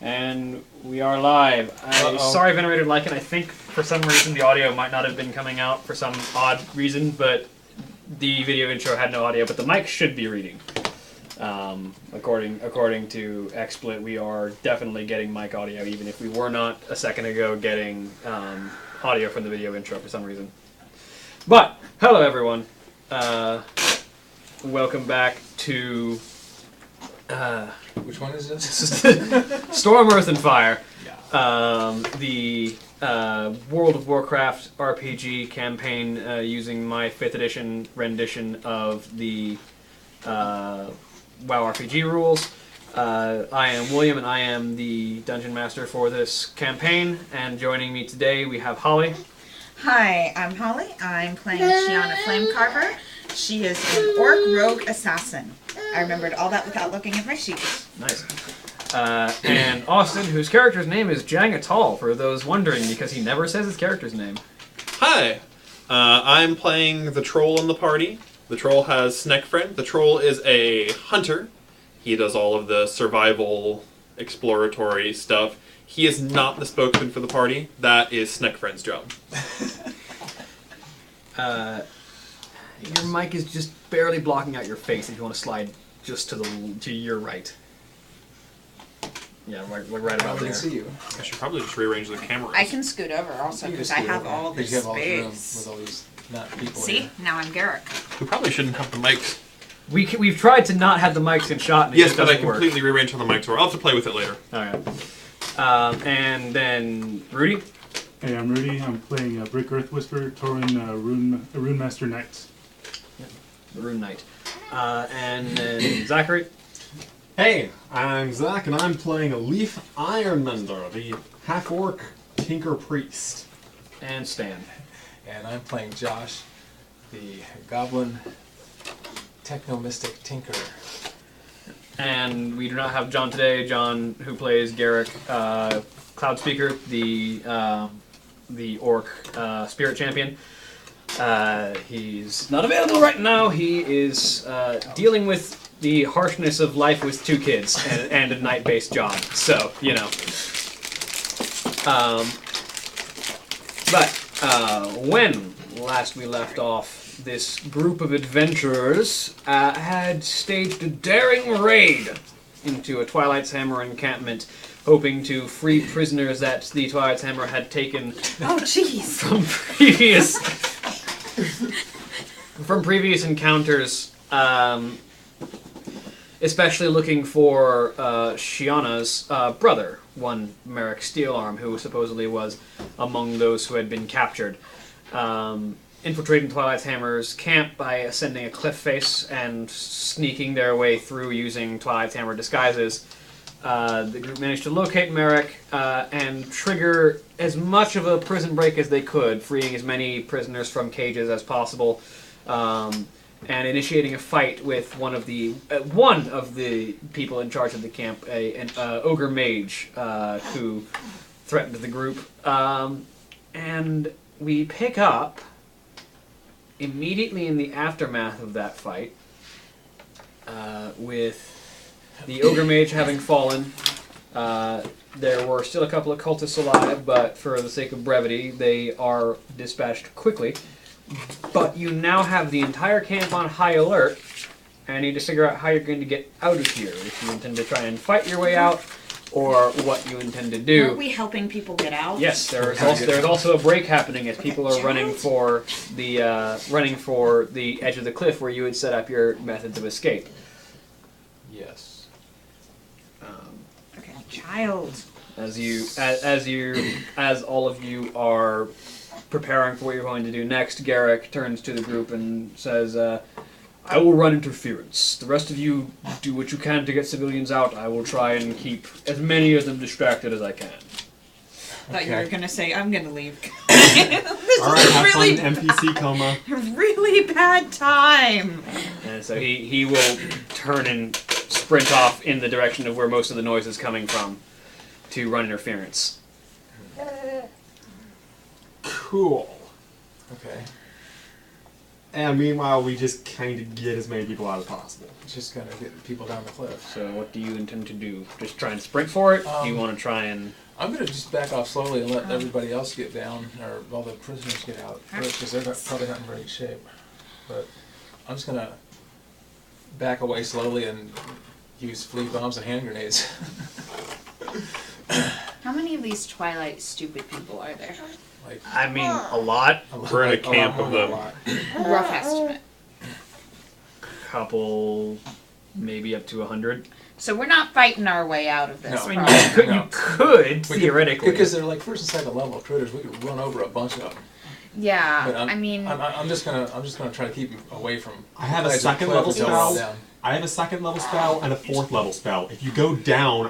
And we are live. Sorry, Venerated Lycan. I think for some reason the audio might not have been coming out for some odd reason, but the video intro had no audio, but the mic should be reading. According to XSplit, we are definitely getting mic audio, even if we were not a second ago getting audio from the video intro for some reason. But, hello everyone. Welcome back to... which one is this? Storm, Earth, and Fire. Yeah. The World of Warcraft RPG campaign using my 5th edition rendition of the WoW RPG rules. I am William, and I am the Dungeon Master for this campaign. And joining me today, we have Holly. Hi, I'm Holly. I'm playing Shiana Flamecarver. She is an orc rogue assassin. I remembered all that without looking at my sheets. Nice. And Austin, whose character's name is Jang Atal, for those wondering, because he never says his character's name. Hi, I'm playing the troll in the party. The troll has Sneckfriend. The troll is a hunter. He does all of the survival, exploratory stuff. He is not the spokesman for the party. That is Sneckfriend's job. Your mic is just barely blocking out your face if you want to slide just to your right. Yeah, right about there. I can see you. I should probably just rearrange the cameras. I can scoot over also because I have all this you have all the room space. with all these not people. See? Here. Now I'm Garrick. We probably shouldn't have the mics. We've tried to not have the mics in shot, and it Yes, just but I doesn't work. completely rearranged how the mics were. I'll have to play with it later. Okay. And then Rudy. Hey, I'm Rudy. I'm playing Brick Earth Whisperer, Tauren Rune Master Knight. The Rune Knight. And then Zachary. Hey, I'm Zach, and I'm playing a Leaf Ironmender, the half-orc Tinker Priest. And Stan. And I'm playing Josh, the Goblin Techno-Mystic Tinkerer. And we do not have John today. John, who plays Garrick, Cloudspeaker, the orc spirit champion. He's not available right now. He is dealing with the harshness of life with 2 kids and a night-based job. So, you know. But when last we left off, this group of adventurers had staged a daring raid into a Twilight's Hammer encampment, hoping to free prisoners that the Twilight's Hammer had taken Oh, jeez. from previous encounters, especially looking for Shiana's brother, one Merrick Steelarm, who supposedly was among those who had been captured. Infiltrating Twilight's Hammer's camp by ascending a cliff face and sneaking their way through using Twilight's Hammer disguises. The group managed to locate Merrick and trigger as much of a prison break as they could, freeing as many prisoners from cages as possible, and initiating a fight with one of the people in charge of the camp, an ogre mage who threatened the group. And we pick up immediately in the aftermath of that fight with the ogre mage having fallen. There were still a couple of cultists alive, but for the sake of brevity, they are dispatched quickly. But you now have the entire camp on high alert, and need to figure out how you're going to get out of here. If you intend to try and fight your way out, or what you intend to do. Aren't we helping people get out? Yes, there's also a break happening as people are running for the edge of the cliff where you would set up your methods of escape. Yes. Okay, child. As all of you are preparing for what you're going to do next, Garrick turns to the group and says, I will run interference. The rest of you do what you can to get civilians out. I will try and keep as many of them distracted as I can. Thought you were going to say, I'm going to leave. Alright, have really fun, NPC coma. really bad time. And so he will turn and sprint off in the direction of where most of the noise is coming from to run interference. Cool. Okay. And meanwhile, we just kind of get as many people out as possible. Just gonna get people down the cliff. So what do you intend to do? Just try and sprint for it? Do you want to try and... I'm gonna just back off slowly and let everybody else get down, or all the prisoners get out first, because they're probably not in very good shape. But I'm just gonna back away slowly and use flea bombs and hand grenades. How many of these Twilight stupid people are there? Like, I mean, a lot. We're in a camp lot of more than them. a lot. Rough estimate. Couple, maybe up to 100. So we're not fighting our way out of this. No. I mean, problem. you No. could theoretically. Because they're like first and second level critters, we could run over a bunch of them. Yeah, But I mean, I'm just gonna try to keep them away from. I have a the edge of the second cliff level until we're all spell. down. I have a second level spell and a fourth level spell. If you go down,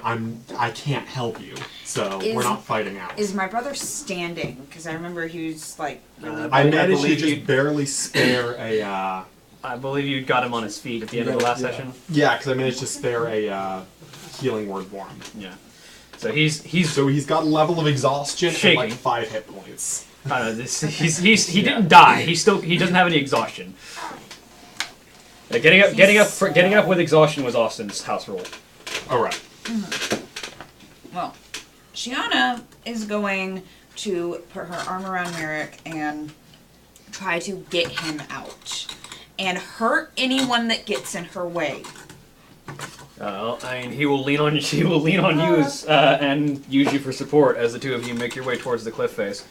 I can't help you. So we're not fighting out. is my brother standing? Because I remember he was like, really I I managed to believe just you- barely spare a. I believe you got him on his feet at the end of the last Yeah. session. Yeah, because I managed to spare a healing word for him. Yeah. So he's So he's got a level of exhaustion Shaking. and like 5 hit points. he didn't die. He doesn't have any exhaustion. Getting up with exhaustion was Austin's house rule. All right. well, Shiana is going to put her arm around Merrick and try to get him out and hurt anyone that gets in her way. I mean, he will lean on you as, and use you for support as the two of you make your way towards the cliff face.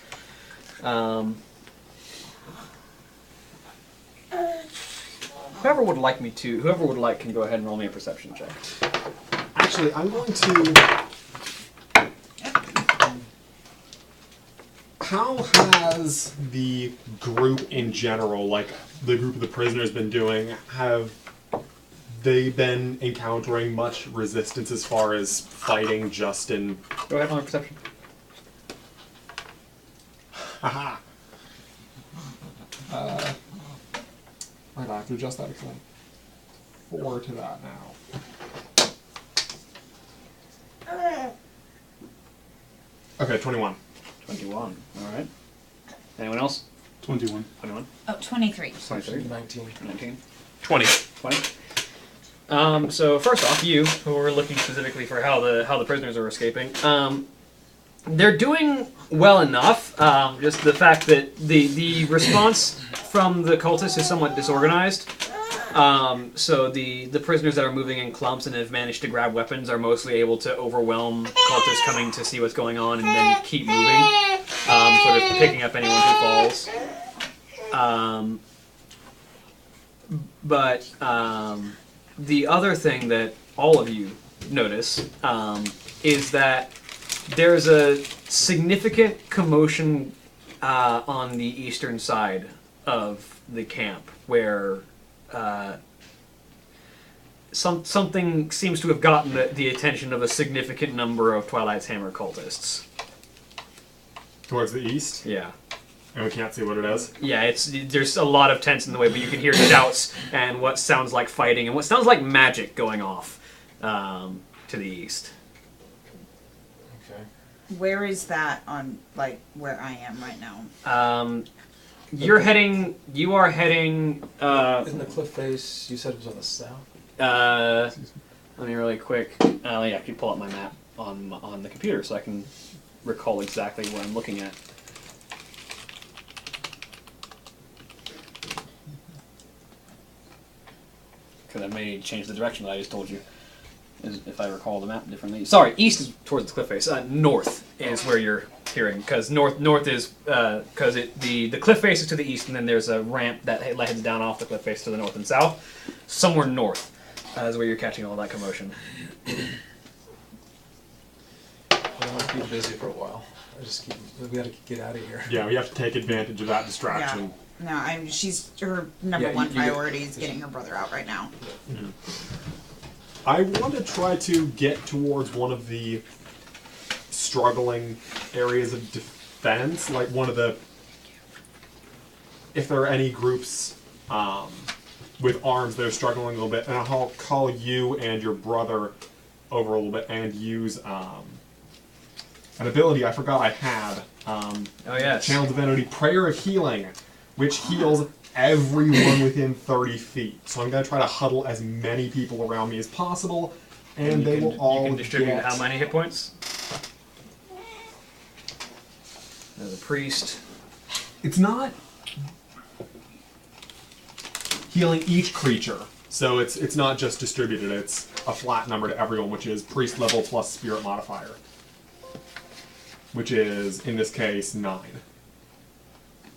Whoever would like can go ahead and roll me a perception check. Actually, I'm going to. How has the group in general, like the group of the prisoners, been doing? Have they been encountering much resistance as far as fighting just in. Go ahead and roll a perception. Haha. I'd have to adjust that because I'm 4 to that now. Okay, 21. 21. All right. Anyone else? 21. 21. Oh, 23. 23. 19. 19. 20. 20. So first off, you who were looking specifically for how the prisoners are escaping, they're doing well enough. Just the fact that the response from the cultists is somewhat disorganized. So the prisoners that are moving in clumps and have managed to grab weapons are mostly able to overwhelm cultists coming to see what's going on and then keep moving, sort of picking up anyone who falls. But the other thing that all of you notice is that there's a significant commotion on the eastern side of the camp where something seems to have gotten the attention of a significant number of Twilight's Hammer cultists. Towards the east? Yeah. And we can't see what it is? Yeah, there's a lot of tents in the way, but you can hear shouts and what sounds like fighting and what sounds like magic going off to the east. Okay. Where is that on, like, where I am right now? You are heading. Isn't the cliff face, you said it was on the south? Let me really quick. Let me actually pull up my map on the computer so I can recall exactly what I'm looking at. Because I may change the direction that I just told you, if I recall the map differently. Sorry, east is towards the cliff face. North is where you're hearing, because north is because the cliff face is to the east, and then there's a ramp that heads down off the cliff face to the north and south. Somewhere north is where you're catching all that commotion. Well, I'll keep busy for a while. We gotta get out of here. Yeah, we have to take advantage of that distraction. No, she's her number Yeah, one you priority is getting her brother out right now. I want to try to get towards one of the struggling areas of defense, like one of the... If there are any groups with arms that are struggling a little bit, and I'll call you and your brother over a little bit and use an ability I forgot I had. Oh yes. Channel Divinity, Prayer of Healing, which heals everyone within 30 feet. So I'm going to try to huddle as many people around me as possible, and they will all You can distribute get... how many hit points? There's a priest. It's not healing each creature, so it's not just distributed. It's a flat number to everyone, which is priest level plus spirit modifier, which is in this case 9.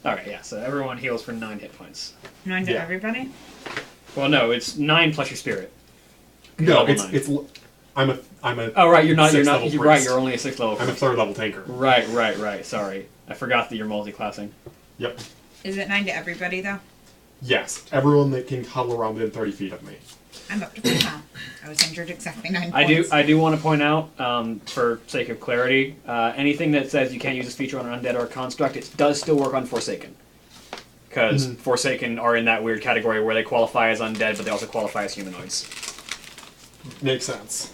All right, yeah. So everyone heals for 9 hit points. 9 to Yeah. everybody? Well, no, it's 9 plus your spirit. No, Level 9. it's I'm a Oh, right. You're not. You're not. sixth-level You're right. priest. You're only a 6th level. I'm a priest. 3rd level tanker. Right. Sorry, I forgot that you're multi-classing. Yep. Is it 9 to everybody, though? Yes, everyone that can huddle around within 30 feet of me. I'm up to 4 now. I was injured exactly 9 points. I do want to point out, for sake of clarity, anything that says you can't use this feature on an undead or a construct, it does still work on Forsaken. Because Forsaken are in that weird category where they qualify as undead, but they also qualify as humanoids. Makes sense.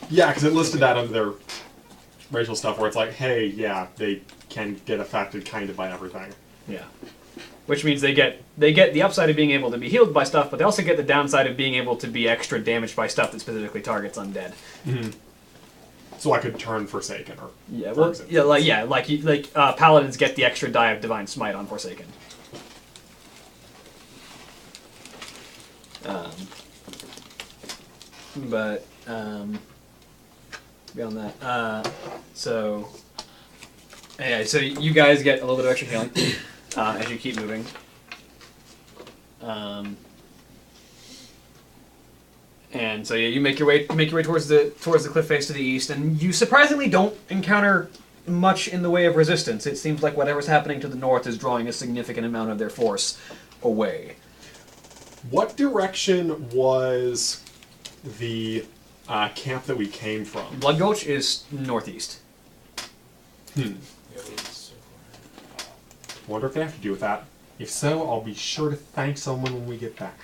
Yeah, because it listed that under their racial stuff, where it's like, hey, yeah, they can get affected kind of by everything. Yeah. Which means they get the upside of being able to be healed by stuff, but they also get the downside of being able to be extra damaged by stuff that specifically targets undead. So I could turn Forsaken, or Yeah, for well, example. paladins get the extra die of Divine Smite on Forsaken. Beyond that, so you guys get a little bit of extra healing as you keep moving. And so you make your way towards the cliff face to the east, and you surprisingly don't encounter much in the way of resistance. It seems like whatever's happening to the north is drawing a significant amount of their force away. What direction was the camp that we came from? Blood Gulch is northeast. Wonder if they have to do with that. If so, I'll be sure to thank someone when we get back.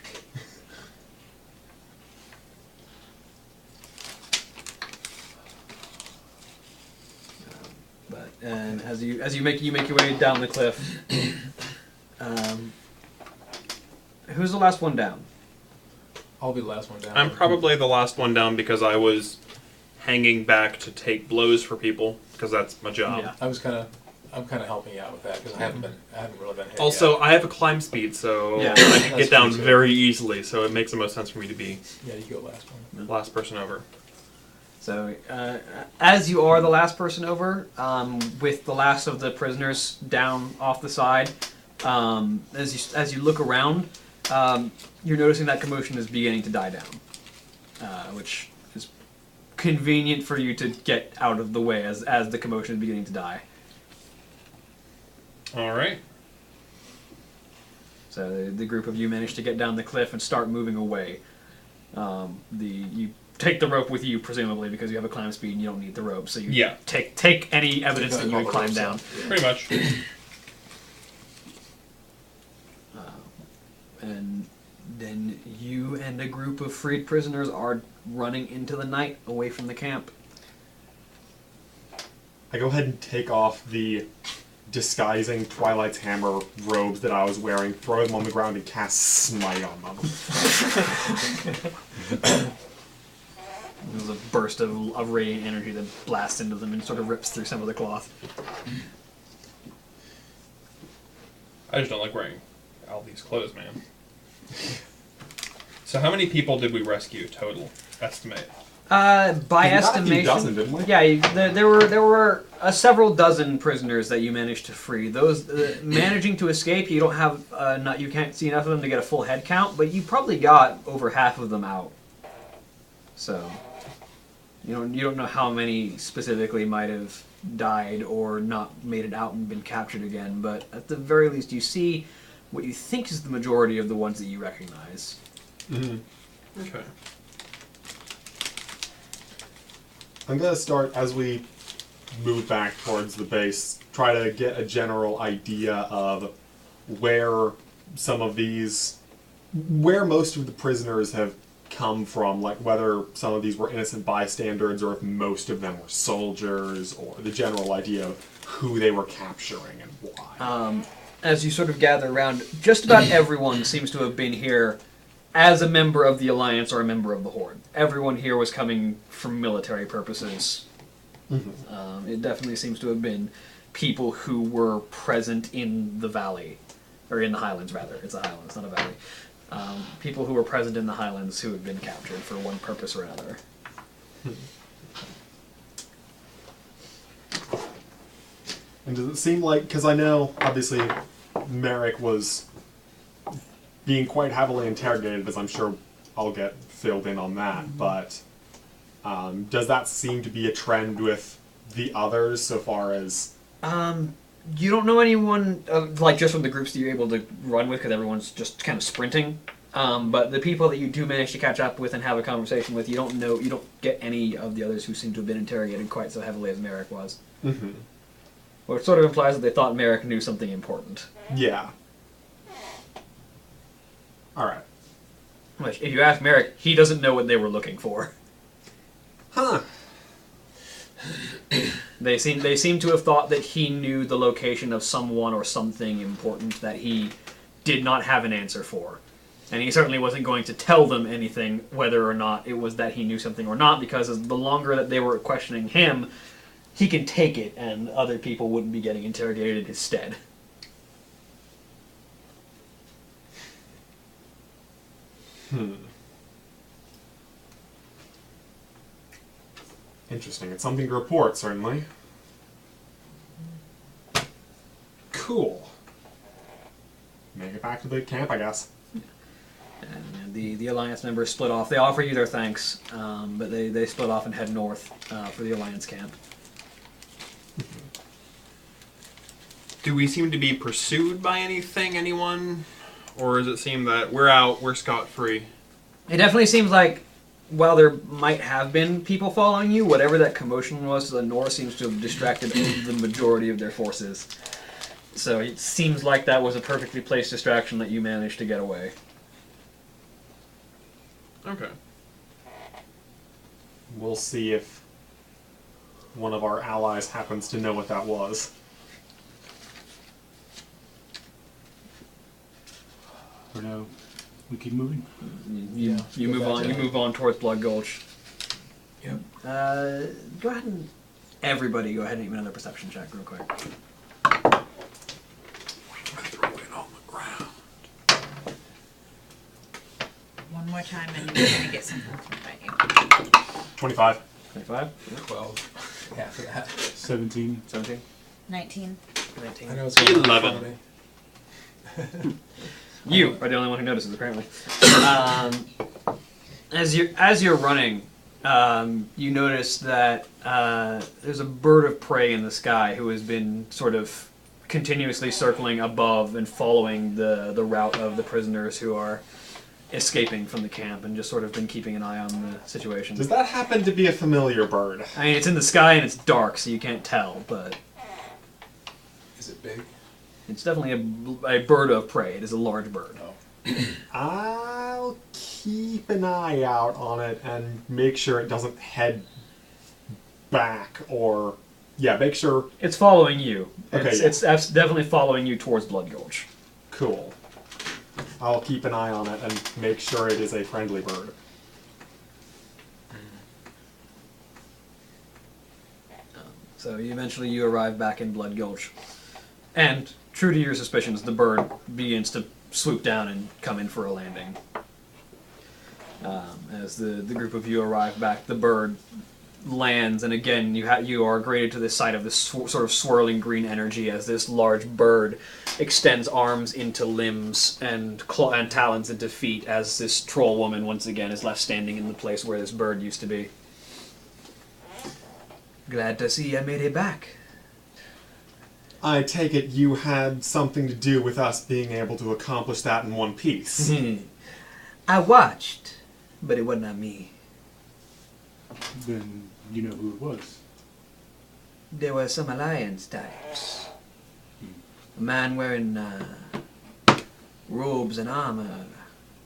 And as you make your way down the cliff, who's the last one down? I'll be the last one down. I'm probably the last one down because I was hanging back to take blows for people because that's my job. Yeah. I'm kind of helping you out with that because I haven't really been hit Also, yet. I have a climb speed, so Yeah. I can That's get down true, too. very easily. So it makes the most sense for me to be Yeah, you go last one. last person over. So, as you are the last person over, with the last of the prisoners down off the side, as you look around, you're noticing that commotion is beginning to die down, which is convenient for you to get out of the way as the commotion is beginning to die. All right. So the group of you manage to get down the cliff and start moving away. You take the rope with you, presumably, because you have a climb speed and you don't need the rope. So you take any evidence that you would climb down. Pretty much. And then you and a group of freed prisoners are running into the night away from the camp. I go ahead and take off the disguising Twilight's Hammer robes that I was wearing, throw them on the ground, and cast Smite on them. There's a burst of radiant energy that blasts into them and sort of rips through some of the cloth. I just don't like wearing all these clothes, man. So how many people did we rescue total? Estimate. By We got a few estimation, dozen, didn't we? Yeah, there were several dozen prisoners that you managed to free. Those managing to escape, you don't have you can't see enough of them to get a full head count, but you probably got over half of them out. So you don't know how many specifically might have died or not made it out and been captured again, but at the very least, you see what you think is the majority of the ones that you recognize. Mm-hmm. Okay. I'm going to start, as we move back towards the base, try to get a general idea of where most of the prisoners have come from, like whether some of these were innocent bystanders or if most of them were soldiers, or the general idea of who they were capturing and why. as you sort of gather around, just about everyone seems to have been here as a member of the Alliance or a member of the Horde. Everyone here was coming for military purposes. It definitely seems to have been people who were present in the valley, or in the Highlands rather. It's a Highlands, not a valley. People who were present in the Highlands who had been captured for one purpose or another. And does it seem like, because I know, obviously, Merrick was being quite heavily interrogated, as I'm sure I'll get filled in on that, but does that seem to be a trend with the others so far as... You don't know anyone, like just from the groups that you're able to run with, because everyone's just kind of sprinting. But the people that you do manage to catch up with and have a conversation with, you don't get any of the others who seem to have been interrogated quite so heavily as Merrick was. Mm-hmm. Well, it sort of implies that they thought Merrick knew something important. Yeah. Alright. Which, if you ask Merrick, he doesn't know what they were looking for. Huh. They seem to have thought that he knew the location of someone or something important that he did not have an answer for. And he certainly wasn't going to tell them anything, whether or not it was that he knew something or not, because the longer that they were questioning him, he can take it, and other people wouldn't be getting interrogated instead. Interesting. It's something to report, certainly. Cool. Make it back to the camp, I guess. And the Alliance members split off. They offer you their thanks, but they split off and head north for the Alliance camp. Do we seem to be pursued by anyone? Or does it seem that we're out, we're scot-free? It definitely seems like, while there might have been people following you, whatever that commotion was to the north seems to have distracted the majority of their forces. So it seems like that was a perfectly placed distraction that you managed to get away. Okay. We'll see if one of our allies happens to know what that was. For now, we keep moving. You move on. You move on towards Blood Gulch. Yep. Go ahead and everybody go ahead and give me another perception check real quick. Throw it on the ground. One more time and you're going to get something from you. 25. 25, 12. Half of that. 17. 17, 19. 19. I know it's going on in front of 11. me. You are the only one who notices, apparently. As you're running, you notice that there's a bird of prey in the sky who has been sort of continuously circling above and following the route of the prisoners who are escaping from the camp, and just sort of been keeping an eye on the situation. Does that happen to be a familiar bird? I mean, it's in the sky and it's dark, so you can't tell, but Is it big? it's definitely a bird of prey. It is a large bird. Oh. I'll keep an eye out on it and make sure it doesn't head back or... Yeah, make sure... It's following you. Okay, It's definitely following you towards Blood Gulch. Cool. I'll keep an eye on it and make sure it is a friendly bird. So eventually you arrive back in Blood Gulch. And, true to your suspicions, the bird begins to swoop down and come in for a landing. As the group of you arrive back, the bird lands, and again you are greeted to the sight of this sort of swirling green energy as this large bird extends arms into limbs and and talons into feet, as this troll woman once again is left standing in the place where this bird used to be. Glad to see I made it back. I take it you had something to do with us being able to accomplish that in one piece. I watched, but it was not me. Then you know who it was. There were some Alliance types. A man wearing robes and armor,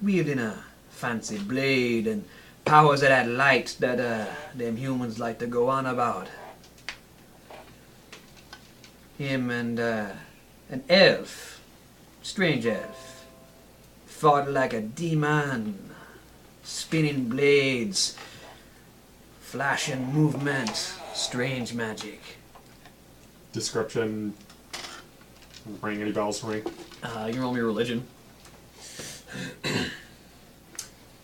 wielding a fancy blade and powers of that light that them humans like to go on about. Him and an elf Strange elf. Fought like a demon. Spinning blades. Flashing movement. Strange magic. Description. Ring any bells for me? You can roll me religion.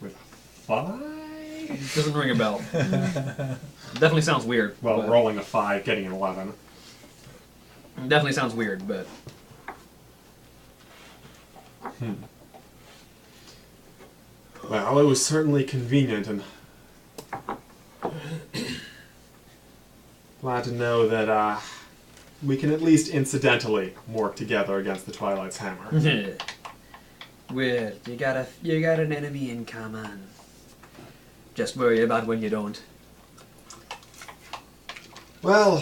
With 5? Doesn't ring a bell. Definitely sounds weird. Well, but- rolling a 5, getting an 11. Definitely sounds weird, but Well, it was certainly convenient, and glad to know that we can at least incidentally work together against the Twilight's hammer. well, you got an enemy in common. Just worry about when you don't. Well,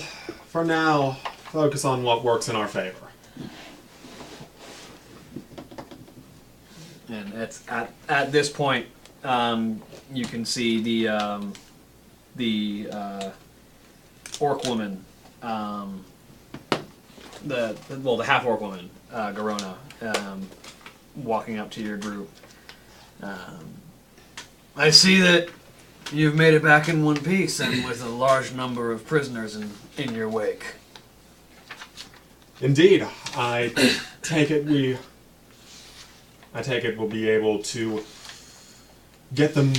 for now, focus on what works in our favor. And at this point, you can see the orc woman, the half orc woman, Garona, walking up to your group. I see that you've made it back in one piece, and with a large number of prisoners in your wake. Indeed, I take it we'll be able to get them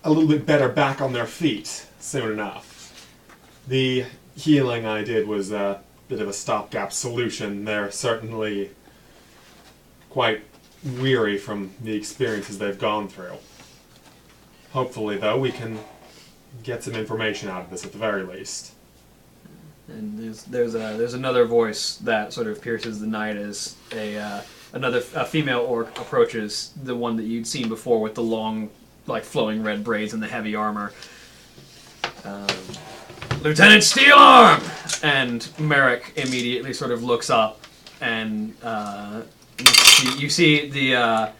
a little bit better back on their feet soon enough. The healing I did was a bit of a stopgap solution. They're certainly quite weary from the experiences they've gone through. Hopefully, though, we can get some information out of this at the very least. And there's another voice that sort of pierces the night as a female orc approaches the one that you'd seen before with the long, like flowing red braids and the heavy armor. Lieutenant Steelarm! And Merrick immediately sort of looks up, and you see the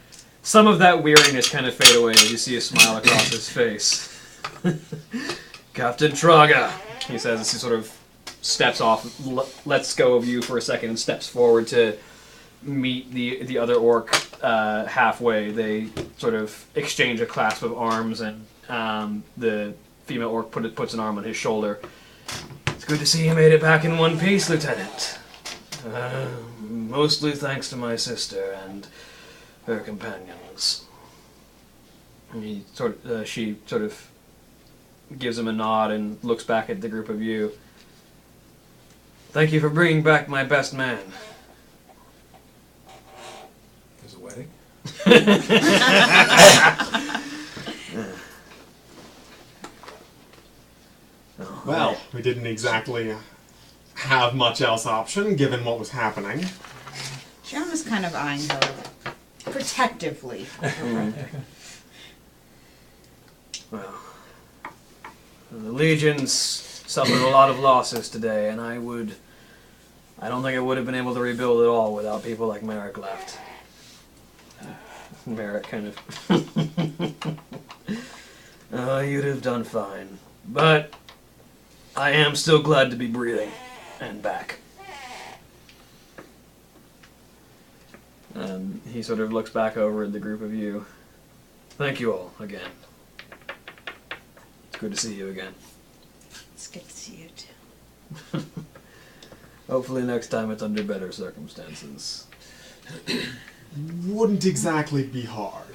some of that weariness kind of fade away as you see a smile across his face. Captain Traga, he says as he sort of steps off, lets go of you for a second, and steps forward to meet the other orc halfway. They sort of exchange a clasp of arms, and the female orc puts an arm on his shoulder. It's good to see you made it back in one piece, Lieutenant. Mostly thanks to my sister and her companions. And she sort of gives him a nod and looks back at the group of you. Thank you for bringing back my best man. There's a wedding? Well, we didn't exactly have much else option, given what was happening. Shauna's kind of eyeing her protectively. Well, the Legions suffered a lot of losses today, and I don't think I would have been able to rebuild it all without people like Merrick left. Merrick kind of... you'd have done fine. But I am still glad to be breathing and back. He sort of looks back over at the group of you. Thank you all again. It's good to see you again. It's good to see you too. Hopefully next time it's under better circumstances. Wouldn't exactly be hard.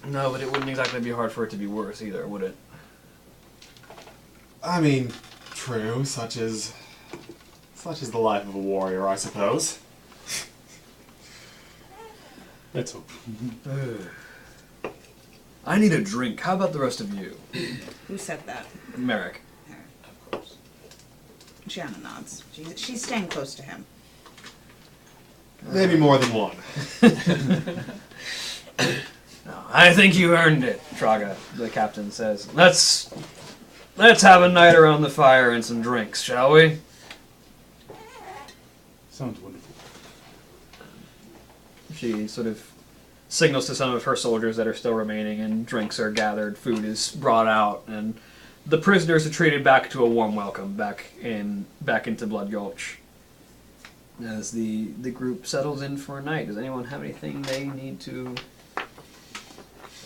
No, but it wouldn't exactly be hard for it to be worse either, would it? I mean, true, such is the life of a warrior, I suppose. Let's hope. I need a drink. How about the rest of you? Who said that? Merrick. Her, of course. Shauna nods. She's staying close to him. Maybe more than one. No, I think you earned it, Traga, the captain says. Let's have a night around the fire and some drinks, shall we? Sounds wonderful. She sort of signals to some of her soldiers that are still remaining, and drinks are gathered, food is brought out, and the prisoners are treated back to a warm welcome back into Blood Gulch. As the group settles in for a night, does anyone have anything they need to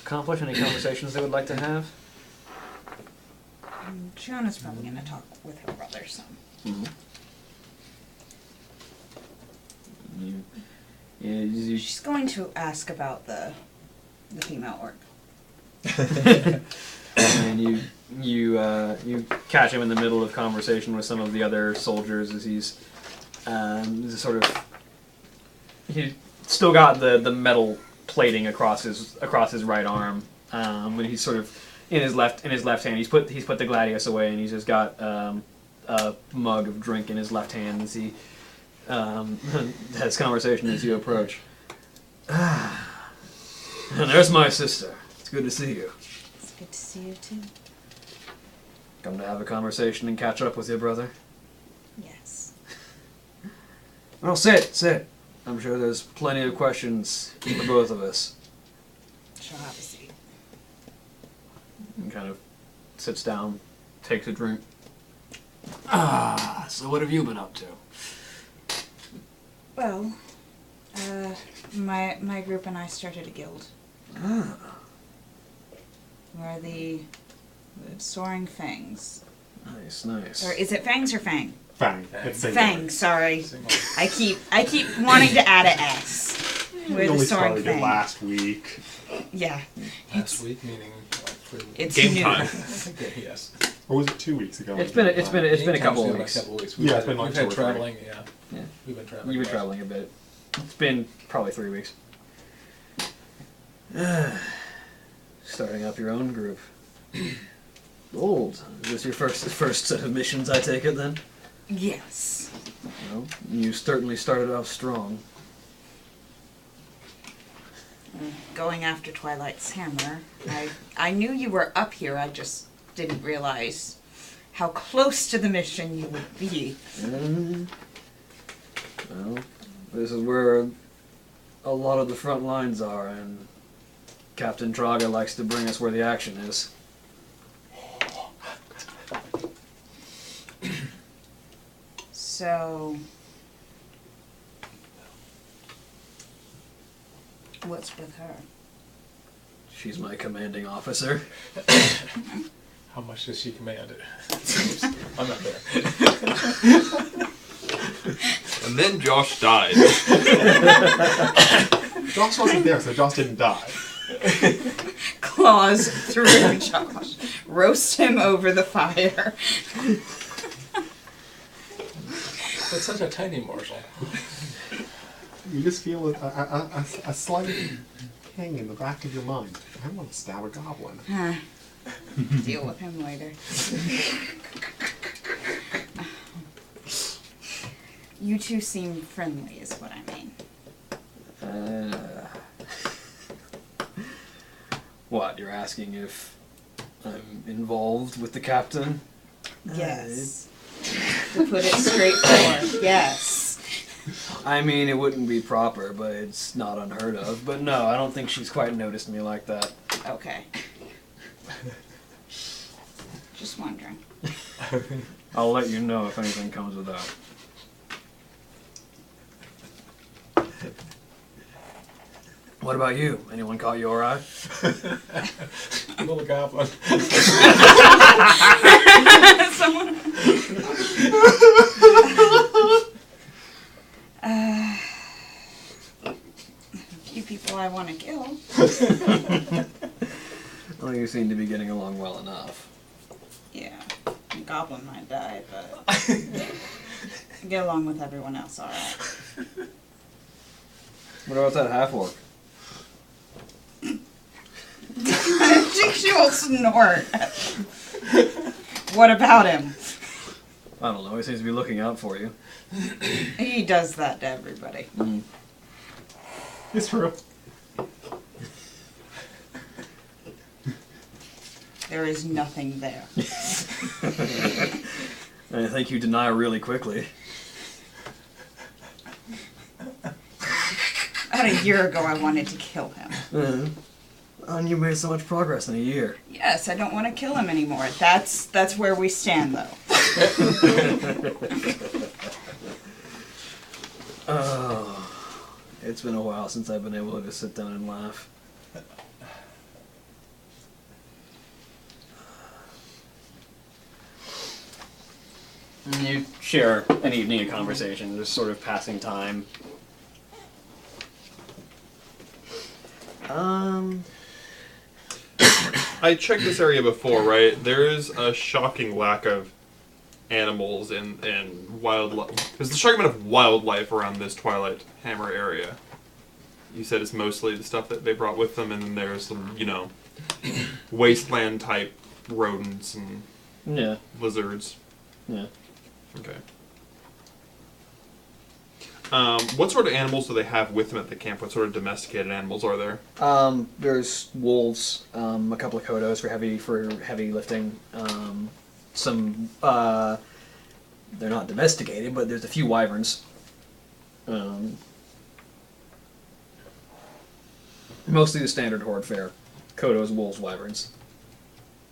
accomplish? Any conversations they would like to have? Shauna's probably going to talk with her brother some. She's going to ask about the female orc. And you catch him in the middle of conversation with some of the other soldiers as he's still got the metal plating across his right arm, but he's sort of in his left hand. He's put the gladius away, and he's just got a mug of drink in his left hand as he has conversation as you approach. And there's my sister. It's good to see you. It's good to see you too. Come to have a conversation and catch up with your brother? Yes. Well, sit. I'm sure there's plenty of questions for both of us. She'll have a seat. And kind of sits down, takes a drink. So what have you been up to? Well, my group and I started a guild. We're the Soaring Fangs. Nice. Or is it Fangs or Fang? Fang. It's singular. Fang, sorry. I keep wanting to add an S. We We're the only Soaring started it Fang. last week. Yeah. Last week, meaning like 3 weeks. It's Game new. time. Yes. Or was it 2 weeks ago? It's been a couple of Like weeks. a couple weeks. Yeah, it's been like we've 2 had or 3. traveling. Yeah. Yeah. We've been traveling. You've been traveling a bit. It's been probably 3 weeks. Starting up your own group. Old. Is this your first set of missions, I take it, then? Yes. Well, you certainly started off strong. Going after Twilight's hammer. I knew you were up here, I just didn't realize how close to the mission you would be. Well, this is where a lot of the front lines are, and Captain Traga likes to bring us where the action is. So, what's with her? She's my commanding officer. How much does she command it? I'm not there. And then Josh died. Josh wasn't there, so Josh didn't die. Claws through Josh. Roast him over the fire. It's such a tiny morsel. You just feel a slight ping in the back of your mind. I want to stab a goblin. Deal with him later. You two seem friendly, is what I mean. What, you're asking if I'm involved with the captain? Yes. To put it straightforward, yes. I mean, it wouldn't be proper, but it's not unheard of. But no, I don't think she's quite noticed me like that. Okay. Just wondering. I'll let you know if anything comes of that. What about you? Anyone caught your eye? Little goblin. Someone. A few people I want to kill. Well, you seem to be getting along well enough. Yeah, a goblin might die, but I get along with everyone else all right. What about that half-orc? I think she will snort. What about him? I don't know, he seems to be looking out for you. He does that to everybody. It's true. There is nothing there. I think you deny really quickly. About a year ago, I wanted to kill him. And you made so much progress in a year. Yes, I don't want to kill him anymore. That's where we stand, though. It's been a while since I've been able to just sit down and laugh. You share an evening of conversation, just sort of passing time. I checked this area before, right? There is a shocking lack of animals and wildlife. There's a shocking amount of wildlife around this Twilight Hammer area. You said it's mostly the stuff that they brought with them, and then there's some, wasteland type rodents and Yeah. lizards. Yeah. Okay. What sort of animals do they have with them at the camp? What sort of domesticated animals are there? There's wolves, a couple of kodos for heavy lifting. Some they're not domesticated, but there's a few wyverns. Mostly the standard horde fare: kodos, wolves, wyverns.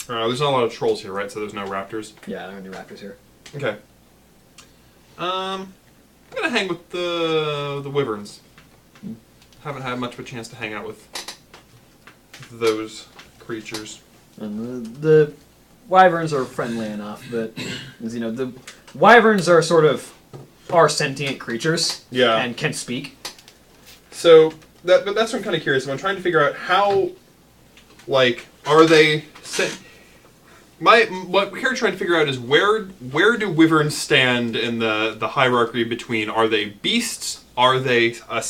There's not a lot of trolls here, right? So there's no raptors. Yeah, there aren't any raptors here. Okay. I'm gonna hang with the wyverns. Haven't had much of a chance to hang out with those creatures. And the wyverns are friendly enough, but the wyverns are are sentient creatures. Yeah. And can speak. So that's what I'm kind of curious about. I'm trying to figure out how, are they? What we're here trying to figure out is where do wyverns stand in the hierarchy between, are they beasts? Are they a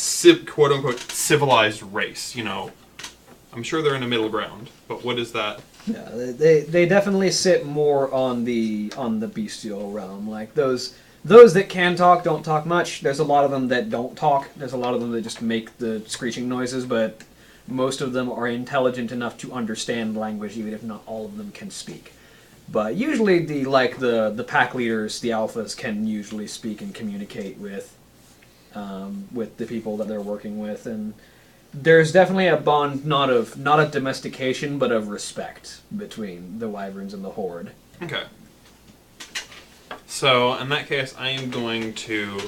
quote unquote civilized race? I'm sure they're in a middle ground, but what is that? Yeah, they definitely sit more on the bestial realm. Like those that can talk don't talk much. There's a lot of them that don't talk. There's a lot of them that just make the screeching noises, but most of them are intelligent enough to understand language, even if not all of them can speak. But usually the pack leaders, the alphas, can usually speak and communicate with the people that they're working with, and there's definitely a bond not of domestication but of respect between the wyverns and the horde. Okay. So in that case, I am going to,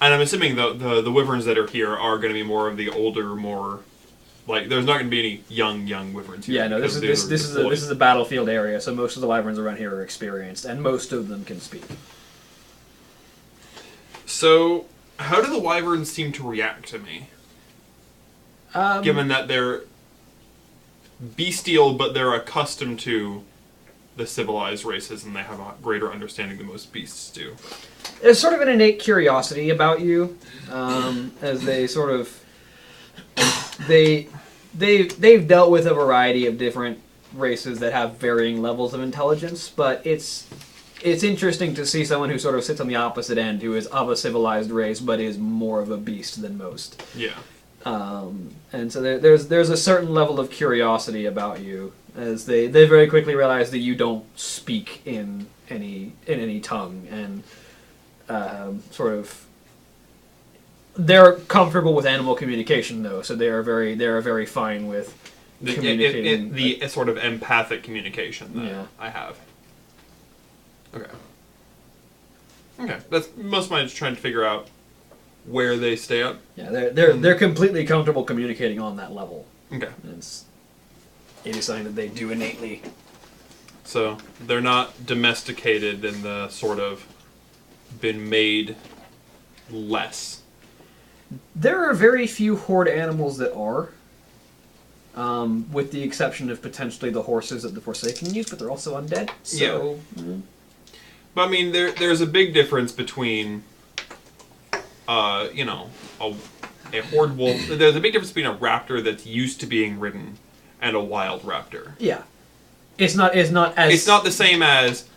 and I'm assuming the wyverns that are here are going to be more of the older, more. There's not going to be any young wyverns here. Yeah, no. This is a battlefield area, so most of the wyverns around here are experienced, and most of them can speak. So, how do the wyverns seem to react to me? Given that they're bestial, but they're accustomed to the civilized races, and they have a greater understanding than most beasts do. There's sort of an innate curiosity about you, as they sort of. They've dealt with a variety of different races that have varying levels of intelligence, but it's interesting to see someone who sort of sits on the opposite end, who is of a civilized race but is more of a beast than most. Yeah. And so there's a certain level of curiosity about you, as they very quickly realize that you don't speak in any tongue, and sort of. They're comfortable with animal communication, though, so they are very fine with communicating. The sort of empathic communication that I have. Okay. That's most of mine is trying to figure out where they stay up. Yeah, they're completely comfortable communicating on that level. Okay. It is something that they do innately. So they're not domesticated in the sort of been made less. There are very few horde animals that are, with the exception of potentially the horses that the Forsaken use, but they're also undead. So, yeah. But I mean, there's a big difference between, a horde wolf. There's a big difference between a raptor that's used to being ridden and a wild raptor. Yeah, it's not as. It's not the same as,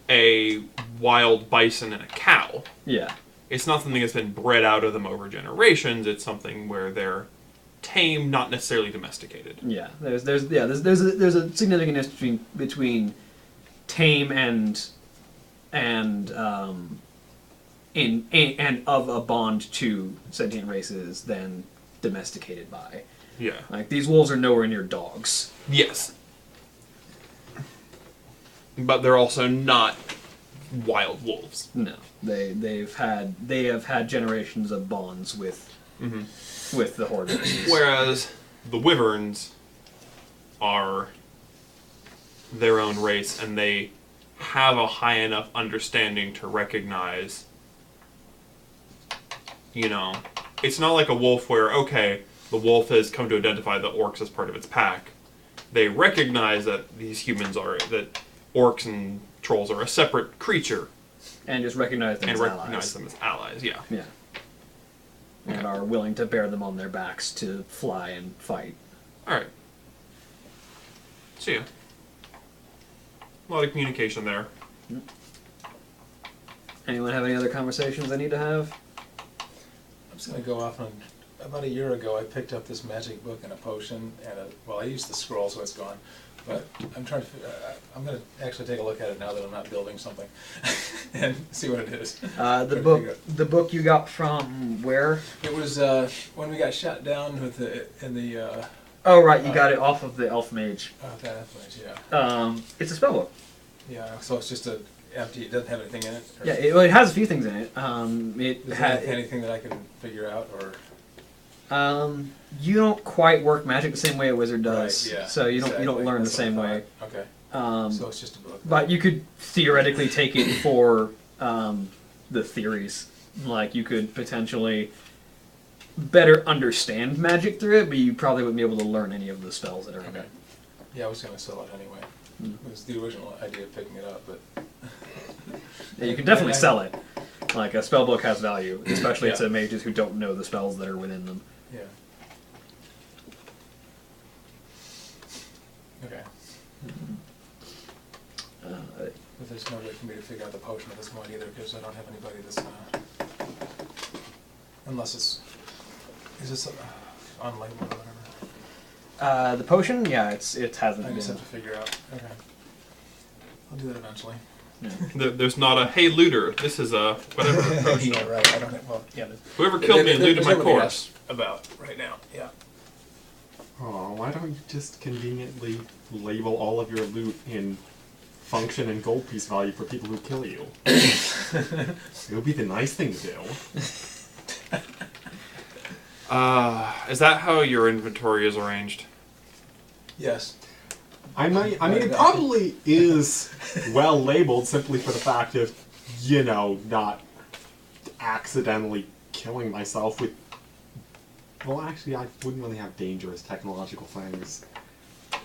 a wild bison and a cow. Yeah. It's not something that's been bred out of them over generations. It's something where they're tame, not necessarily domesticated. Yeah, there's a significant difference between tame and of a bond to sentient races than domesticated by. Yeah. Like, these wolves are nowhere near dogs. Yes. But they're also not wild wolves. No, they have had generations of bonds with the horde races. Whereas the wyverns are their own race, and they have a high enough understanding to recognize, you know, it's not like a wolf where, okay, the wolf has come to identify the orcs as part of its pack. They recognize that that orcs and trolls are a separate creature. And just recognize them as recognize allies. them as allies, yeah. Yeah. And are willing to bear them on their backs to fly and fight. Alright. See ya. A lot of communication there. Anyone have any other conversations they need to have? I'm just going to go off on, about a year ago I picked up this magic book and a potion, and I used the scroll so it's gone, but I'm trying to, I'm going to actually take a look at it now that I'm not building something, and see what it is. The book you got from where? It was when we got shot down with Oh right, you got it off of the elf mage. that place, yeah. It's a spellbook. Yeah, so it's just a empty, it doesn't have anything in it? Or Yeah, it has a few things in it. is there anything that I can figure out, or? You don't quite work magic the same way a wizard does. Right, yeah, So you don't exactly. learn the That's what I same way. thought. Okay, so it's just a book. But you could theoretically take it for the theories. Like you could potentially better understand magic through it, but you probably wouldn't be able to learn any of the spells that are in Okay. it. Yeah, I was going to sell it anyway. It was the original idea of picking it up, but... Yeah, you can definitely sell it. Like a spellbook has value, especially Yeah. to mages who don't know the spells that are within them. Yeah. Okay. But there's no way for me to figure out the potion at this point either, because I don't have anybody that's gonna... Unless it's... Is this on label or whatever? The potion, yeah, it hasn't I been. just have to figure out. Okay. I'll do that eventually. Yeah. There's not a, hey looter, this is a whatever potion. Yeah, right. I don't have... Well, yeah. Whoever killed me and looted my nobody corpse. else about right now. Yeah. Oh, why don't you just conveniently label all of your loot in function and gold piece value for people who kill you? It would be the nice thing to do. Is that how your inventory is arranged? Yes. I mean, it probably is well labeled simply for the fact of, you know, not accidentally killing myself with... Well, actually, I wouldn't really have dangerous technological things.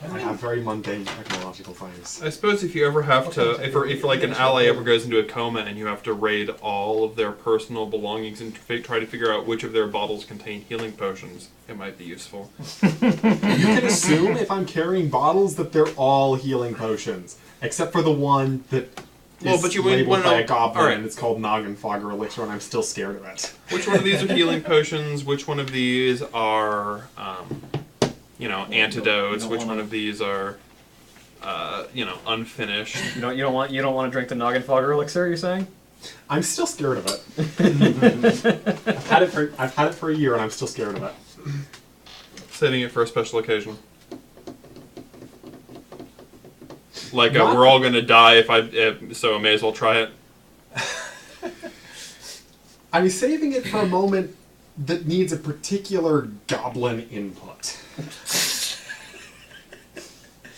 I have very mundane technological things. I suppose if you ever have to, if like an ally ever goes into a coma and you have to raid all of their personal belongings and try to figure out which of their bottles contain healing potions, it might be useful. You can assume if I'm carrying bottles that they're all healing potions, except for the one that Well, is but you labeled wouldn't by know- a goblin alright. and it's called Noggin Fogger Elixir, and I'm still scared of it. Which one of these are healing potions? Which one of these are, antidotes? Which one of these are, unfinished? You don't want to drink the Noggin Fogger elixir, you're saying? I'm still scared of it. I've had it for a year and I'm still scared of it. Saving it for a special occasion. Like, Not- we're all gonna die so I may as well try it. I'm saving it for a moment that needs a particular goblin input.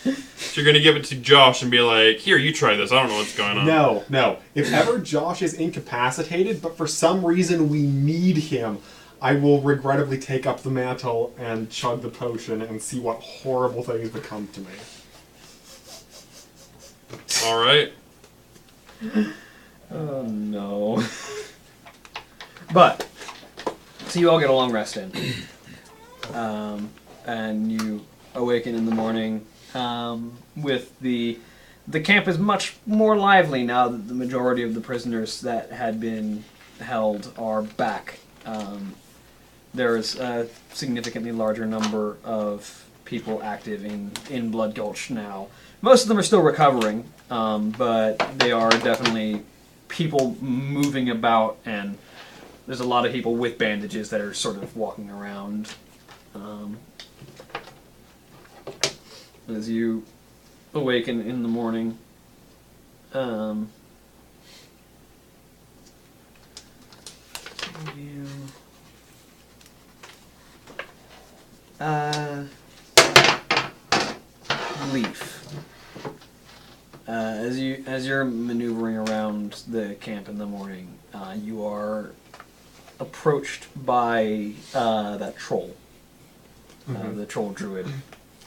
So you're gonna give it to Josh and be like, here, you try this, I don't know what's going on. No. If ever Josh is incapacitated, but for some reason we need him, I will regrettably take up the mantle and chug the potion and see what horrible things become to me. Alright. Oh no. But, so you all get a long rest in. And you awaken in the morning with the camp is much more lively now that the majority of the prisoners that had been held are back. There is a significantly larger number of people active in Blood Gulch now. Most of them are still recovering, but they are definitely people moving about, and there's a lot of people with bandages that are sort of walking around. As you awaken in the morning, You. Leaf. As you're maneuvering around the camp in the morning, you are approached by that troll, the troll druid.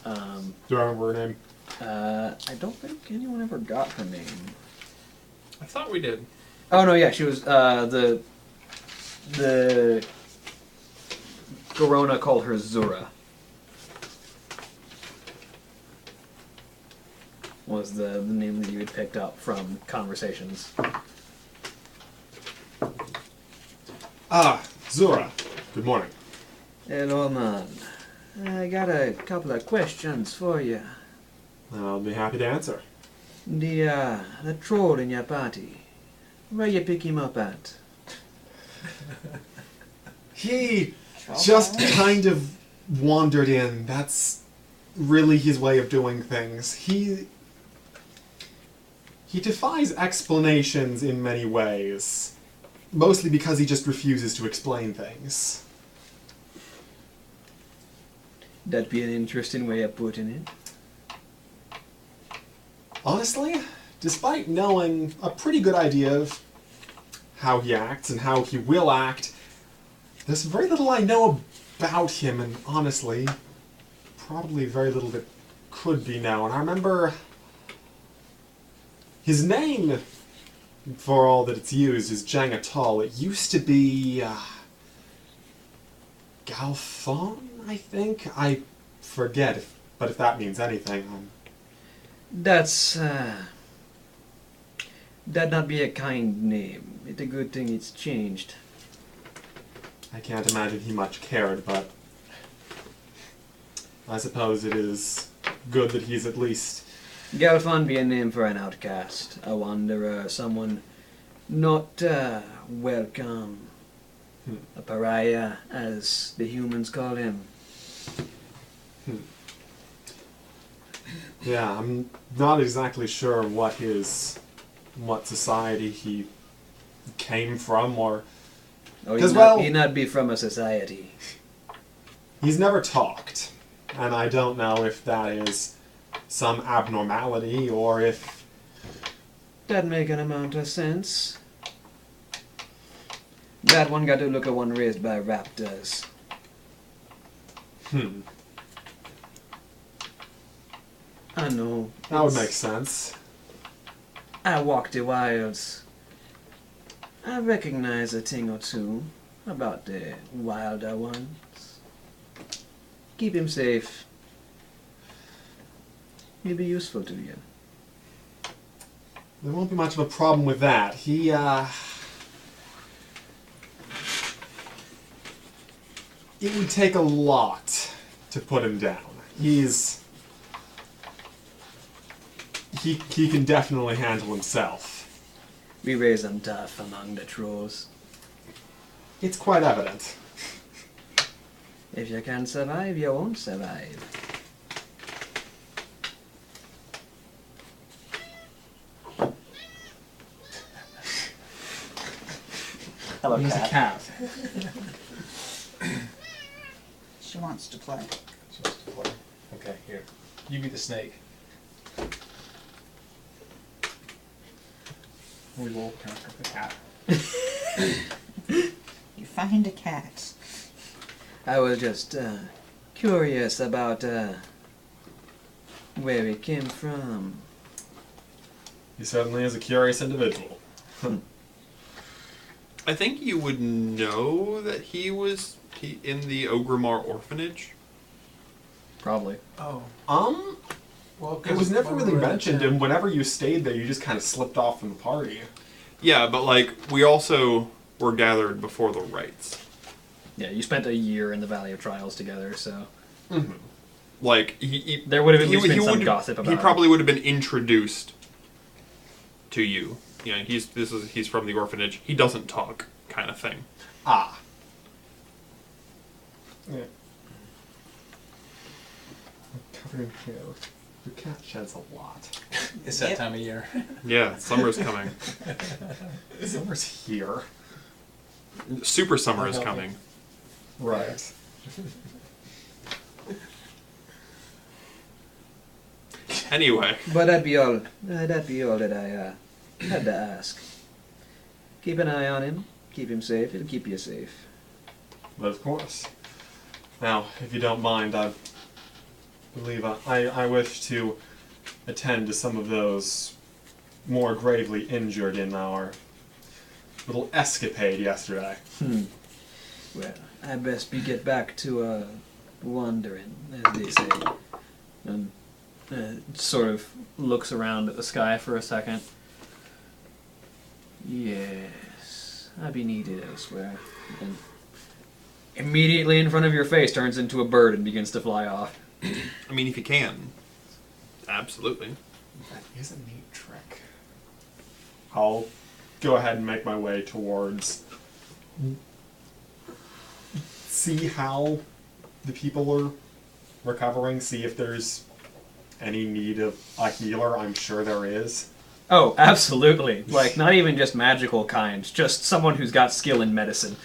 Do I remember her name? I don't think anyone ever got her name. I thought we did. Oh no, yeah, she was the Corona called her Zura. Was the name that you had picked up from conversations. Ah, Zura. Good morning. Hello, man. I got a couple of questions for you. I'll be happy to answer. The troll in your party, where you pick him up at? He just kind of wandered in. That's really his way of doing things. He defies explanations in many ways. Mostly because he just refuses to explain things. That'd be an interesting way of putting it. Honestly, despite knowing a pretty good idea of how he acts and how he will act, there's very little I know about him, and honestly, probably very little that could be known. I remember his name, for all that it's used, is Jangatal. It used to be Galfon, I think? I forget, but if that means anything, That'd not be a kind name. It's a good thing it's changed. I can't imagine he much cared, but I suppose it is good that he's at least... Galfon be a name for an outcast, a wanderer, someone not welcome. A pariah, as the humans call him. Yeah, I'm not exactly sure what society he came from, or... Oh, 'Cause, he not be from a society. He's never talked, and I don't know if that is some abnormality, or if... That make an amount of sense. That one got to look at one raised by raptors. I know. That would make sense. I walk the wilds. I recognize a thing or two about the wilder ones. Keep him safe. He'll be useful to you. There won't be much of a problem with that. He, it would take a lot to put him down. He can definitely handle himself. We raise them tough among the trolls. It's quite evident. If you can't survive, you won't survive. Hello, He's a cat. She wants to play. Just to play. Okay, here. You be the snake. We will conquer the cat. You find a cat. I was just curious about where he came from. He certainly is a curious individual. I think you would know that he was in the Ogrimmar orphanage. Probably. Oh. Well, It was never when really we were in mentioned, town- and whenever you stayed there, you just kind of slipped off from the party. Yeah, but like we also were gathered before the rites. Yeah, you spent a year in the Valley of Trials together, so Like he there would have at he, least been he some would- gossip about He it. probably would have been introduced to you. You know, he's from the orphanage. He doesn't talk, kind of thing. Ah. Yeah. Covered in hair. The cat sheds a lot. It's that Yep. time of year. Yeah, summer's coming. Summer's here. Super summer is coming. Right. Anyway, But that'd be all. That'd be all that I had to ask. Keep an eye on him. Keep him safe. It'll keep you safe. But of course. Now, if you don't mind, I believe I wish to attend to some of those more gravely injured in our little escapade yesterday. Well, I best be get back to wandering, as they say. And sort of looks around at the sky for a second. Yes, I be needed elsewhere. And immediately in front of your face turns into a bird and begins to fly off. I mean, if you can, absolutely. That is a neat trick. I'll go ahead and make my way towards. See how the people are recovering. See if there's any need of a healer. I'm sure there is. Oh, absolutely. Like, not even just magical kind, just someone who's got skill in medicine.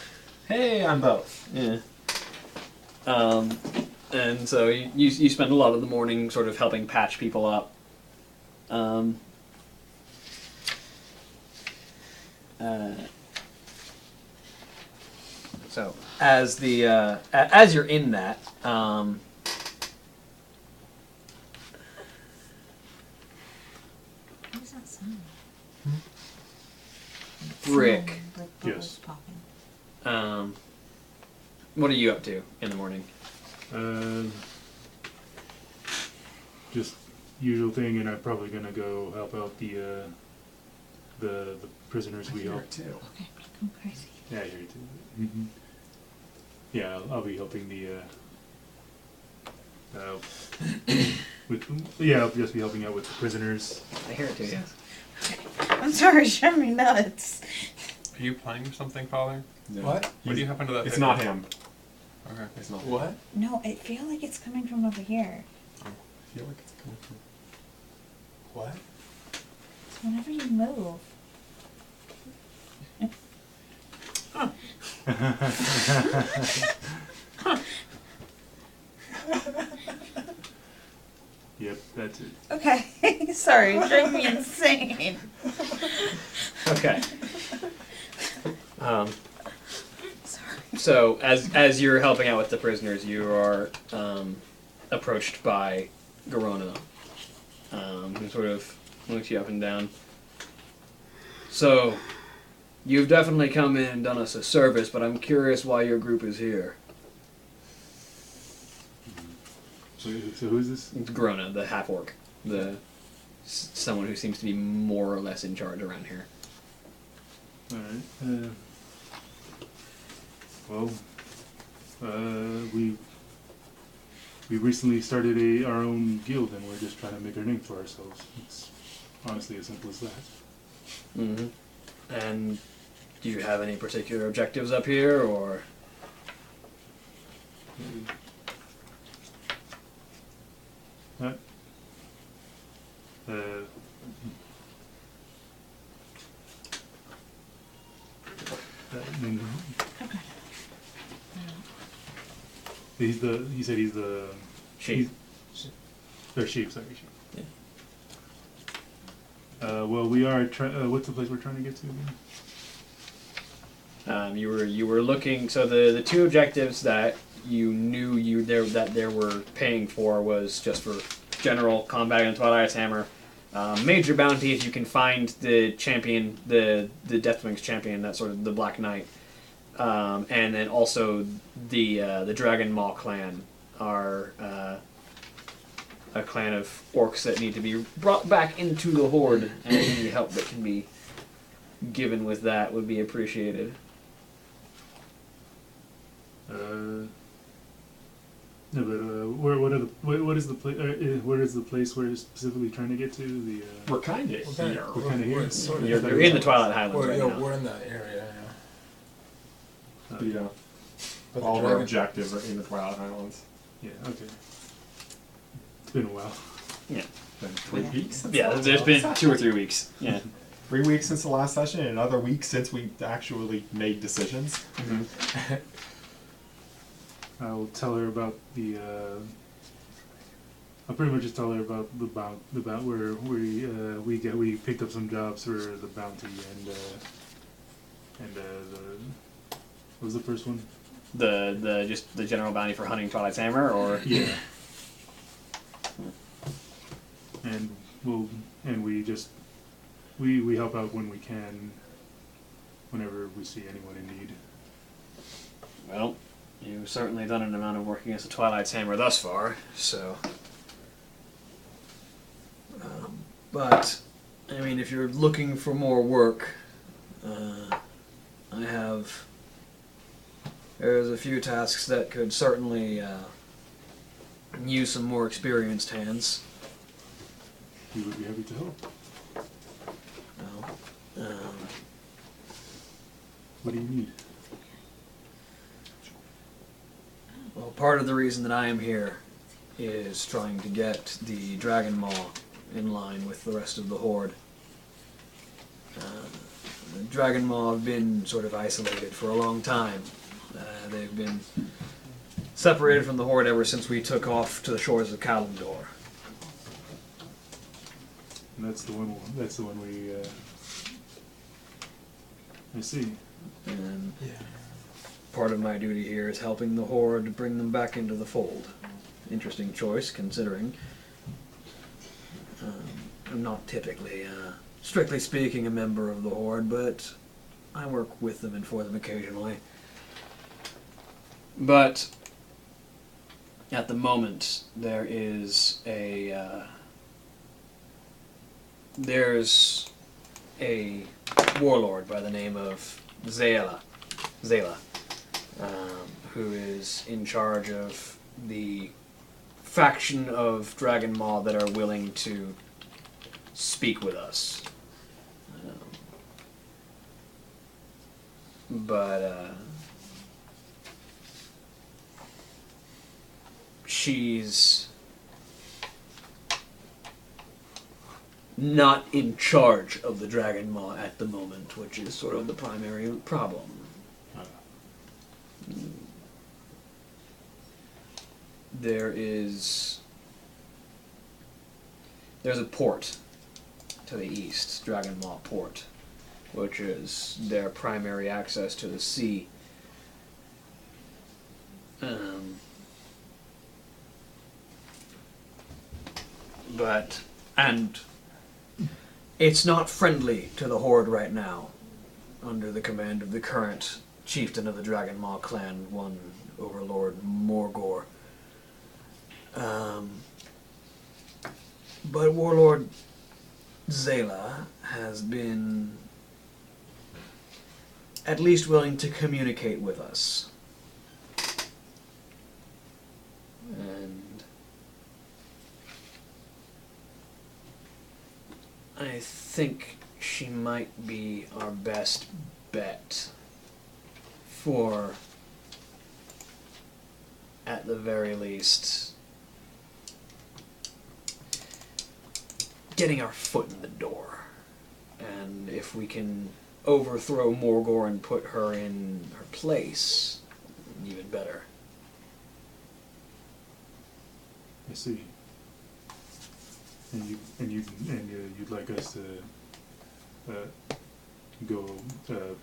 Hey, I'm both. Yeah. And so you spend a lot of the morning sort of helping patch people up. So as the as you're in that, What does that sound? Rick, Sound like bubbles Yes. popping. what are you up to in the morning? Just usual thing, and I'm probably gonna go help out the prisoners we helped. too. Okay, I'm crazy. Yeah, I hear you too. Mm-hmm. Yeah, I'll be helping the. I'll just be helping out with the prisoners. I hear it too, yes. I'm sorry, shut me nuts. Are you playing something, Father? What? What do you happen to that? It's picture? not him. Okay. It's not. What? No, I feel like it's coming from over here. I feel like it's coming from. What? It's whenever you move. Yep, that's it. Okay, sorry, it's driving me insane. Okay. Sorry. So as you're helping out with the prisoners, you are approached by Garona, who sort of looks you up and down. So, you've definitely come in and done us a service, but I'm curious why your group is here. So who's this? It's Garona, the half orc, someone who seems to be more or less in charge around here. Alright. We recently started our own guild, and we're just trying to make a name for ourselves. It's honestly as simple as that. Mm-hmm. And do you have any particular objectives up here, or? That. I mean, he said he's the Sheep. Or sheep, sorry, sheep. Yeah. Well, we are. What's the place we're trying to get to again? You were looking. So the two objectives that you knew there were paying for was just for general combat in Twilight's Hammer. Major bounty if you can find the champion, the Deathwing's champion, that sort of the Black Knight, and then also the Dragon Maw clan are a clan of orcs that need to be brought back into the Horde, and any help that can be given with that would be appreciated. No, but what is the place? Where is the place we're specifically trying to get to? The We're kind of here. We're kinda here. Sort of You're in the Twilight Highlands We're, right yeah, now. we're in that area. Yeah. Yeah. But the All of our dragon- objectives are in the Twilight Highlands. yeah, okay. It's been a while. Yeah. Been 3 weeks? Yeah, there's been 2 or 3 weeks. Yeah. 3 weeks since the last session and another week since we actually made decisions. I'll tell her about the. I'll pretty much just tell her about the where we picked up some jobs for the bounty and the what was the first one? Just the general bounty for hunting Twilight's Hammer, or Yeah. And we help out when we can, whenever we see anyone in need. well, you've certainly done an amount of work against the Twilight's Hammer thus far. So, but I mean, if you're looking for more work, there's a few tasks that could certainly use some more experienced hands. We would be happy to help. Well, What do you need? well, part of the reason that I am here is trying to get the Dragon Maw in line with the rest of the Horde. The Dragon Maw have been sort of isolated for a long time. They've been separated from the Horde ever since we took off to the shores of Kalimdor. And that's the one. That's the one we. I see. And part of my duty here is helping the Horde bring them back into the fold. Interesting choice, considering I'm not typically, strictly speaking, a member of the Horde, but I work with them and for them occasionally. But at the moment, there's a warlord by the name of Zayla, who is in charge of the faction of Dragon Maw that are willing to speak with us. But she's not in charge of the Dragon Maw at the moment, which is sort of the primary problem. There's a port to the east, Dragon Maw Port, which is their primary access to the sea. And it's not friendly to the Horde right now, under the command of the current chieftain of the Dragon Maw clan, one Overlord Morgor. But Warlord Zayla has been at least willing to communicate with us. And I think she might be our best bet for, at the very least, getting our foot in the door. And if we can overthrow Morgor and put her in her place, even better. I see. And you'd like us to go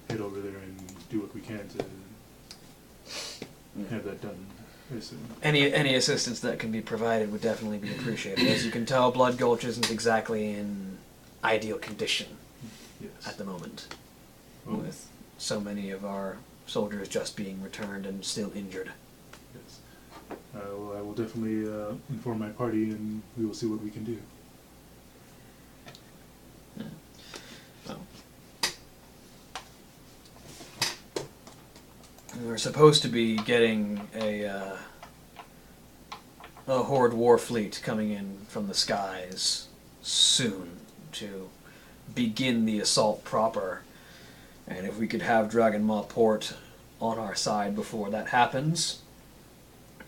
head over there and do what we can to have that done. I assume. Any assistance that can be provided would definitely be appreciated. As you can tell, Blood Gulch isn't exactly in ideal condition Yes. at the moment, Oh, with so many of our soldiers just being returned and still injured. yes. Well, I will definitely inform my party, and we will see what we can do. We're supposed to be getting a Horde war fleet coming in from the skies soon to begin the assault proper. And if we could have Dragon Maw Port on our side before that happens,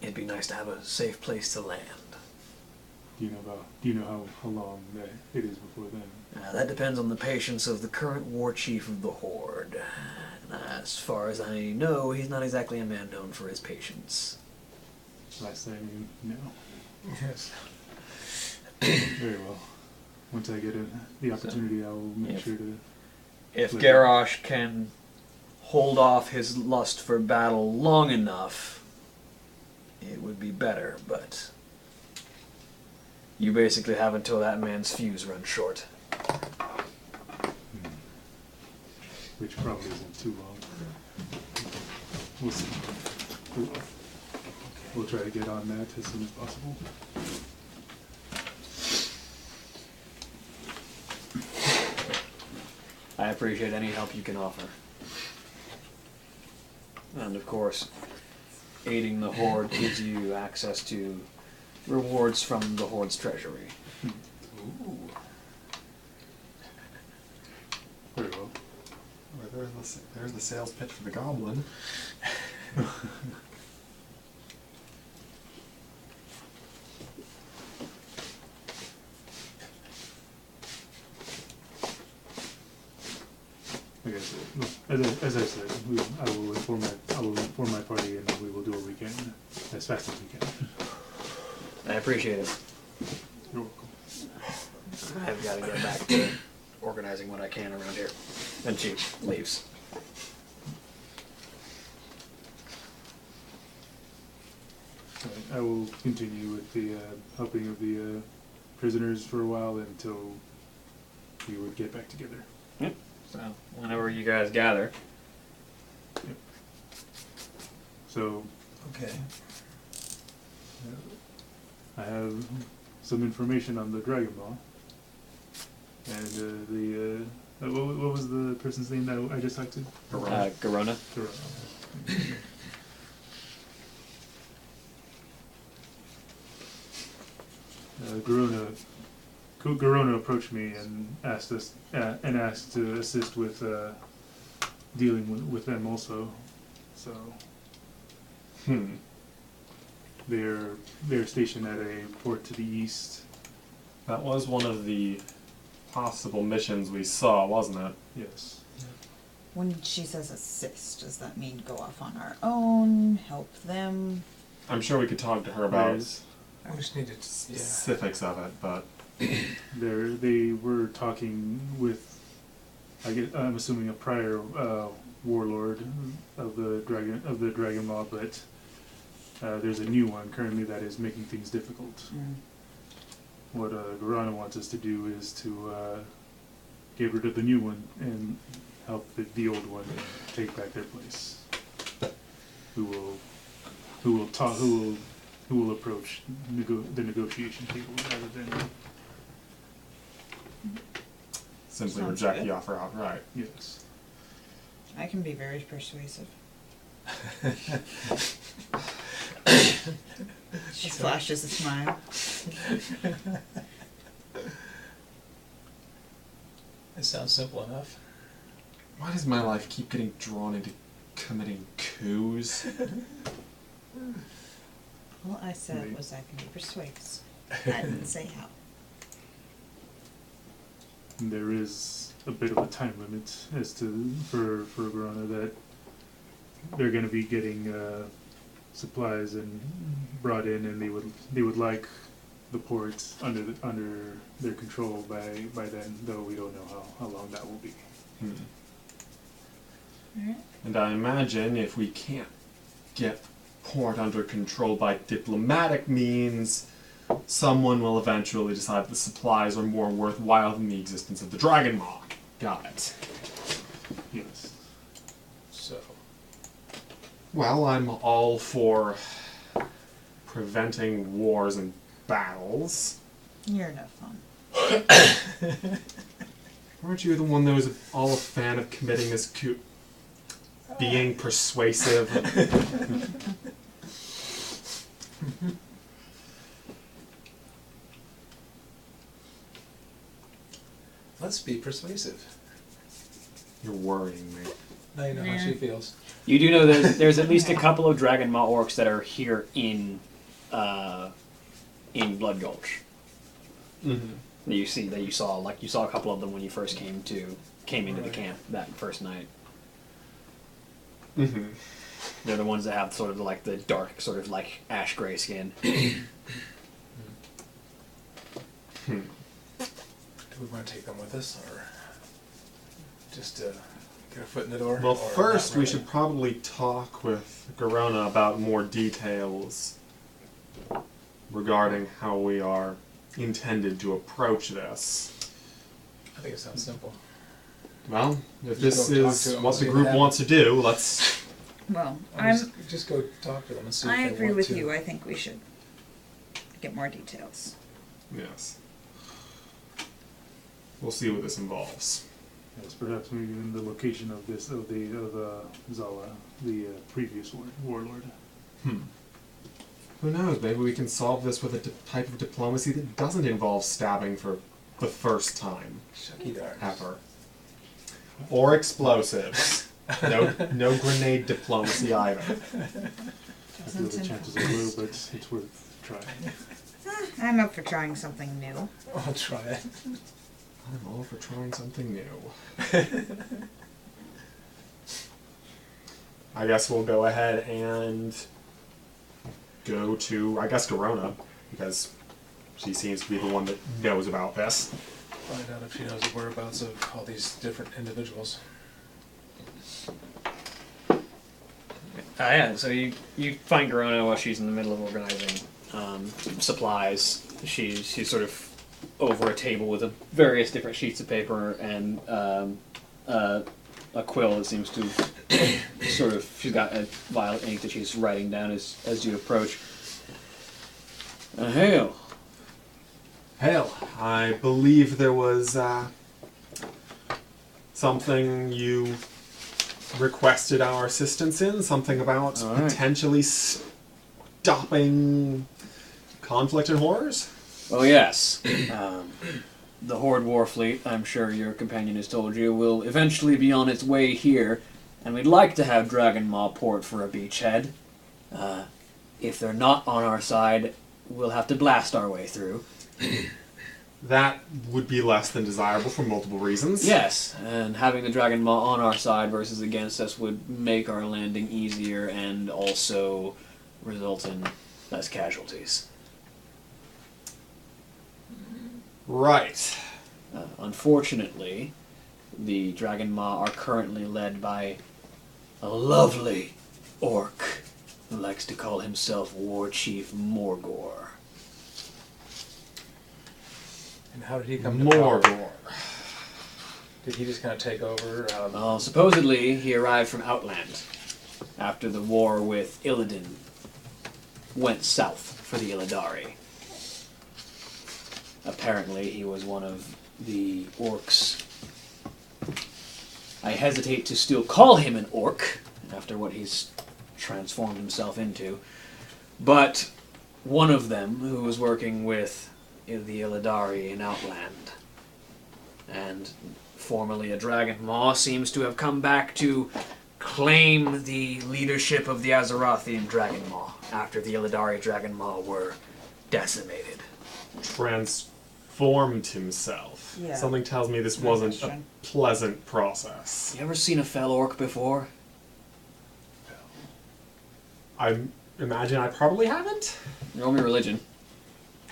it'd be nice to have a safe place to land. Do you know how long that it is before then? That depends on the patience of the current war chief of the Horde. As far as I know, he's not exactly a man known for his patience. Last time you know. Yes. Very well. Once I get the opportunity, I will make sure to. If Look. Garrosh can hold off his lust for battle long enough, it would be better, but you basically have until that man's fuse runs short. Which probably isn't too long. We'll see. We'll try to get on that as soon as possible. I appreciate any help you can offer. And of course, aiding the Horde gives you access to rewards from the Horde's treasury. Ooh. Very well. There's the sales pitch for the goblin. Like I said, as I said, I will inform my party, and we will do what we can as fast as we can. I appreciate it. You're welcome. I've got to get back to organizing what I can around here. And she leaves. I will continue with the helping of the prisoners for a while until we would get back together. Yep. So whenever you guys gather. So Okay. I have some information on the Dragon Ball. And what was the person's name that I just talked to? Garona. Garona approached me and asked to assist with dealing with them also. So they're stationed at a port to the east. That was one of the possible missions we saw, wasn't it? Yes. When she says assist, does that mean go off on our own, help them? I'm sure we could talk to her about There's- We just needed to, specifics of it, but They were talking with, I'm assuming a prior warlord of the Dragon Law, but there's a new one currently that is making things difficult. What Garana wants us to do is to get rid of the new one and help the old one take back their place. Who will approach the negotiation table rather than simply Sounds reject good. the offer outright. yes. I can be very persuasive. She flashes a smile. It sounds simple enough. Why does my life keep getting drawn into committing coups? All I said was I can be persuasive. I didn't say how. There is a bit of a time limit as to for Garana that they're going to be getting supplies and brought in, and they would like the port under their control by then, though we don't know how long that will be. And I imagine if we can't get port under control by diplomatic means, someone will eventually decide the supplies are more worthwhile than the existence of the Dragon Maw. Got it. Yes. So, Well, I'm all for preventing wars and battles. You're no fun. Aren't you the one that was all a fan of committing this coup? Being persuasive. let's be persuasive. You're worrying me. Now you know how she feels. You do know there's at least a couple of Dragon Maw orcs that are here in Blood Gulch. Mm-hmm. that you saw. Like you saw a couple of them when you first came into the Right. camp that first night. Mm-hmm. They're the ones that have sort of like the dark, sort of like ash gray skin. Do we want to take them with us, or just get a foot in the door? Well, or first not we really? should probably talk with Garona about more details regarding how we are intended to approach this. I think it sounds simple. Well, if Just this go talk is to 'em what and the see what group happens. wants to do, let's... Well, Just go talk to them and see if I they agree want with to. you. I think we should get more details. Yes. We'll see what this involves. Yes, perhaps maybe even the location of this of Zala, the previous warlord. Who knows, maybe we can solve this with a type of diplomacy that doesn't involve stabbing for the first time, Shucky dark. ever. Or explosives. No grenade diplomacy either. I feel the chances are low, but it's worth trying. I'm up for trying something new. I'll try it. I'm all for trying something new. I guess we'll go ahead and go to, Garona, because she seems to be the one that knows about this. Find out if she knows the whereabouts of all these different individuals. Yeah, so you find Garona while she's in the middle of organizing supplies. She's sort of over a table with various different sheets of paper and a quill that seems to sort of, she's got a violet ink that she's writing down as you approach. Hail. Hail, I believe there was something you requested our assistance in, something about All right. potentially stopping conflict and horrors? Oh yes. The Horde War Fleet, I'm sure your companion has told you, will eventually be on its way here, and we'd like to have Dragon Maw port for a beachhead. If they're not on our side, we'll have to blast our way through. That would be less than desirable for multiple reasons. Yes, and having the Dragon Maw on our side versus against us would make our landing easier and also result in less casualties. Right. Unfortunately, the Dragon Maw are currently led by a lovely orc who likes to call himself War Chief Morgor. And how did he come to power? Morgor. Did he just kind of take over? Well, supposedly he arrived from Outland after the war with Illidan went south for the Illidari. Apparently he was one of the orcs. I hesitate to still call him an orc after what he's transformed himself into, but one of them who was working with the Illidari in Outland, and formerly a Dragon Maw, seems to have come back to claim the leadership of the Azerothian Dragon Maw after the Illidari Dragon Maw were decimated. Transformed himself. Yeah. Something tells me this wasn't a question. pleasant process. You ever seen a fell orc before? I imagine I probably haven't. Roll me religion.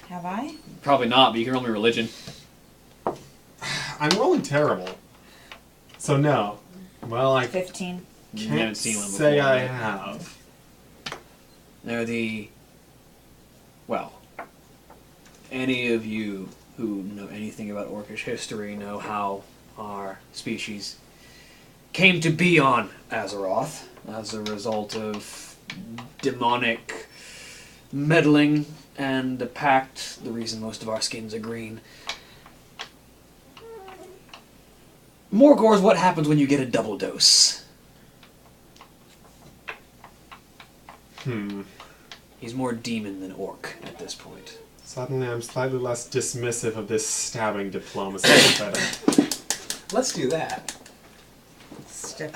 Have I? Probably not, but you can roll me religion. I'm rolling terrible. So no. Well, I 15. You can't haven't seen one before. say I right? have. They're well, any of you who know anything about orcish history know how our species came to be on Azeroth as a result of demonic meddling and a pact, the reason most of our skins are green. Morgor's what happens when you get a double dose. He's more demon than orc at this point. Suddenly I'm slightly less dismissive of this stabbing diplomacy. But, Let's do that. Step.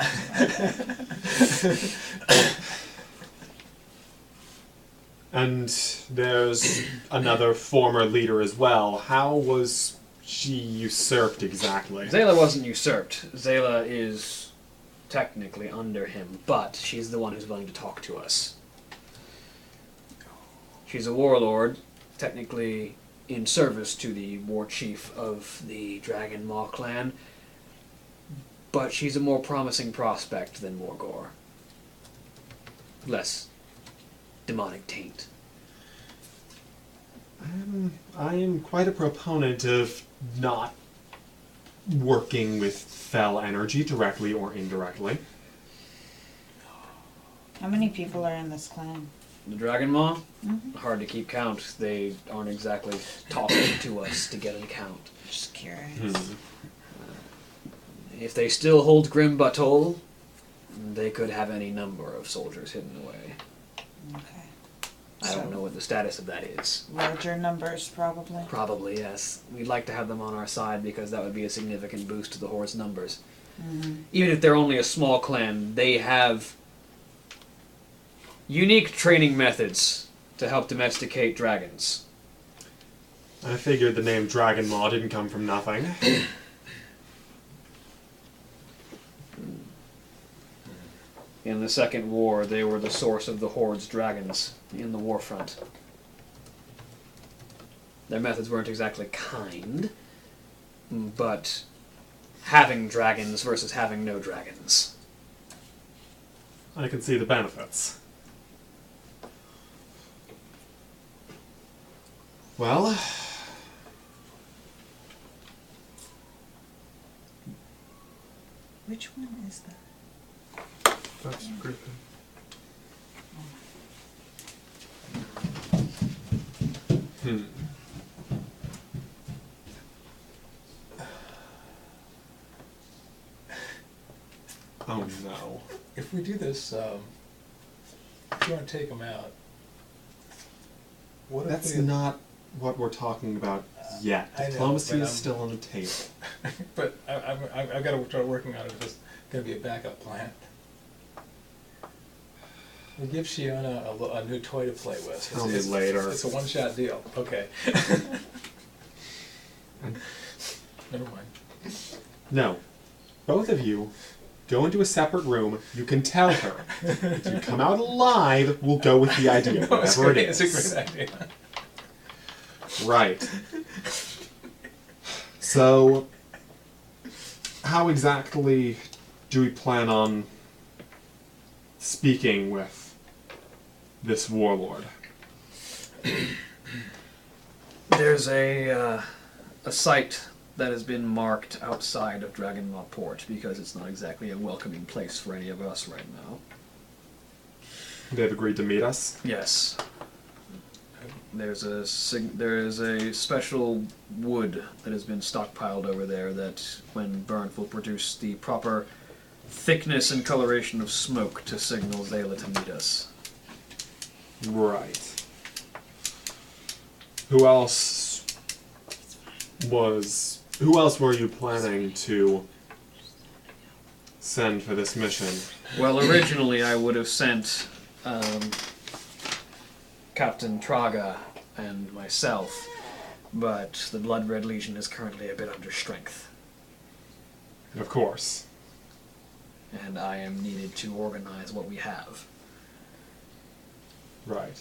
and there's another former leader as well. How was she usurped exactly? Zayla wasn't usurped. Zayla is technically under him, but she's the one who's willing to talk to us. She's a warlord, technically in service to the war chief of the Dragon Maw clan, but she's a more promising prospect than Morgor. Less demonic taint. I am quite a proponent of not working with fell energy directly or indirectly. How many people are in this clan? The Dragon Maw? Mhm. Hard to keep count. They aren't exactly talking to us to get an account. Just curious. If they still hold Grim Batol, they could have any number of soldiers hidden away. Okay. I don't know what the status of that is. Larger numbers, probably. Probably, yes. We'd like to have them on our side because that would be a significant boost to the Horde's numbers. Mm-hmm. Even if they're only a small clan, they have unique training methods to help domesticate dragons. I figured the name Dragon Maw didn't come from nothing. In the Second War, they were the source of the Horde's dragons in the warfront. Their methods weren't exactly kind, but having dragons versus having no dragons. I can see the benefits. Well, Which one is that? that's Griffin. Oh no. If we do this, if you want to take them out, what That's if we... not what we're talking about yet. I know, Diplomacy but is I'm- still on the table. But I've got to start working on it if it's going to be a backup plan. We give Shiona a new toy to play with. Tell me later. It's a one-shot deal. Okay. Never mind. No. Both of you go into a separate room. You can tell her. If you come out alive, we'll go with the idea, No, it's whatever great. it It's a is. great idea. Right. So, how exactly do we plan on speaking with this warlord? There's a site that has been marked outside of Dragon Maw Port because it's not exactly a welcoming place for any of us right now. They've agreed to meet us. Yes. There is a special wood that has been stockpiled over there that, when burnt, will produce the proper thickness and coloration of smoke to signal Zayla to meet us. Right. Who else were you planning to send for this mission? Well, originally I would have sent Captain Traga and myself, but the Blood Red Legion is currently a bit under strength, Of course. and I am needed to organize what we have. Right.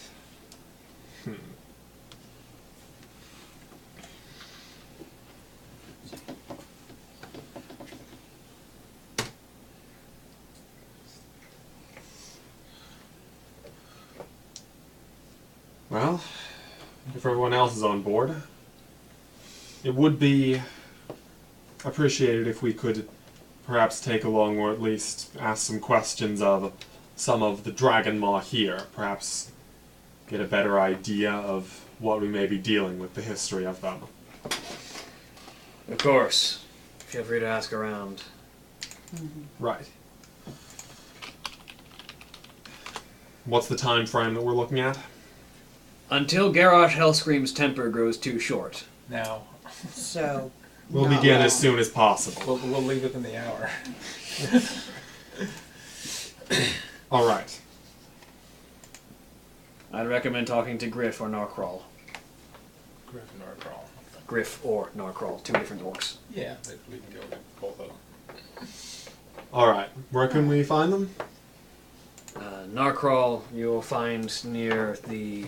Well, if everyone else is on board, it would be appreciated if we could perhaps take along, or at least ask some questions of some of the Dragon Maw here. Perhaps get a better idea of what we may be dealing with, the history of them. Of course. Feel free to ask around. Right. What's the time frame that we're looking at? Until Garrosh Hellscream's temper grows too short. Now, So. We'll not begin long. as soon as possible. we'll leave within the hour. All right. I'd recommend talking to Griff or Narcrawl. Griffin or Crawl. Okay. Griff or Narcrawl, 2 different orcs. Yeah, but we can go with both of them. Alright, where can we find them? Narcrawl you will find near the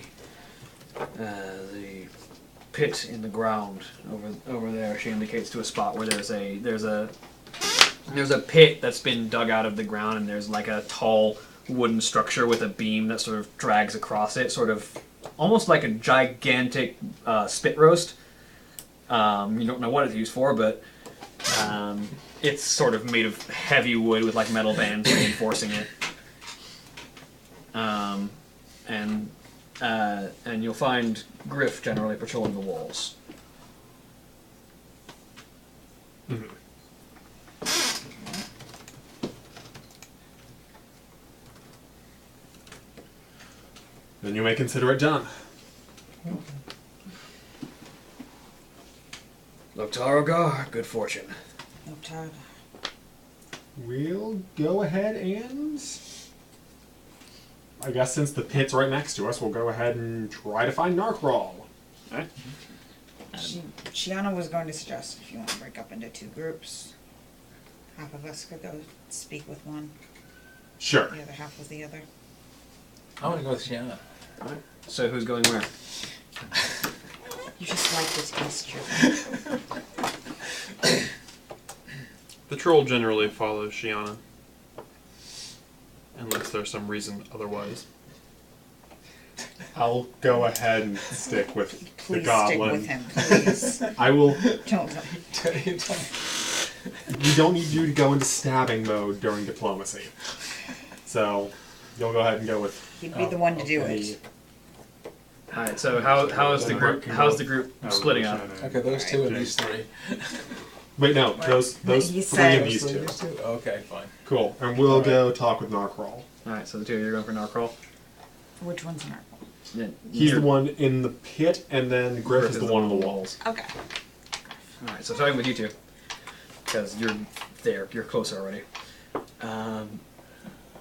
pit in the ground over there. She indicates to a spot where there's a pit that's been dug out of the ground, and there's like a tall wooden structure with a beam that sort of drags across it, sort of almost like a gigantic spit roast. You don't know what it's used for, but it's sort of made of heavy wood with like metal bands reinforcing it. And you'll find Griff generally patrolling the walls. Mm-hmm. Then you may consider it done. Loktarogar, good fortune. Loktarogar. We'll go ahead and... I guess since the pit's right next to us, we'll go ahead and try to find Narcrawl. Alright. Shiana was going to suggest if you want to break up into 2 groups, half of us could go speak with one, Sure. the other half with the other. I want to go with Shiana. Alright. So who's going where? You just like this gesture. The troll generally follows Shiana. Unless there's some reason otherwise. I'll go ahead and stick with the Please goblin. stick with him, please. I will... Don't. We don't need you to go into stabbing mode during diplomacy. So, you'll go ahead and go with... He'd be the one to do it. Alright, so how's the group splitting up? Okay, those 2 and these 3. Wait, no, those He 3 said- and these 2. Okay, fine. Cool, and we'll go talk with Narcrawl. Alright, so the 2 of you are going for Narcrawl. Which one's Narcrawl? Yeah, He's the one in the pit, and then Griff is the one on the walls. Okay. Alright, so starting with you 2. Because you're there, you're closer already.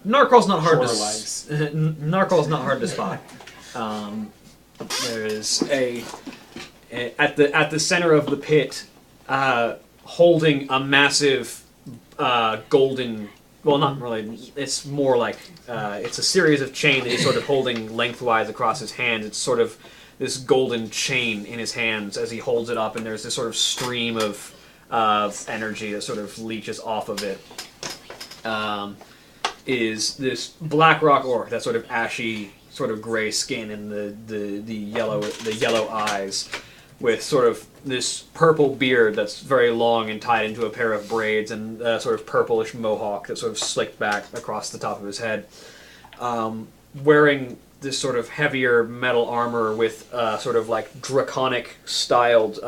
Narcrawl's not hard Shorter to legs. Narcrawl's not hard to spot. There is at the center of the pit, holding a massive golden. Well, not really. It's more like it's a series of chain that he's sort of holding lengthwise across his hands. It's sort of this golden chain in his hands as he holds it up, and there's this sort of stream of energy that sort of leeches off of it. Is this black rock orc, that sort of ashy, sort of gray skin and the yellow eyes, with sort of this purple beard that's very long and tied into a pair of braids, and a sort of purplish mohawk that's sort of slicked back across the top of his head. Wearing this sort of heavier metal armor with sort of like draconic styled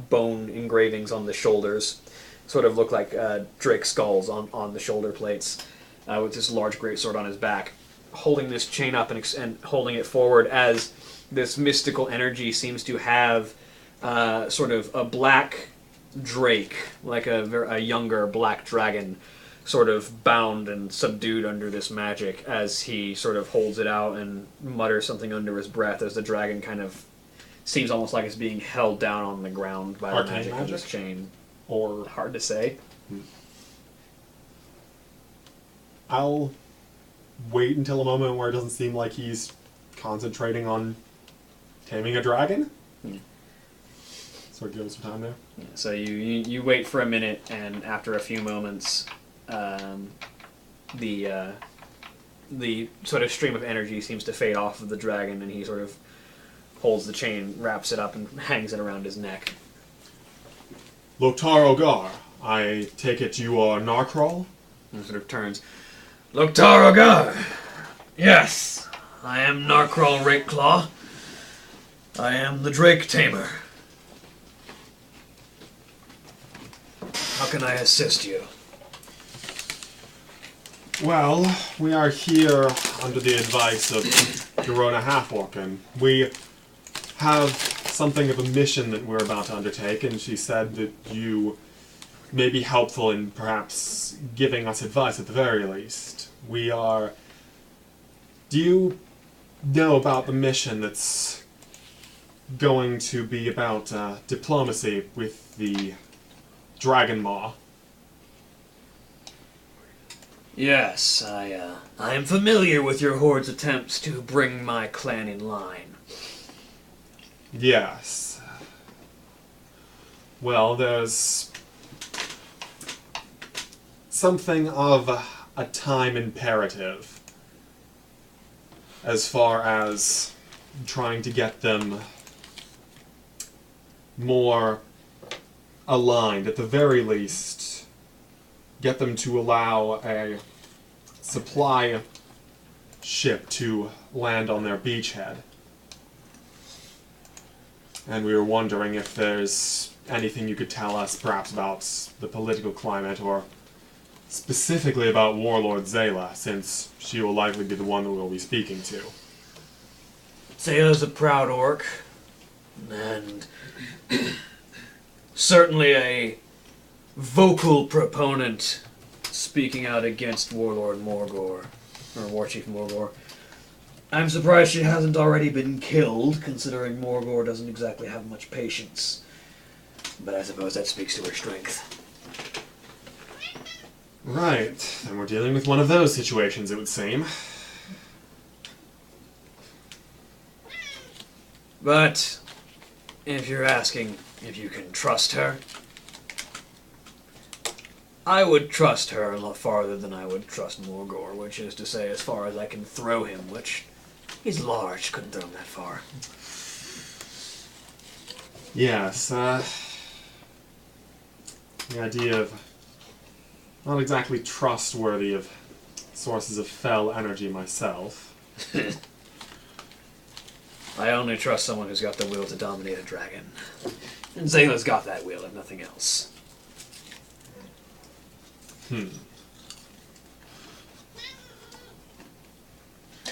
bone engravings on the shoulders. Sort of look like drake skulls on the shoulder plates, with this large greatsword on his back. Holding this chain up and holding it forward as this mystical energy seems to have sort of a black drake, like a younger black dragon, sort of bound and subdued under this magic as he sort of holds it out and mutters something under his breath as the dragon kind of seems almost like it's being held down on the ground by the Arcane magic of this magic? chain. Or Hard to say. I'll wait until a moment where it doesn't seem like he's concentrating on taming a dragon. So give us some time there. Yeah, so you wait for a minute, and after a few moments, the sort of stream of energy seems to fade off of the dragon, and he sort of holds the chain, wraps it up, and hangs it around his neck. Loktarogar, I take it you are Narcrawl? And sort of turns. Loktarogar! Yes, I am Narcrawl Rakeclaw. I am the Drake Tamer. How can I assist you? Well, we are here under the advice of Dorona Halfwalk, and we have something of a mission that we're about to undertake, and she said that you may be helpful in perhaps giving us advice at the very least. We are... Do you know about the mission that's going to be about diplomacy with the Dragon Maw. Yes, I am familiar with your horde's attempts to bring my clan in line. Yes. Well, there's something of a time imperative as far as trying to get them more aligned. At the very least, get them to allow a supply ship to land on their beachhead. And we were wondering if there's anything you could tell us, perhaps about the political climate, or specifically about Warlord Zayla, since she will likely be the one that we'll be speaking to. Zayla's a proud orc, and certainly a vocal proponent speaking out against Warlord Morgor, or Warchief Morgor. I'm surprised she hasn't already been killed, considering Morgor doesn't exactly have much patience. But I suppose that speaks to her strength. Right, and we're dealing with one of those situations, it would seem. But if you're asking if you can trust her, I would trust her a lot farther than I would trust Morgor, which is to say, as far as I can throw him, which he's large, couldn't throw him that far. Yes, the idea of not exactly trustworthy of sources of fell energy myself. I only trust someone who's got the will to dominate a dragon. And Zayla's got that will, if nothing else.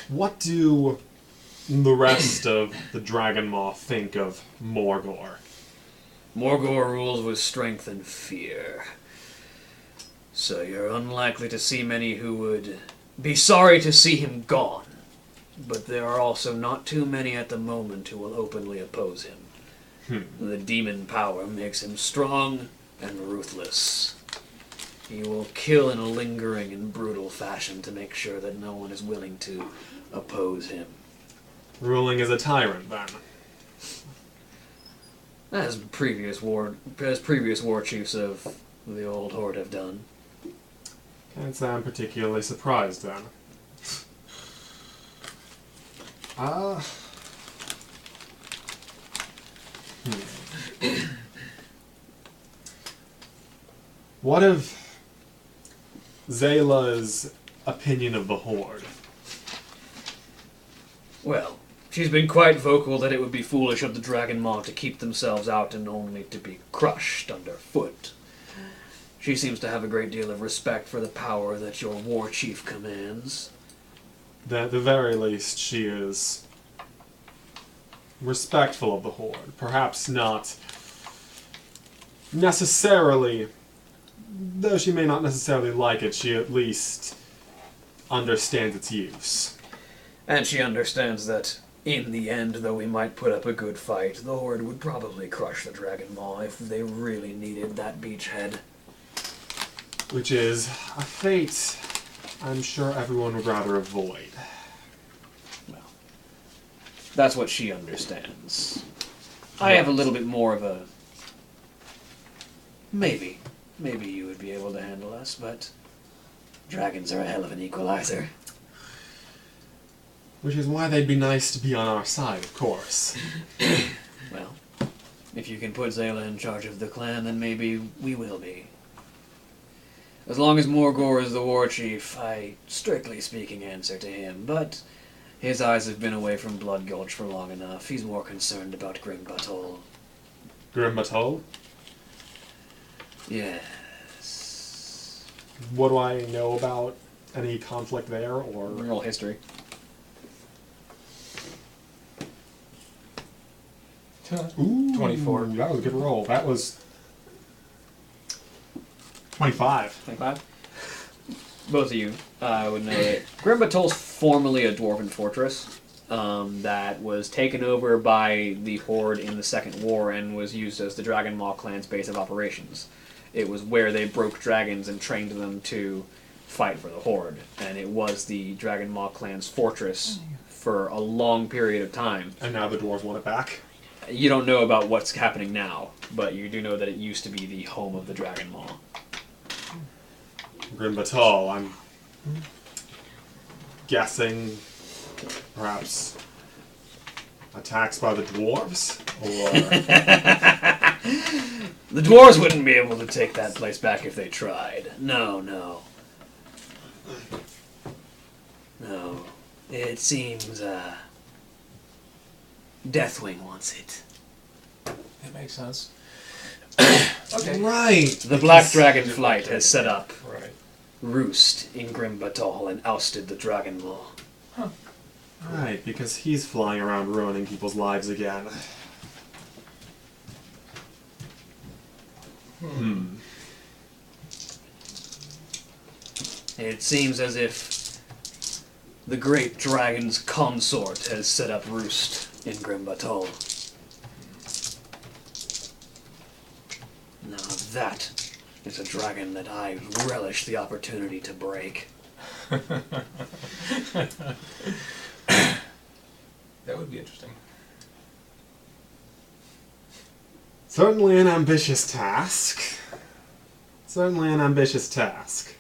What do the rest of the Dragon Maw think of Morgor? Morgor rules with strength and fear. So you're unlikely to see many who would be sorry to see him gone. But there are also not too many at the moment who will openly oppose him. The demon power makes him strong and ruthless. He will kill in a lingering and brutal fashion to make sure that no one is willing to oppose him. Ruling as a tyrant, then. As previous war chiefs of the old horde have done. Can't say I'm particularly surprised, then. What of Zayla's opinion of the Horde? Well, she's been quite vocal that it would be foolish of the Dragon Maw to keep themselves out and only to be crushed underfoot. She seems to have a great deal of respect for the power that your war chief commands. At the very least, she is respectful of the Horde. Perhaps not necessarily, though she may not necessarily like it, she at least understands its use. And she understands that, in the end, though we might put up a good fight, the Horde would probably crush the Dragon Maw if they really needed that beachhead. Which is a fate I'm sure everyone would rather avoid. Well, that's what she understands. I have a little bit more of a... Maybe you would be able to handle us, but dragons are a hell of an equalizer. Which is why they'd be nice to be on our side, of course. Well, if you can put Zayla in charge of the clan, then maybe we will be. As long as Morgor is the war chief, I, strictly speaking, answer to him, but his eyes have been away from Blood Gulch for long enough. He's more concerned about Grim Butthole. Grim Butthole? Yes. What do I know about any conflict there, or... Roll history. Ooh, 24. That was a good roll. That was 25. 25? Both of you would know that Grim Butthole is formerly a dwarven fortress. that was taken over by the Horde in the Second War and was used as the Dragon Maw clan's base of operations. It was where they broke dragons and trained them to fight for the Horde, and it was the Dragon Maw clan's fortress for a long period of time. And now the dwarves want it back. You don't know about what's happening now, but you do know that it used to be the home of the Dragon Maw. Grim Batal, I'm guessing perhaps attacks by the dwarves? Or The dwarves wouldn't be able to take that place back if they tried. No. No. It seems, Deathwing wants it. That makes sense. Okay. right. The Black Dragon Flight has set up Right. roost in Grim Batal and ousted the Dragon Maw. Right, because he's flying around ruining people's lives again. It seems as if the great dragon's consort has set up roost in Grim Batal. Now that is a dragon that I relish the opportunity to break. That would be interesting. Certainly an ambitious task. Certainly an ambitious task.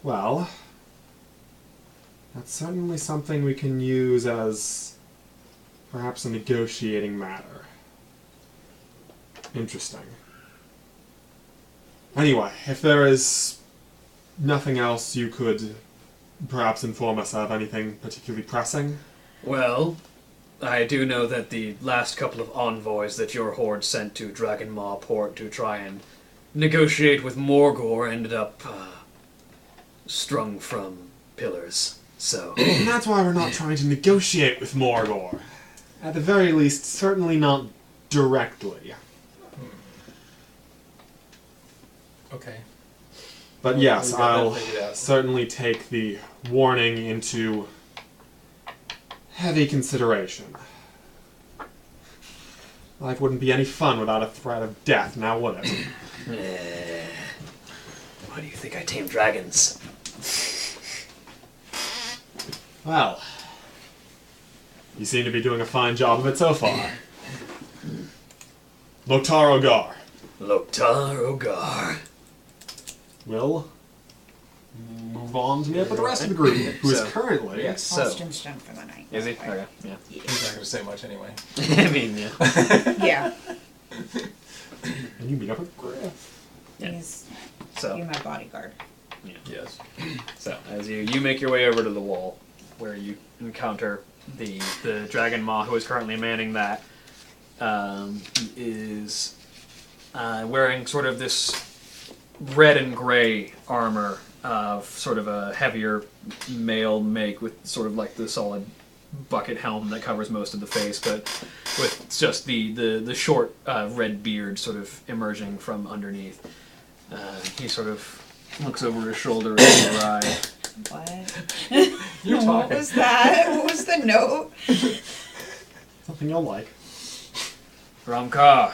Well, that's certainly something we can use as perhaps a negotiating matter. Interesting. Anyway, if there is nothing else you could perhaps inform us of, anything particularly pressing? Well, I do know that the last couple of envoys that your horde sent to Dragon Maw Port to try and negotiate with Morgor ended up strung from pillars. So And that's why we're not trying to negotiate with Morgor. At the very least, certainly not directly. Okay. But yes, We got that I'll figured out. certainly take the warning into heavy consideration. Life wouldn't be any fun without a threat of death, now would it? why do you think I tame dragons? Well, you seem to be doing a fine job of it so far. Loktar Ogar. Loktar Ogar. Will move on to meet up with the rest of the group, who is So- currently... Yes. So Austin's done for the night. is he? Okay. Yeah. He's not going to say much anyway. I mean, yeah. Yeah. And you meet up with Griff. Yeah. He's So you my bodyguard. Yes. So as you make your way over to the wall, where you encounter the Dragon Maw who is currently manning that, he is wearing sort of this red and gray armor of sort of a heavier male make with sort of like the solid bucket helm that covers most of the face, but with just the short red beard sort of emerging from underneath. He sort of looks over his shoulder at your eye. What? You're What talking. was that? What was the note? Something you'll like. From Ka.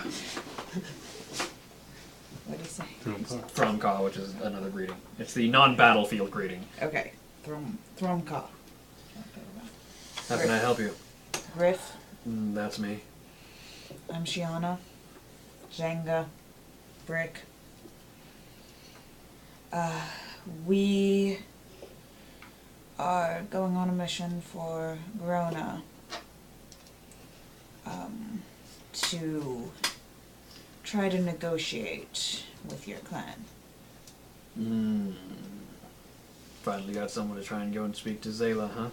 What did he say? From Ka, which is another greeting. It's the non-battlefield greeting. Okay. Thromka. How can I help you? Griff. That's me. I'm Shiana. Jenga. Brick. We are going on a mission for Verona. To try to negotiate with your clan. Finally got someone to try and go and speak to Zayla, huh?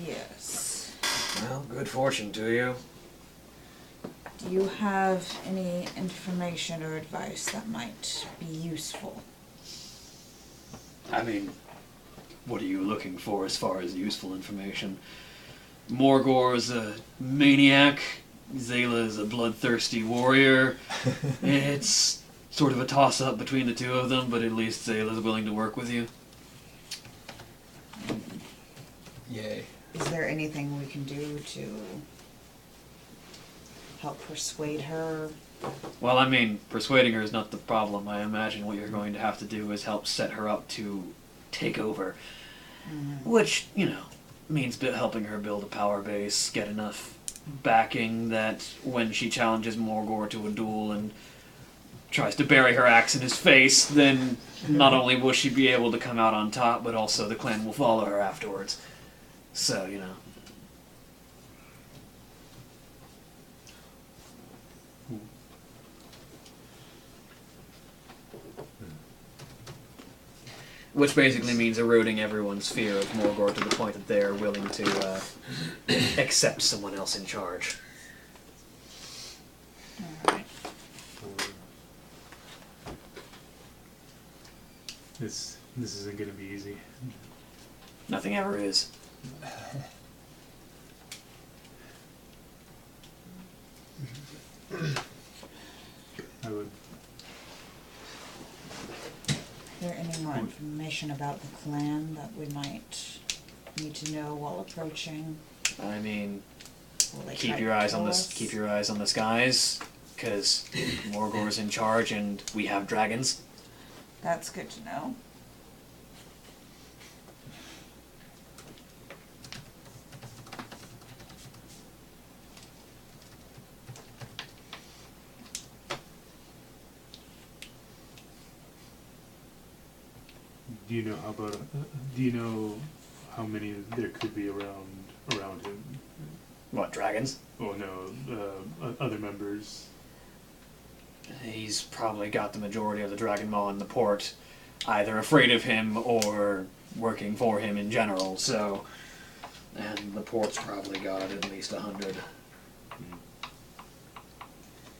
Yes. Well, good fortune to you. Do you have any information or advice that might be useful? I mean, what are you looking for as far as useful information? Morgor's a maniac. Zayla is a bloodthirsty warrior. It's sort of a toss-up between the two of them, but at least Zayla's willing to work with you. Yay. Is there anything we can do to help persuade her? Well, I mean, persuading her is not the problem. I imagine what you're going to have to do is help set her up to take over. Which, you know, means helping her build a power base, get enough backing that when she challenges Morgor to a duel and tries to bury her axe in his face, then not only will she be able to come out on top, but also the clan will follow her afterwards. So, you know. Which basically means eroding everyone's fear of Morgor to the point that they're willing to accept someone else in charge. Alright. This isn't gonna be easy. Nothing ever is. I would. Is there any more information about the clan that we might need to know while approaching? I mean, Will they keep try your to eyes kill on us? keep your eyes on the skies, because Morgor's in charge and we have dragons. That's good to know. Do you know how about? Do you know how many there could be around him? What, dragons? Oh no, other members. He's probably got the majority of the Dragon Maw in the port, either afraid of him or working for him in general, so... And the port's probably got at least 100.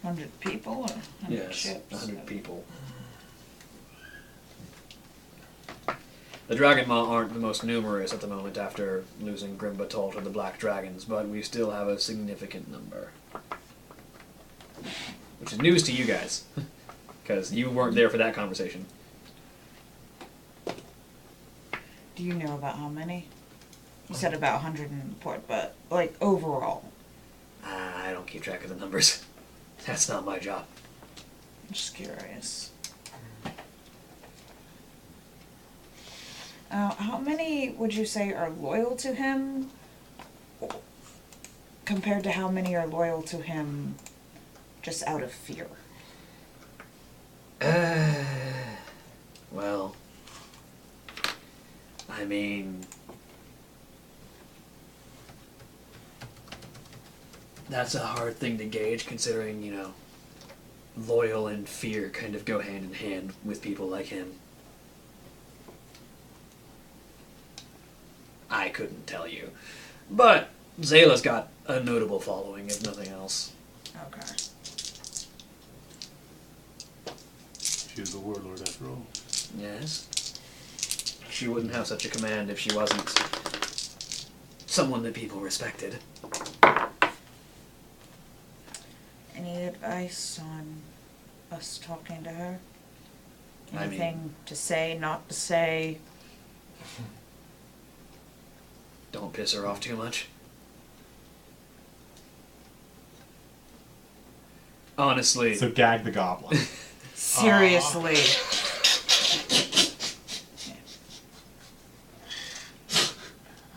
100 people or 100 Yes, ships? 100 people. The Dragon Maw aren't the most numerous at the moment after losing Grimbatol to the Black Dragons, but we still have a significant number. Which is news to you guys, because you weren't there for that conversation. Do you know about how many? You said about 100 in the port, but like overall. I don't keep track of the numbers. That's not my job. I'm just curious. How many would you say are loyal to him compared to how many are loyal to him just out of fear? Well, I mean, that's a hard thing to gauge considering, you know, loyal and fear kind of go hand in hand with people like him. I couldn't tell you. But Zayla's got a notable following, if nothing else. Okay. She was a warlord after all. Yes. She wouldn't have such a command if she wasn't someone that people respected. Any advice on us talking to her? I mean- Anything to say, not to say? Don't piss her off too much. Honestly, So gag the goblin. Seriously.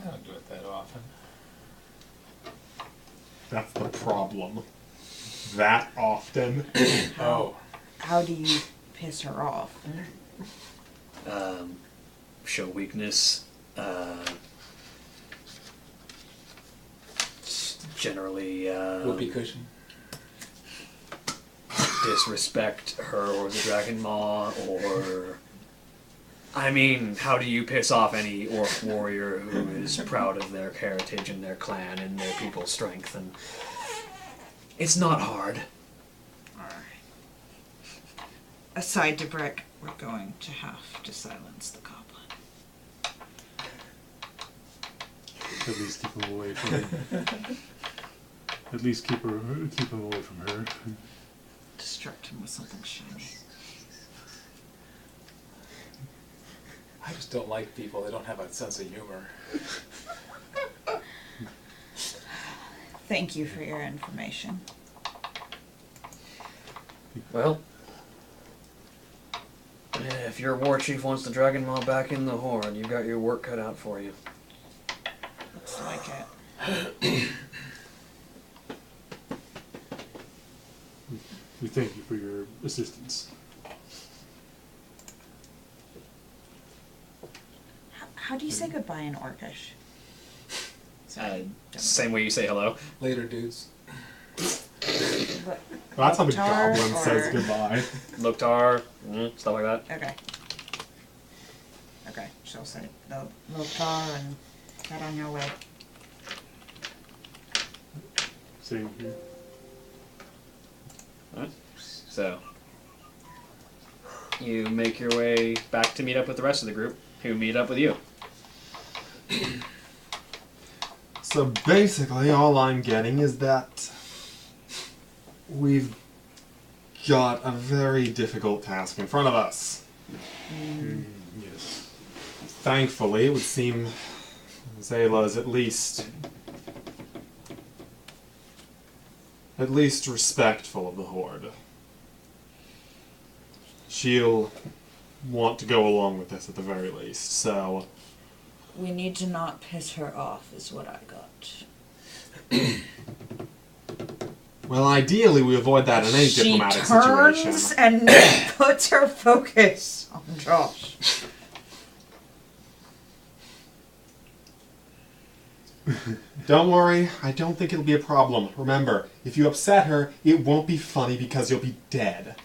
I don't do it that often. That's the problem. That often. Oh. How do you piss her off? show weakness. Generally, Whoopee cushion. disrespect her or the Dragon Maw, or... I mean, how do you piss off any orc warrior who is proud of their heritage and their clan and their people's strength? And it's not hard. Alright. Aside to Brick, we're going to have to silence the goblin. At least keep him away from. At least keep him away from her. Distract him with something shiny. I just don't like people that don't have a sense of humor. Thank you for your information. Well, if your war chief wants the Dragon Maw back in the Horde, you've got your work cut out for you. Looks like it. We thank you for your assistance. How do you say goodbye in Orcish? Same way you say hello. Later, dudes. But, Well, that's how the Loktar goblin or- says goodbye. Loktar, stuff like that. okay. Okay, she'll say the Loktar and head on your way. Same here. Alright. So, you make your way back to meet up with the rest of the group, who meet up with you. So basically, all I'm getting is that we've got a very difficult task in front of us. Yes. Thankfully, it would seem Zayla's at least respectful of the Horde. She'll want to go along with this at the very least, so... We need to not piss her off, is what I got. Well, ideally, we avoid that in any She diplomatic turns situation. and puts her focus on Josh. Don't worry, I don't think it'll be a problem. Remember, if you upset her, it won't be funny because you'll be dead.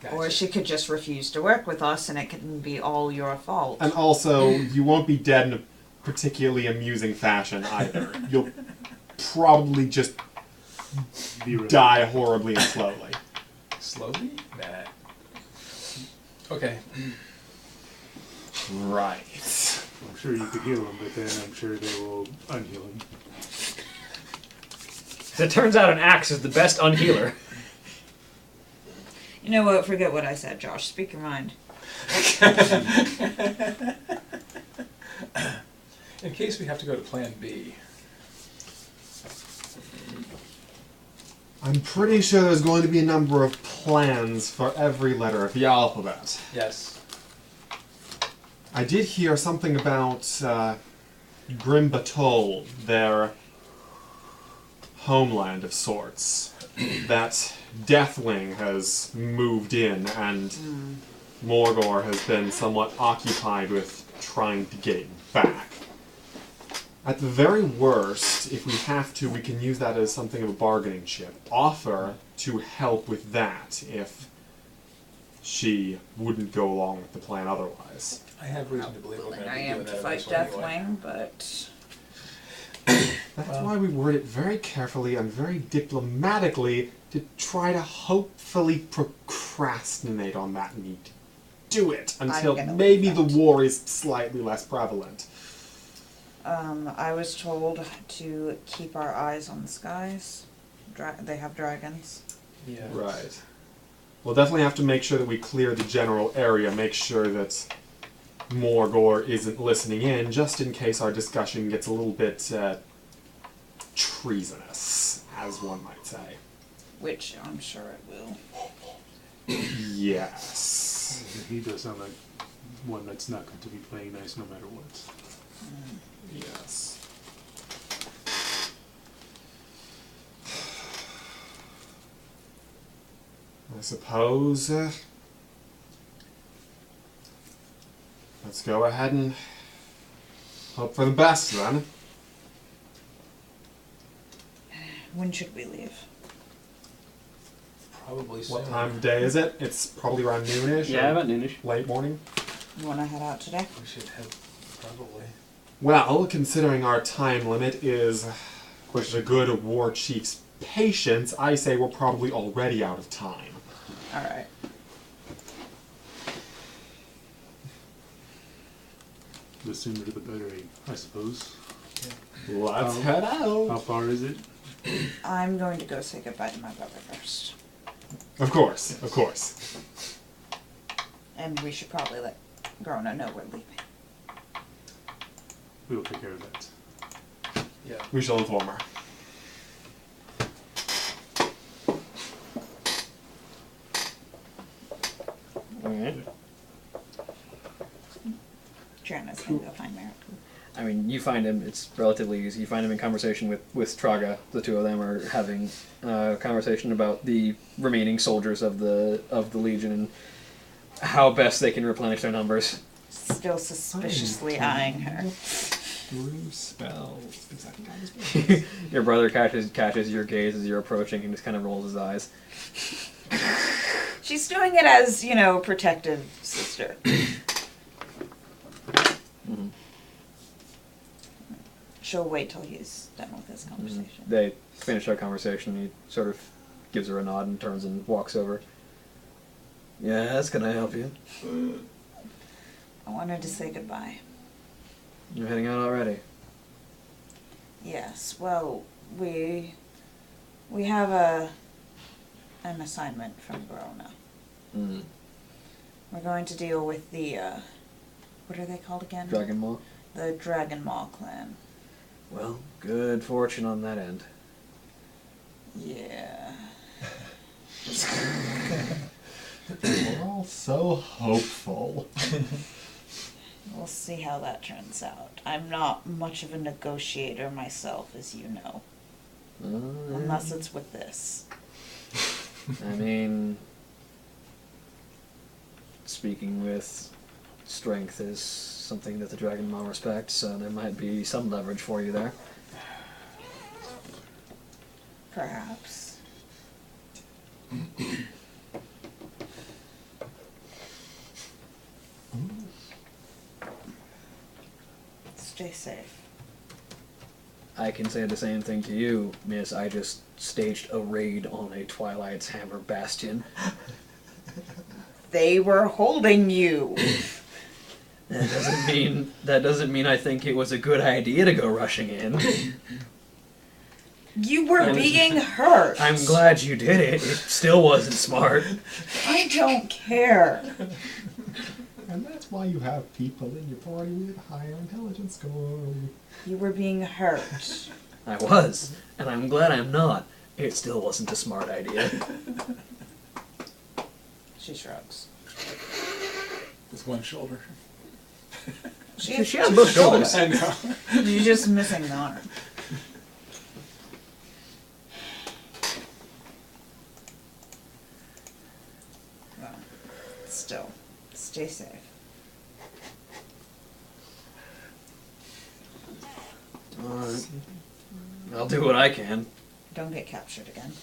Gotcha. Or she could just refuse to work with us and it can be all your fault. And also, you won't be dead in a particularly amusing fashion either. You'll probably just Be right. die horribly and slowly. Slowly? Nah. Okay. Right. I'm sure you could heal him, but then I'm sure they will unheal him. So it turns out an axe is the best unhealer. You know what? Forget what I said, Josh. Speak your mind. In case we have to go to Plan B. I'm pretty sure there's going to be a number of plans for every letter of the alphabet. Yes. I did hear something about Grim Batol, their homeland of sorts. That Deathwing has moved in, and Morgor has been somewhat occupied with trying to get it back. At the very worst, if we have to, we can use that as something of a bargaining chip. Offer to help with that if she wouldn't go along with the plan otherwise. I have reason to believe we're going to I be am doing to that fight eventually anyway. Deathwing, but That's why we word it very carefully and very diplomatically to try to hopefully procrastinate on that need to do it until gonna maybe leave the that. war is slightly less prevalent. I was told to keep our eyes on the skies. They have dragons. Yeah. Right. We'll definitely have to make sure that we clear the general area, make sure that Morgor isn't listening in, just in case our discussion gets a little bit treasonous, as one might say. Which I'm sure it will. Yes. He does sound like one that's not going to be playing nice no matter what. Yes. I suppose let's go ahead and hope for the best then. When should we leave? Probably soon. What time of day is it? It's probably around noonish. Yeah, or about noonish. late morning. You want to head out today? We should head, probably. Well, considering our time limit is, which is a good war chief's patience, I say we're probably already out of time. All right. The sooner the better, I suppose. Let's head How out. far is it? I'm going to go say goodbye to my brother first. Of course, of course. And we should probably let Grona know we're leaving. We will take care of that. Yeah. We shall inform her. Alright. Triana's gonna go find Merrick. I mean, you find him. It's relatively easy. You find him in conversation with Traga. The two of them are having a conversation about the remaining soldiers of the Legion and how best they can replenish their numbers. Still suspiciously eyeing her. Through spells. Exactly how this works. Your brother catches your gaze as you're approaching and just kind of rolls his eyes. She's doing it as, protective sister. Mm-hmm. She'll wait till he's done with his conversation. They finish our conversation. He sort of gives her a nod and turns and walks over. Yes, can I help you? I wanted to say goodbye. You're heading out already. Yes, well, we have an assignment from Verona. Mm. We're going to deal with the, what are they called again? Dragon Maw? The Dragon Maw clan. Well, good fortune on that end. Yeah. We're all so hopeful. We'll see how that turns out. I'm not much of a negotiator myself, as you know. Unless it's with this. I mean, speaking with strength is something that the Dragon Maw respects, so there might be some leverage for you there. Perhaps. Stay safe. I can say the same thing to you, miss. I just staged a raid on a Twilight's Hammer bastion. They were holding you. That doesn't mean I think it was a good idea to go rushing in. You were being hurt. I'm glad you did it. It still wasn't smart. I don't care. And that's why you have people in your party with higher intelligence score. You were being hurt. I was, and I'm glad I'm not. It still wasn't a smart idea. She shrugs. With one shoulder. She has both shoulders. I know. You're just missing the arm. Well, still, stay safe. Alright. I'll do what I can. Don't get captured again.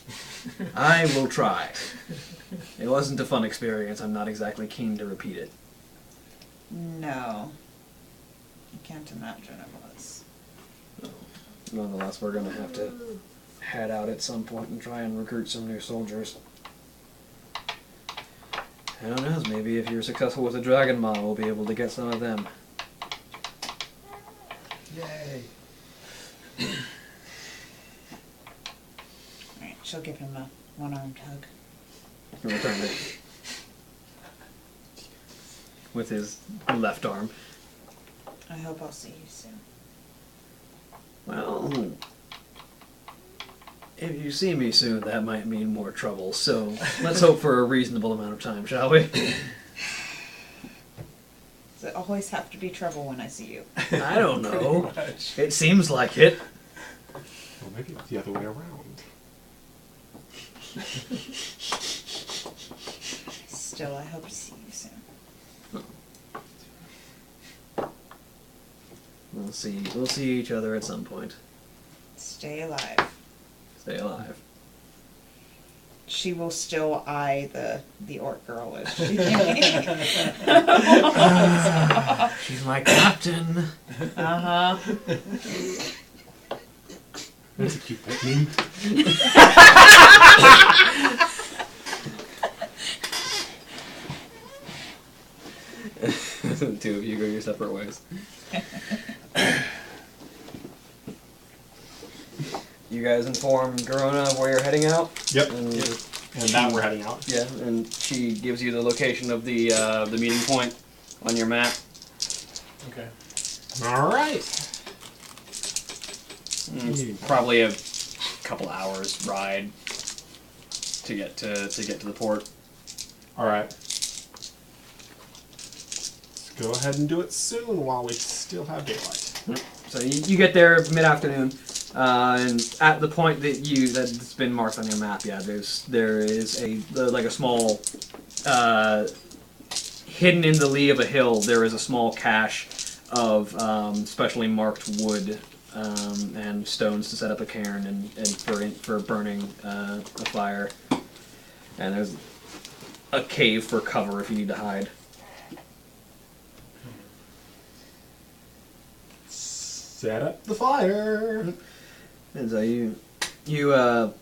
I will try. It wasn't a fun experience. I'm not exactly keen to repeat it. No. I can't imagine it was. Nonetheless, we're going to have to head out at some point and try and recruit some new soldiers. Who knows, maybe if you're successful with the Dragon Maw, we'll be able to get some of them. Yay. Alright, she'll give him a one-armed hug. He returned it with his left arm. I hope I'll see you soon. Well, if you see me soon, that might mean more trouble. So let's hope for a reasonable amount of time, shall we? Does it always have to be trouble when I see you? I don't know. Pretty much. It seems like it. Or maybe it's the other way around. Still, I hope to see you soon. We'll see each other at some point. Stay alive. Stay alive. She will still eye the orc girl as she... She's my captain. Uh-huh. That's a cute name. The two of you go your separate ways. You guys informed Garona of where you're heading out? Yep. And And that we're heading out. yeah, and she gives you the location of the meeting point. on your map. Okay. All right. It's probably a couple hours ride to get to the port. All right. Let's go ahead and do it soon while we still have daylight. So you get there mid-afternoon, and at the point that's been marked on your map, yeah, there is a small hidden in the lee of a hill. There is a small cache of specially marked wood and stones to set up a cairn and for burning a fire. And there's a cave for cover if you need to hide. Set up the fire. And so you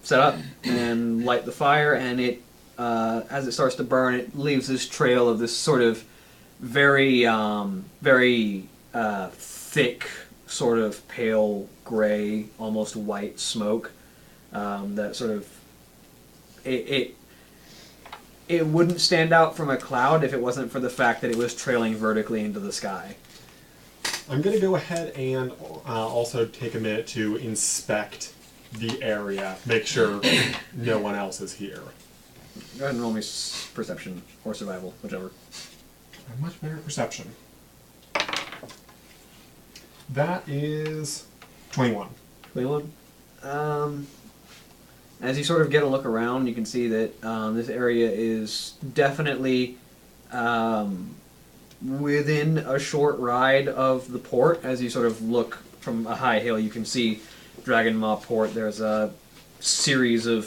set up and light the fire, and it as it starts to burn, it leaves this trail of this sort of very thick, sort of pale gray, almost white smoke. That sort of it wouldn't stand out from a cloud if it wasn't for the fact that it was trailing vertically into the sky. I'm going to go ahead and also take a minute to inspect the area, make sure no one else is here. Go ahead and roll me perception or survival, whichever. A much better perception. That is 21. 21. As you sort of get a look around, you can see that this area is definitely within a short ride of the port. As you sort of look from a high hill, you can see Dragon Maw Port. There's a series of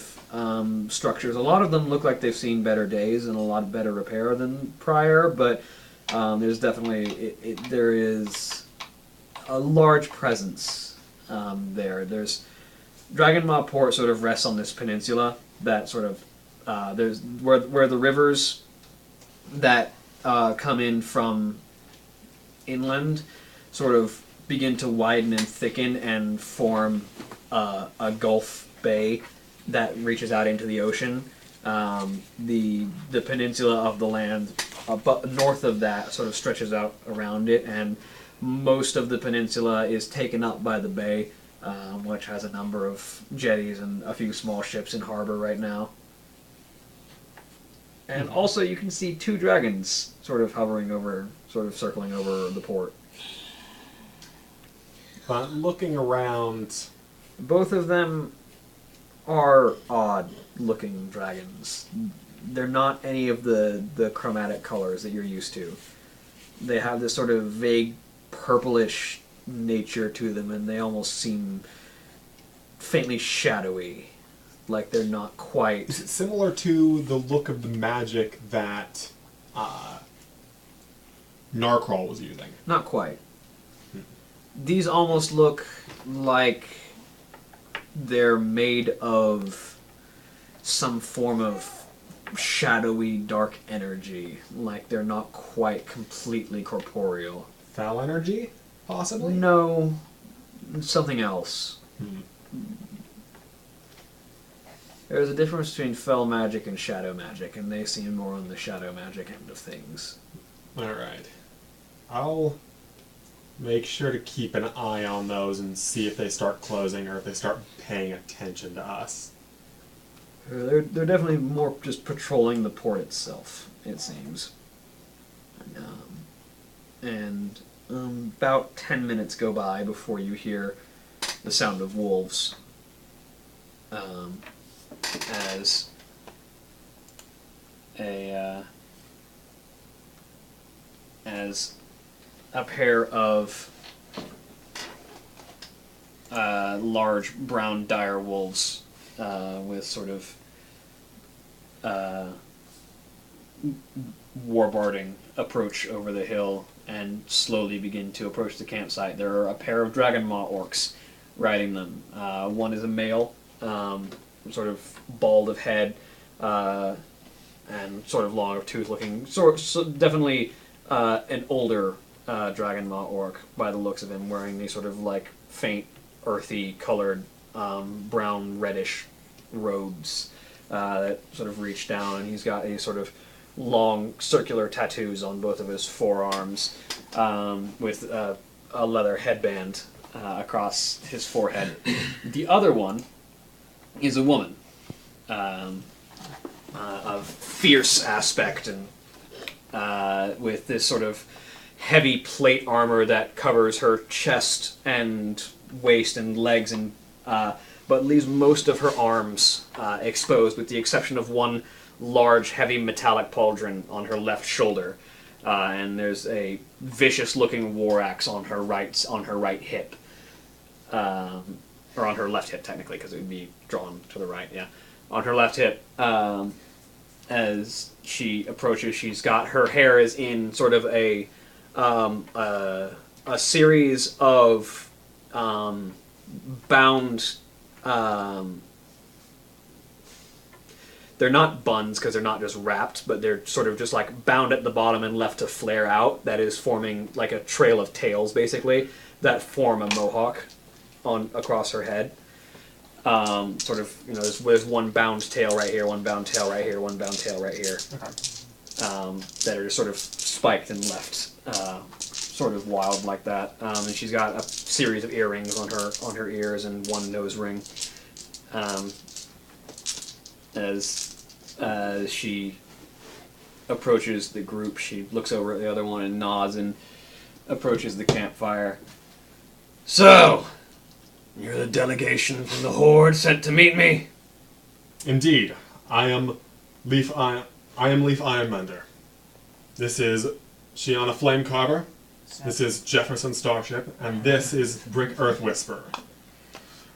structures. A lot of them look like they've seen better days and a lot better repair than prior, but there's definitely there is a large presence there. There's Dragon Maw Port sort of rests on this peninsula that sort of there's where the rivers that come in from inland sort of begin to widen and thicken and form a Gulf Bay that reaches out into the ocean. The peninsula of the land north of that sort of stretches out around it, and most of the peninsula is taken up by the bay, which has a number of jetties and a few small ships in harbor right now. And also you can see two dragons sort of hovering over, sort of circling over the port. But looking around, Both of them are odd-looking dragons. They're not any of the chromatic colors that you're used to. They have this sort of vague purplish nature to them, and they almost seem faintly shadowy. Like they're not quite... is it similar to the look of the magic that Narcrawl was using? Not quite. These almost look like they're made of some form of shadowy, dark energy. Like they're not quite completely corporeal. Foul energy, possibly? No, something else. There's a difference between fell magic and shadow magic, and they seem more on the shadow magic end of things. Alright. I'll make sure to keep an eye on those and see if they start closing or if they start paying attention to us. They're definitely more just patrolling the port itself, it seems. And about 10 minutes go by before you hear the sound of wolves. As a pair of large brown dire wolves with sort of warbarding approach over the hill and slowly begin to approach the campsite. There are a pair of dragon maw orcs riding them. One is a male, sort of bald of head, and sort of long of tooth looking, so definitely an older dragon maw orc by the looks of him, wearing these sort of like faint, earthy colored brown reddish robes that sort of reach down, and he's got a sort of long circular tattoos on both of his forearms, with a leather headband across his forehead. The other one is a woman, of fierce aspect and with this sort of heavy plate armor that covers her chest and waist and legs, and but leaves most of her arms exposed, with the exception of one large, heavy metallic pauldron on her left shoulder, and there's a vicious-looking war axe on her right hip, or on her left hip technically, because it would be drawn to the right. Yeah, on her left hip. As she approaches, she's got her hair is in sort of a series of bound. They're not buns because they're not just wrapped, but they're sort of just like bound at the bottom and left to flare out. That is forming like a trail of tails, basically, that form a mohawk on across her head. Sort of, there's one bound tail right here, one bound tail right here, one bound tail right here, that are just sort of spiked and left, sort of wild like that. And she's got a series of earrings on her ears and one nose ring. As she approaches the group, she looks over at the other one and nods and approaches the campfire. So, you're the delegation from the Horde sent to meet me? Indeed, I am Leaf Ironmender. This is Shiana Flamecarver. This is Jefferson Starship, and this is Brick Earth Whisperer.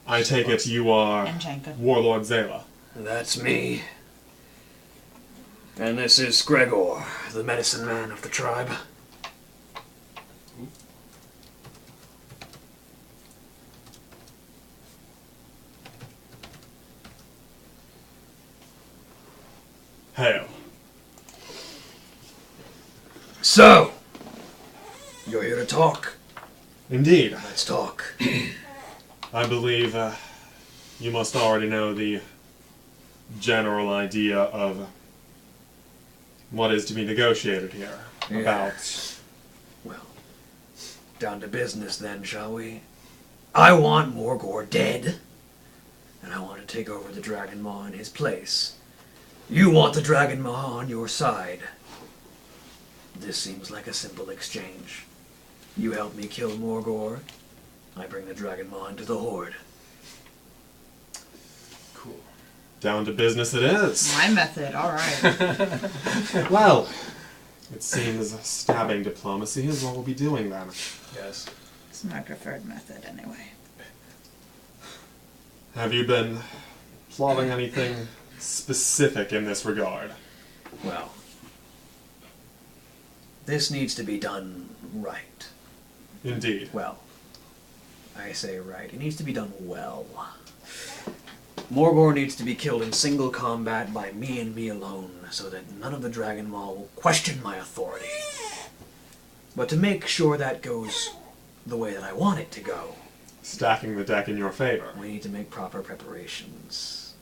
I take it you are And Janka. Warlord Zayla. That's me. And this is Gregor, the medicine man of the tribe. Hail. So, you're here to talk. Indeed. Let's talk. I believe you must already know the general idea of what is to be negotiated here. Yes. Well, down to business then, shall we? I want Morgor dead, and I want to take over the Dragon Maw in his place. You want the Dragon Maw on your side. This seems like a simple exchange. You help me kill Morgor, I bring the Dragon Maw into the Horde. Cool. Down to business it is. My method, alright. Well, it seems stabbing diplomacy is what we'll be doing then. Yes. It's my preferred method, anyway. Have you been plotting anything specific in this regard? Well, this needs to be done right. Indeed. Well, I say right. It needs to be done well. Morgor needs to be killed in single combat by me and me alone, so that none of the Dragon Maw will question my authority. But to make sure that goes the way that I want it to go, Stacking the deck in your favor. we need to make proper preparations.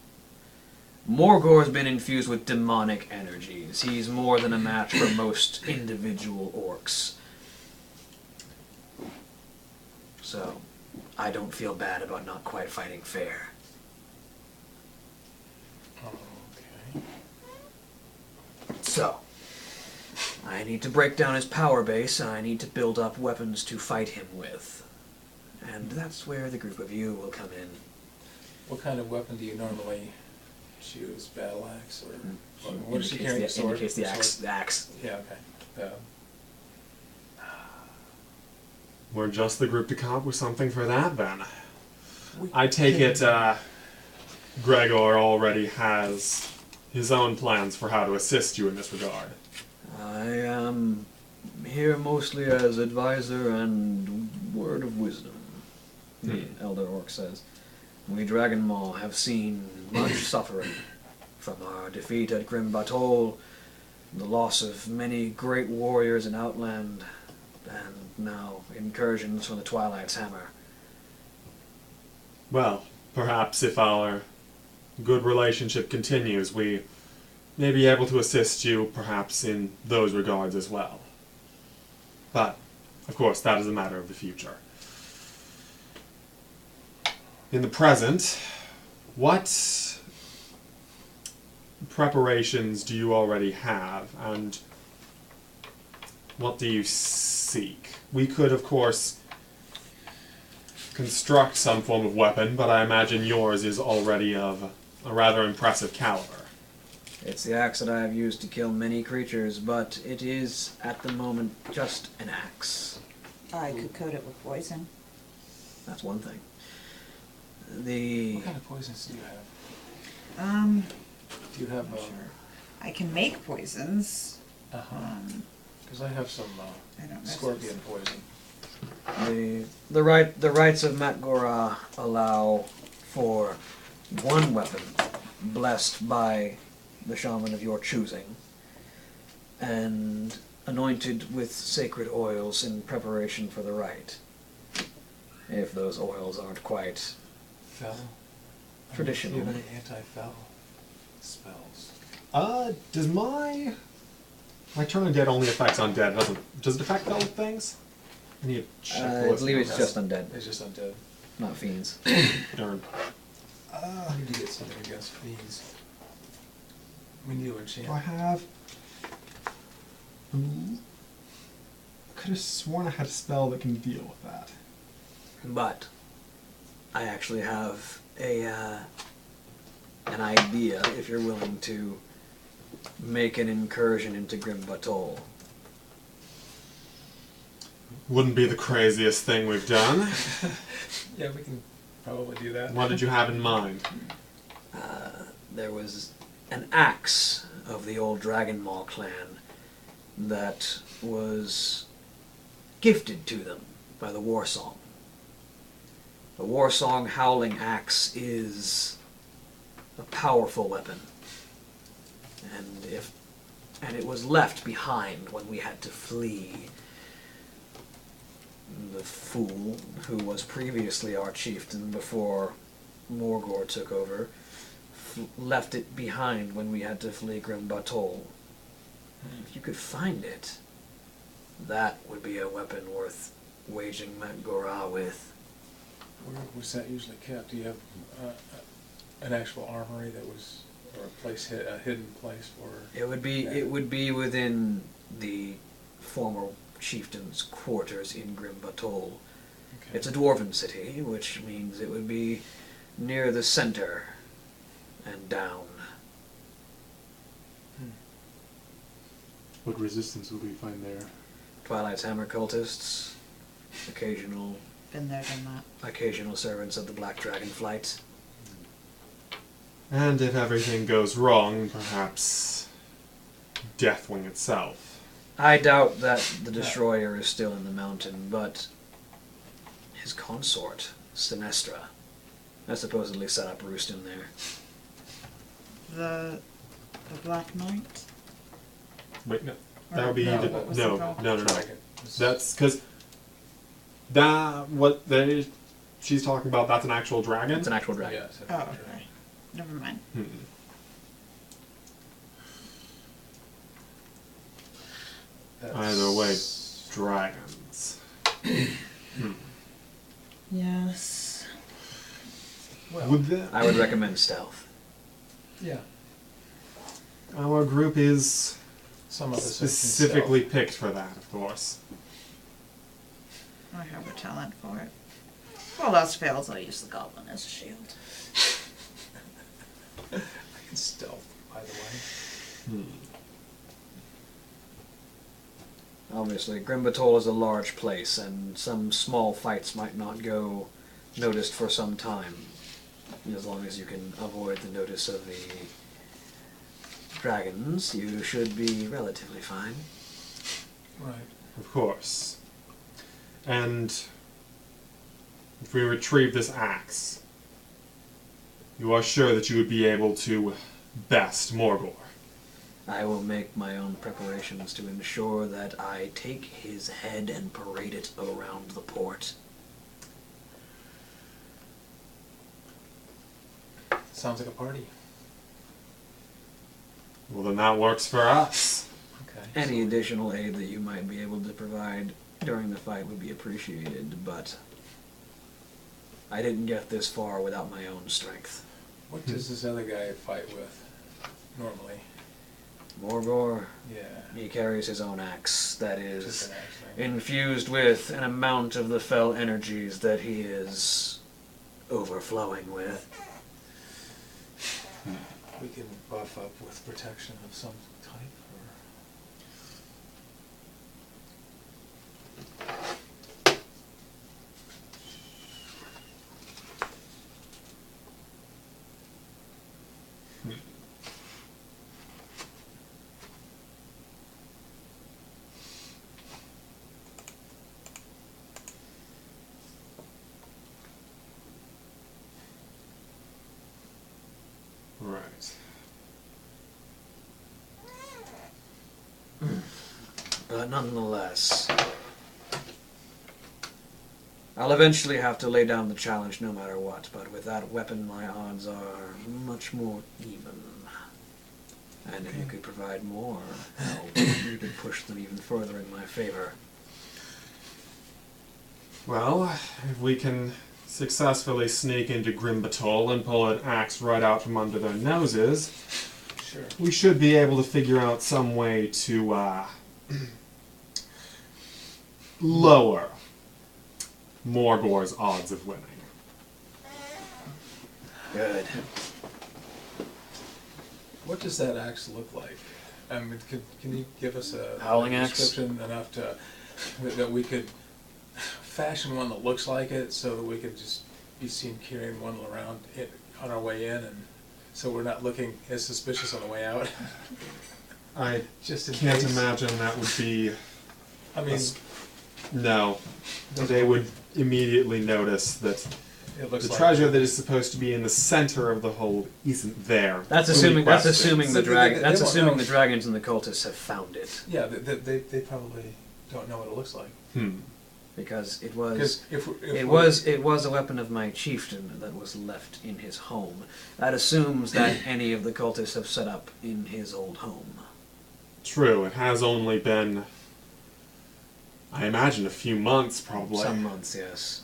Morgor's been infused with demonic energies. He's more than a match for most individual orcs. So, I don't feel bad about not quite fighting fair. Okay. So, I need to break down his power base, and I need to build up weapons to fight him with. And that's where the group of you will come in. What kind of weapon do you normally choose? Battle axe or Mm. what is she carrying? Sword? Indicates the axe. Sword? The axe. Yeah. Okay. We're just the group to come up with something for that then. We I take it Gregor already has his own plans for how to assist you in this regard. I am here mostly as advisor and word of wisdom, the Elder Orc says. We Dragon Maw have seen much suffering from our defeat at Grim Batol, the loss of many great warriors in Outland, and now incursions from the Twilight's Hammer. Well, perhaps if our good relationship continues, we may be able to assist you, perhaps, in those regards as well. But, of course, that is a matter of the future. In the present, what preparations do you already have, and what do you seek? We could, of course, construct some form of weapon, but I imagine yours is already of a rather impressive caliber. It's the axe that I have used to kill many creatures, but it is, at the moment, just an axe. I could coat it with poison. That's one thing. What kind of poisons do you have? Do you have? I can make poisons. Because I have some I don't know. scorpion poison. The rites of Matgora allow for one weapon blessed by the shaman of your choosing and anointed with sacred oils in preparation for the rite. If those oils aren't quite Fel? traditional. Do you have any anti-fel spells? Does my turn undead only affects undead? Does it affect other things? I need to check. I believe it's just undead, It's just undead. not fiends. Darn. I need to get something against fiends. We need to enchant. Do I have? I could have sworn I had a spell that can deal with that. But I actually have an idea if you're willing to make an incursion into Grim Batol. Wouldn't be the craziest thing we've done. Yeah, we can probably do that. What did you have in mind? There was an axe of the old Dragon Maw clan that was gifted to them by the War Song. The War Song Howling Axe is a powerful weapon, and it was left behind when we had to flee. The fool, who was previously our chieftain before Morgor took over, left it behind when we had to flee Grim Batol. If you could find it, that would be a weapon worth waging Matgora with. Where was that usually kept? Do you have an actual armory that was, or a place, a hidden place for? It would be within the former chieftain's quarters in Grim Batol. Okay. It's a dwarven city, which means it would be near the center and down. What resistance would we find there? Twilight's Hammer cultists, occasional Been there, done that. occasional servants of the Black Dragon Flight. And if everything goes wrong, perhaps Deathwing itself. I doubt that the Destroyer is still in the mountain, but his consort, Sinestra, has supposedly set up roost in there. The Black Knight? Wait, no. That would be No, the, what was it no, called? no. Dragon. That's because she's talking about. That's an actual dragon. It's an actual dragon. Yeah, it's a Oh, dragon. okay. Never mind. Either way, dragons. Yes. Well, Would that, I would recommend stealth. yeah. our group is Some of us specifically picked for that, of course. I have a talent for it. If all else fails, I'll use the goblin as a shield. I can stealth, by the way. Obviously, Grim Batol is a large place, and some small fights might not go noticed for some time. As long as you can avoid the notice of the dragons, you should be relatively fine. Right. Of course. And if we retrieve this axe, you are sure that you would be able to best Morgor? I will make my own preparations to ensure that I take his head and parade it around the port. Sounds like a party. Well, then that works for us. Okay. Any additional aid that you might be able to provide during the fight would be appreciated, but I didn't get this far without my own strength. What does this other guy fight with normally? Morgor, Yeah. he carries his own axe that Just is an axe thing. infused with an amount of the fell energies that he is overflowing with. We can buff up with protection of some type, or Right. But nonetheless, I'll eventually have to lay down the challenge no matter what, but with that weapon my odds are much more even. And if you could provide more help, you could push them even further in my favor. Well, if we can successfully sneak into Grimbatol and pull an axe right out from under their noses, sure. we should be able to figure out some way to lower Morgor's odds of winning. Good. What does that axe look like? I mean, can you give us a Howling axe? description enough to that we could fashion one that looks like it, so that we could just be seen carrying one around on our way in, and so we're not looking as suspicious on the way out. I Just in can't case. imagine that would be... I mean, No. They would immediately notice that it looks the like treasure that is supposed to be in the center of the hold isn't there. That's When we assuming. That's quest it. assuming the So dragon. they That's won't assuming know. the dragons and the cultists have found it, Yeah, they probably don't know what it looks like. because it was. Because if It was a weapon of my chieftain that was left in his home. That assumes that any of the cultists have set up in his old home. True, it has only been, I imagine, a few months, probably. Some months, yes.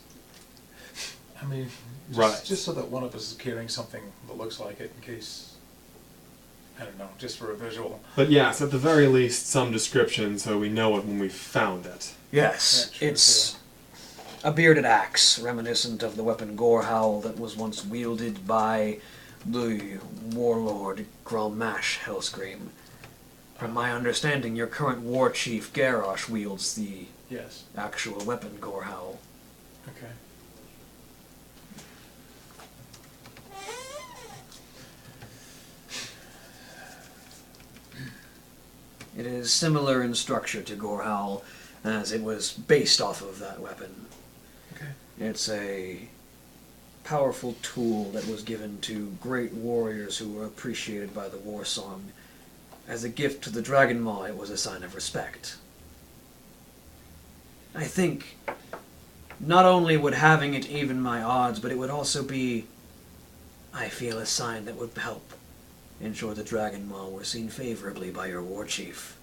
I mean, Right. just so that one of us is carrying something that looks like it, in case, I don't know, just for a visual. But yes, at the very least, some description so we know it when we found it. Yes, Yeah, true, it's a bearded axe, reminiscent of the weapon Gorehowl that was once wielded by the warlord Gralmash Hellscream. From my understanding, your current war chief Garrosh wields the Yes. actual weapon Gorehowl. Okay. It is similar in structure to Gorehowl, as it was based off of that weapon. Okay. It's a powerful tool that was given to great warriors who were appreciated by the war song. As a gift to the Dragon Maw, it was a sign of respect. I think not only would having it even my odds, but it would also be, I feel, a sign that would help ensure the Dragon Maw were seen favorably by your war chief.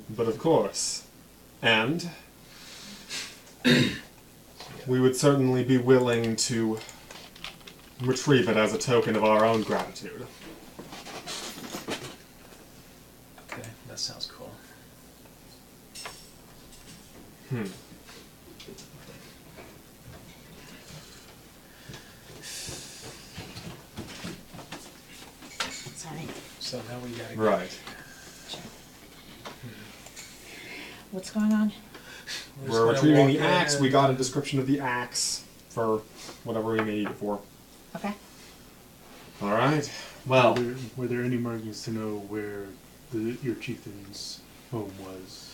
But of course. And we would certainly be willing to retrieve it as a token of our own gratitude. Okay, that sounds cool. Sorry. So now we gotta Right. What's going on? just We're gonna retrieving walk the axe. in. We got a description of the axe for whatever we may need it for. Okay. All right. Well, Were there any markings to know where your chieftain's home was?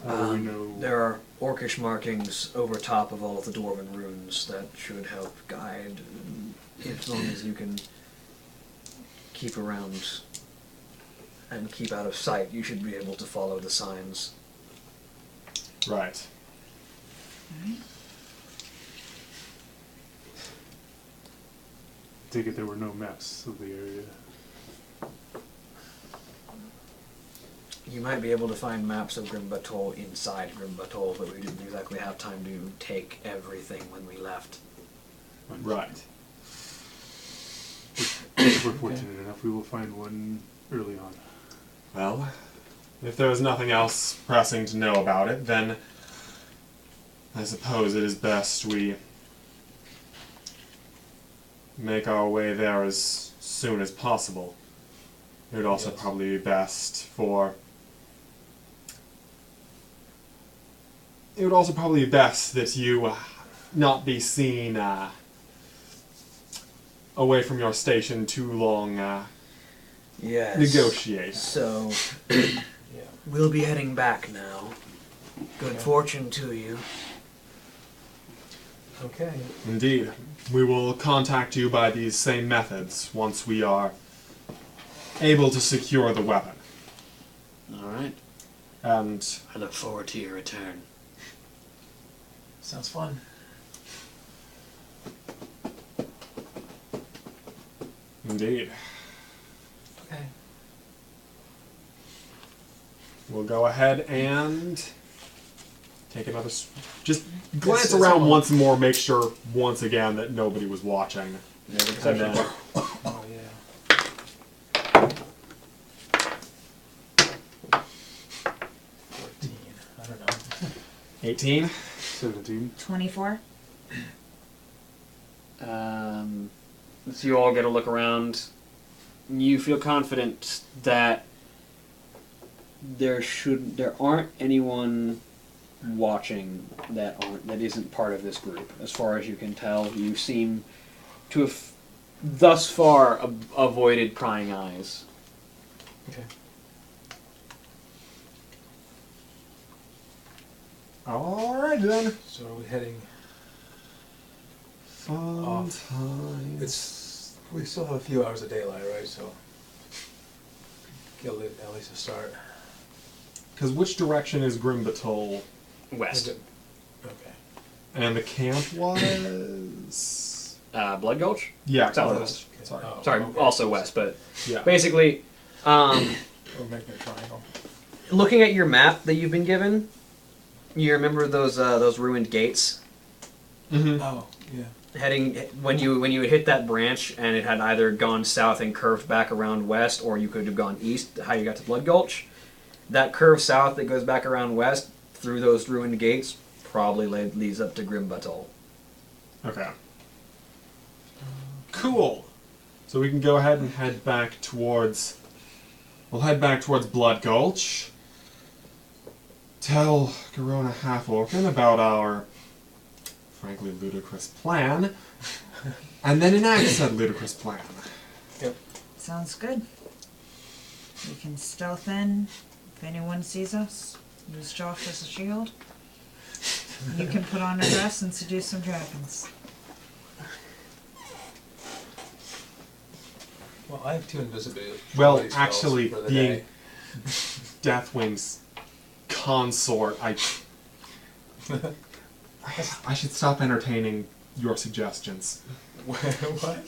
How do we know? There are orcish markings over top of all of the dwarven runes that should help guide, as long as you can keep around and keep out of sight. You should be able to follow the signs. right. Take it there were no maps of the area. You might be able to find maps of Grim Batol inside Grim Batol, but we didn't exactly have time to take everything when we left. Right. If we're fortunate enough, we will find one early on. Well, if there is nothing else pressing to know about it, then I suppose it is best we make our way there as soon as possible. It would also Yes. probably be best for... It would also probably be best that you not be seen away from your station too long Yes. negotiate. So, Yeah. we'll be heading back now. Good fortune to you. Okay. Indeed. We will contact you by these same methods once we are able to secure the weapon. Alright. And I look forward to your return. Sounds fun. indeed, Okay. we'll go ahead and take another... Just glance It's around all- once more, make sure once again that nobody was watching. And then, Oh yeah. 14. I don't know. 18. 17. 24. So you all get a look around. You feel confident that there aren't anyone watching that isn't part of this group. As far as you can tell, you seem to have thus far avoided prying eyes. Okay. Alright then. So are we heading? Fun Off. times. We still have a few hours of daylight, right? So get at least a start. Because which direction is Grimbatol? West. Okay. And the camp was... Blood Gulch? Yeah, Southwest. close. Sorry. Oh, Sorry, okay. also west, but Yeah. basically, We're making a triangle. looking at your map that you've been given, you remember those ruined gates? Mm-hmm. Oh, yeah. Heading when you hit that branch and it had either gone south and curved back around west, or you could have gone east. How you got to Blood Gulch? That curve south that goes back around west through those ruined gates probably leads up to Grim Batol. Okay. Cool. So we can go ahead and head back towards... We'll head back towards Blood Gulch. Tell Corona Half-Orcan about our, frankly, ludicrous plan. And then enact said ludicrous plan. Yep. Sounds good. We can stealth in. If anyone sees us, use Josh as a shield. You can put on a dress and seduce some dragons. Well, I have 2 invisibility. Well, spells actually, for the being day. Deathwing's consort, I should stop entertaining your suggestions. What?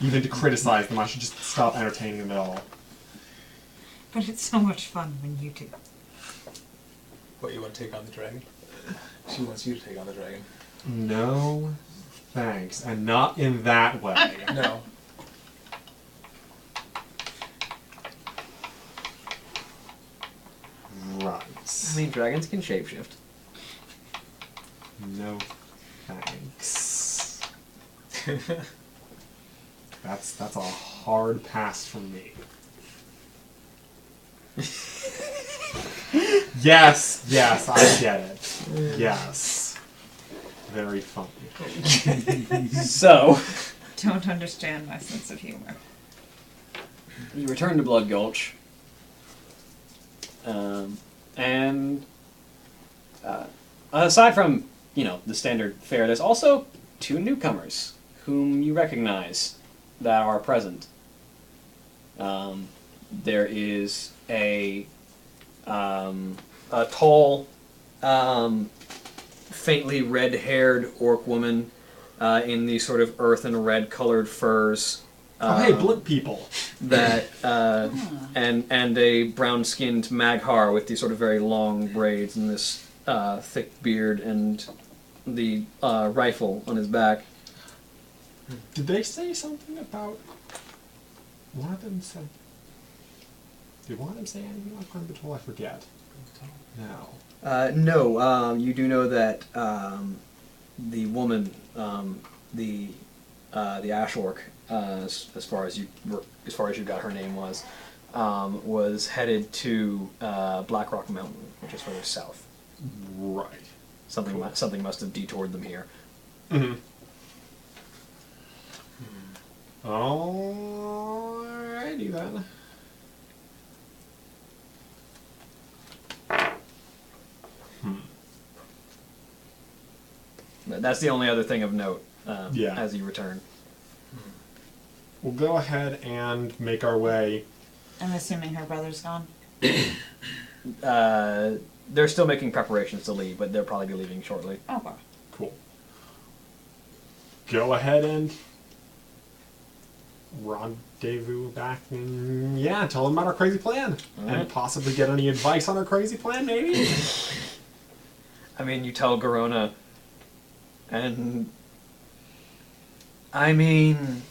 Even to criticize them, I should just stop entertaining them at all. But it's so much fun when you do. What, you want to take on the dragon? She wants you to take on the dragon. No, thanks. And not in that way. No. Right. I mean, dragons can shapeshift. No, thanks. That's a hard pass from me. Yes, I get it. Yes. Very funny. So, Don't understand my sense of humor. you return to Blood Gulch, and aside from the standard fare, there's also 2 newcomers whom you recognize that are present. There is a tall, faintly red-haired orc woman in these sort of earth and red-colored furs. Oh, hey, blimp people. that and a brown-skinned Maghar with these sort of very long braids and this thick beard and the rifle on his back. Did they say something about... One of them said... Did one of them say anything about Grim Patrol? I forget. No. No, you do know that the woman, the ash orc, as far as you got her name was headed to Blackrock Mountain, which is further south. Right. Something must have detoured them here. Mm-hmm. Alrighty then. That's the only other thing of note Yeah. as you return. We'll go ahead and make our way. I'm assuming her brother's gone. They're still making preparations to leave, but they'll probably be leaving shortly. Okay. Cool. Go ahead and rendezvous back and tell them about our crazy plan. Alright. And possibly get any advice on our crazy plan, maybe? I mean, you tell Garona, and I mean,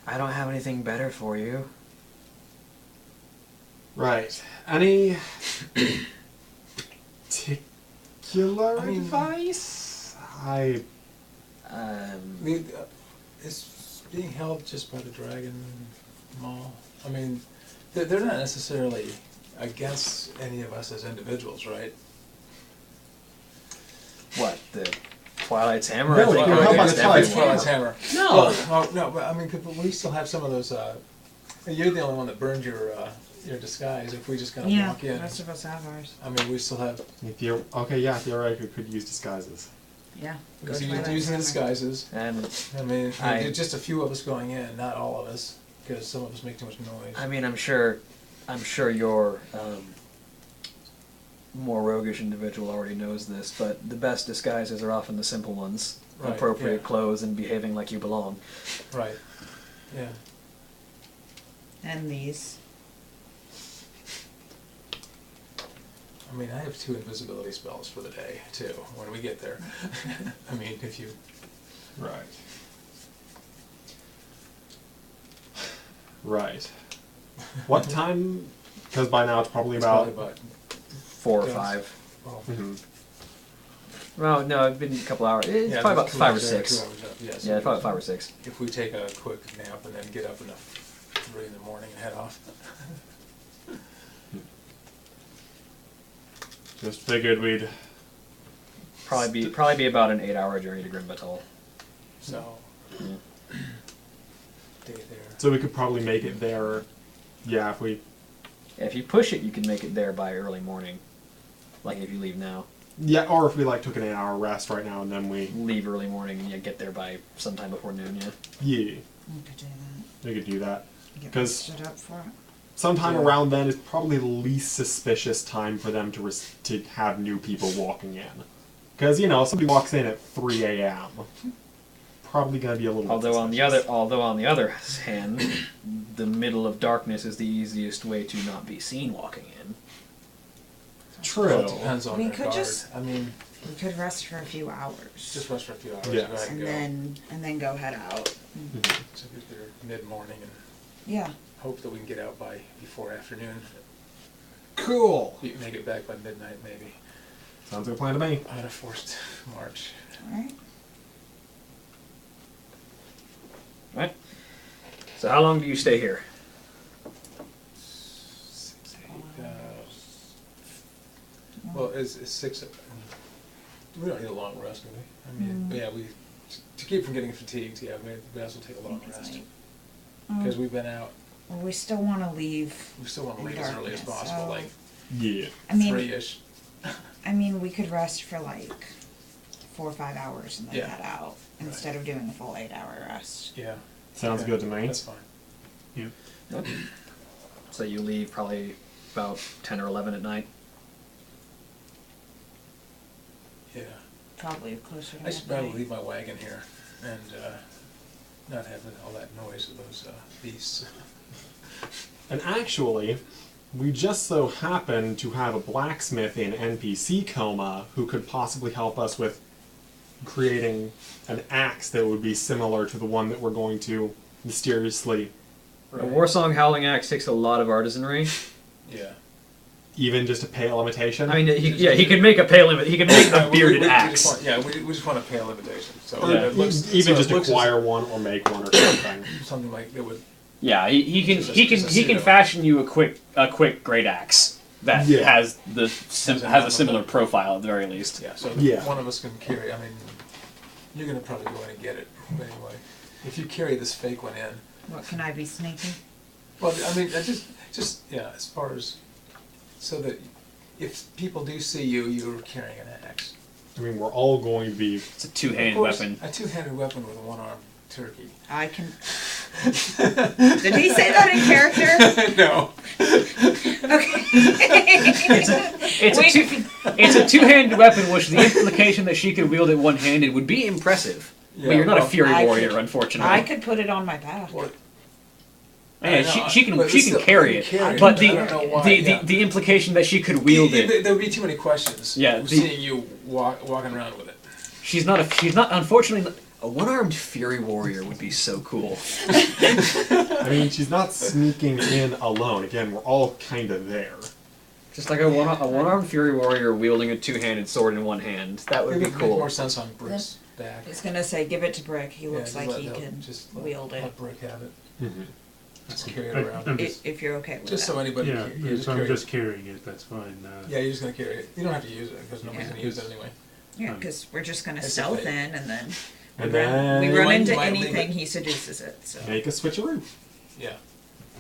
I don't have anything better for you. Right. Any particular advice? Is being held just by the Dragon Mall? I mean, they're not necessarily against any of us as individuals, right? What, the Twilight's Hammer? Really? I think How are about against the Twilight's everyone. Hammer. No. Oh, no, but I mean, we still have some of those. You're the only one that burned your disguise. If we just kind of Yeah, walk the in, rest of us have ours. I mean, we still have. If you're theoretically could use disguises. Yeah. Because Go you're Twilight using Hammer. disguises. And I mean, I- just a few of us going in, not all of us, because some of us make too much noise. I mean, I'm sure your more roguish individual already knows this, but the best disguises are often the simple ones. Right, Appropriate yeah. clothes and behaving like you belong. Right. Yeah. And these. I mean, I have 2 invisibility spells for the day too. When we get there, I mean, if you. Right. Right. What time? Because by now it's probably It's about. probably about 4 or Yes. 5. well, Mhm. Well, no, it's been a couple hours. It's yeah, probably about there's 5 or 2 hours there, 6. 2 hours up, yes. Yeah, probably 5 or 6. If we take a quick nap and then get up in the 3 in the morning and head off. Just figured we'd. Probably be about an 8-hour journey to Grim Batol. So. Yeah. Day there. So we could probably make it there. Yeah, if we. Yeah, if you push it, you can make it there by early morning. Like if you leave now. Yeah, or if we took an 8-hour rest right now and then we. Leave early morning and you get there by sometime before noon, yeah. Yeah, We could do that. we could do that. Get 'Cause- stood up for it. Sometime Yeah. around then is probably the least suspicious time for them to have new people walking in. Because, somebody walks in at 3 a.m. Probably going to be a little bit Although on suspicious. the other hand, the middle of darkness is the easiest way to not be seen walking in. True. Well, it depends on We their could guard. just- I mean, We could rest for a few hours. just rest for a few hours. Yes. Go ahead and and go. then go head out. So get there mid-morning and Yeah. hope that we can get out before afternoon. Cool. You can make it back by midnight, maybe. Sounds like a plan to me. On a forced march. Alright. Right? So how long do you stay here? 6, 8, well, it's 6. We don't need a long rest, do we? I mean, Mm. yeah, to keep from getting fatigued, yeah, we also take a long It's rest. late. Because we've been out, Well, we still want to leave. we still want to in leave as early as darkness, possible, so- like Yeah. I mean, 3-ish. we could rest for like 4 or 5 hours and then Yeah. head out instead of doing a full 8-hour rest. Yeah. Sounds Okay, good to me. That's fine. So you leave probably about 10 or 11 at night. Yeah. Probably closer to I should midnight. probably leave my wagon here and not having all that noise of those beasts. And actually, we just so happen to have a blacksmith in NPC coma who could possibly help us with creating an axe that would be similar to the one that we're going to mysteriously, A Warsong Howling Axe takes a lot of artisanry. Yeah. even just a pale imitation. I mean, he could make a he could make a bearded axe. We just want a pale imitation. So Yeah. it looks, even so just it looks acquire one or make one or something. as something like it would. Yeah, he can Just a he can pseudo. fashion you a quick great axe that Yeah. has Has a has a similar profile at the very least. Yeah. So Yeah. one of us can carry. I mean, you're gonna probably go in and get it. But anyway, if you carry this fake one in, What, can I be sneaky? well, I mean, I just yeah, as far as so that if people do see you, you're carrying an axe. I mean, we're all going to be. It's a Of two-handed course, weapon. A two-handed weapon with a one-armed turkey. I can. Did he say that in character? No. Okay. It's a two-handed weapon, which the implication that she could wield it one-handed would be impressive. Yeah, but you're not well, a fury I warrior, could- unfortunately. I could put it on my back. Well, Yeah, I know, she can but she still, can carry you it, carry it, but I don't know why, yeah. the implication that she could wield it. There would be too many questions. Yeah, Seeing you walking around with it. She's not unfortunately a one-armed fury warrior would be so cool. I mean, she's not sneaking in alone. Again, we're all kind of there. Just like a one-armed fury warrior wielding a two-handed sword in one hand. That would It be would make cool. more sense on Brick's back. I was gonna say, give it to Brick. He looks just like let he that- can just wield it. Let Brick have it. Mm-hmm. Just carry it I- around. I'm If you're okay with Just that. so anybody Yeah, can you so I'm carry just it. carrying it. That's fine. Yeah, you're just gonna carry it. You don't have to use it because nobody's Yeah. gonna use it anyway. Yeah, because we're just gonna It's stealth okay. in, and then we And run, then we You run might- into you might leave anything. it. He seduces it. So make a switcheroo. Yeah.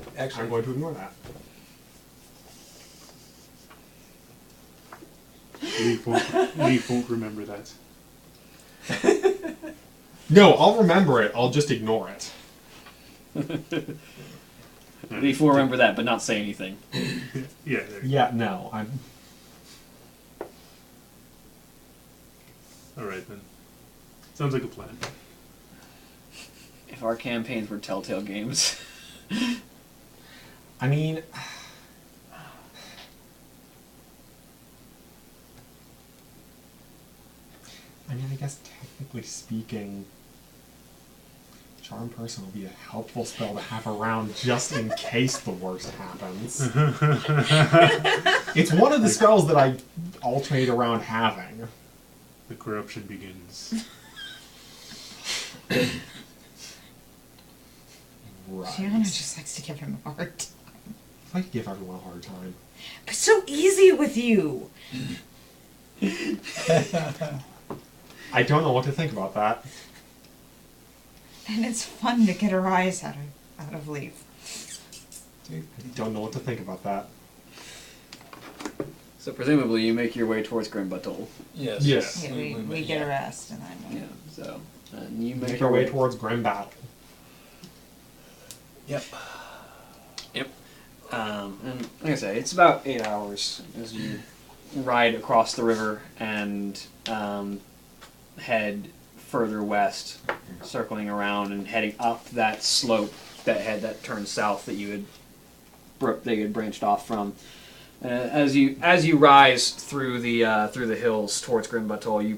I'm Actually, going to ignore that. Leaf won't remember that. No, I'll remember it. I'll just ignore it. Leaf will remember that, but not say anything. Yeah. There. Yeah, no. I'm. All right then. Sounds like a plan. If our campaigns were Telltale games. I mean. I guess technically speaking, Charm Person will be a helpful spell to have around just in case the worst happens. It's one of the spells that I alternate around having. The corruption begins. Right. Gianna just likes to give him a hard time. I like to give everyone a hard time. It's so easy with you. I don't know what to think about that. And it's fun to get a rise out of Leaf. I don't know what to think about that. So presumably you make your way towards Grimbuttle. yes. Yes. Yeah, we get a rest, and then Yeah. So and you Make our way towards Grim Battle. Yep. And like I say, it's about 8 hours as you ride across the river and head further west, circling around and heading up that slope that turned south that you had branched off from. As you rise through the hills towards Grimbuttle, you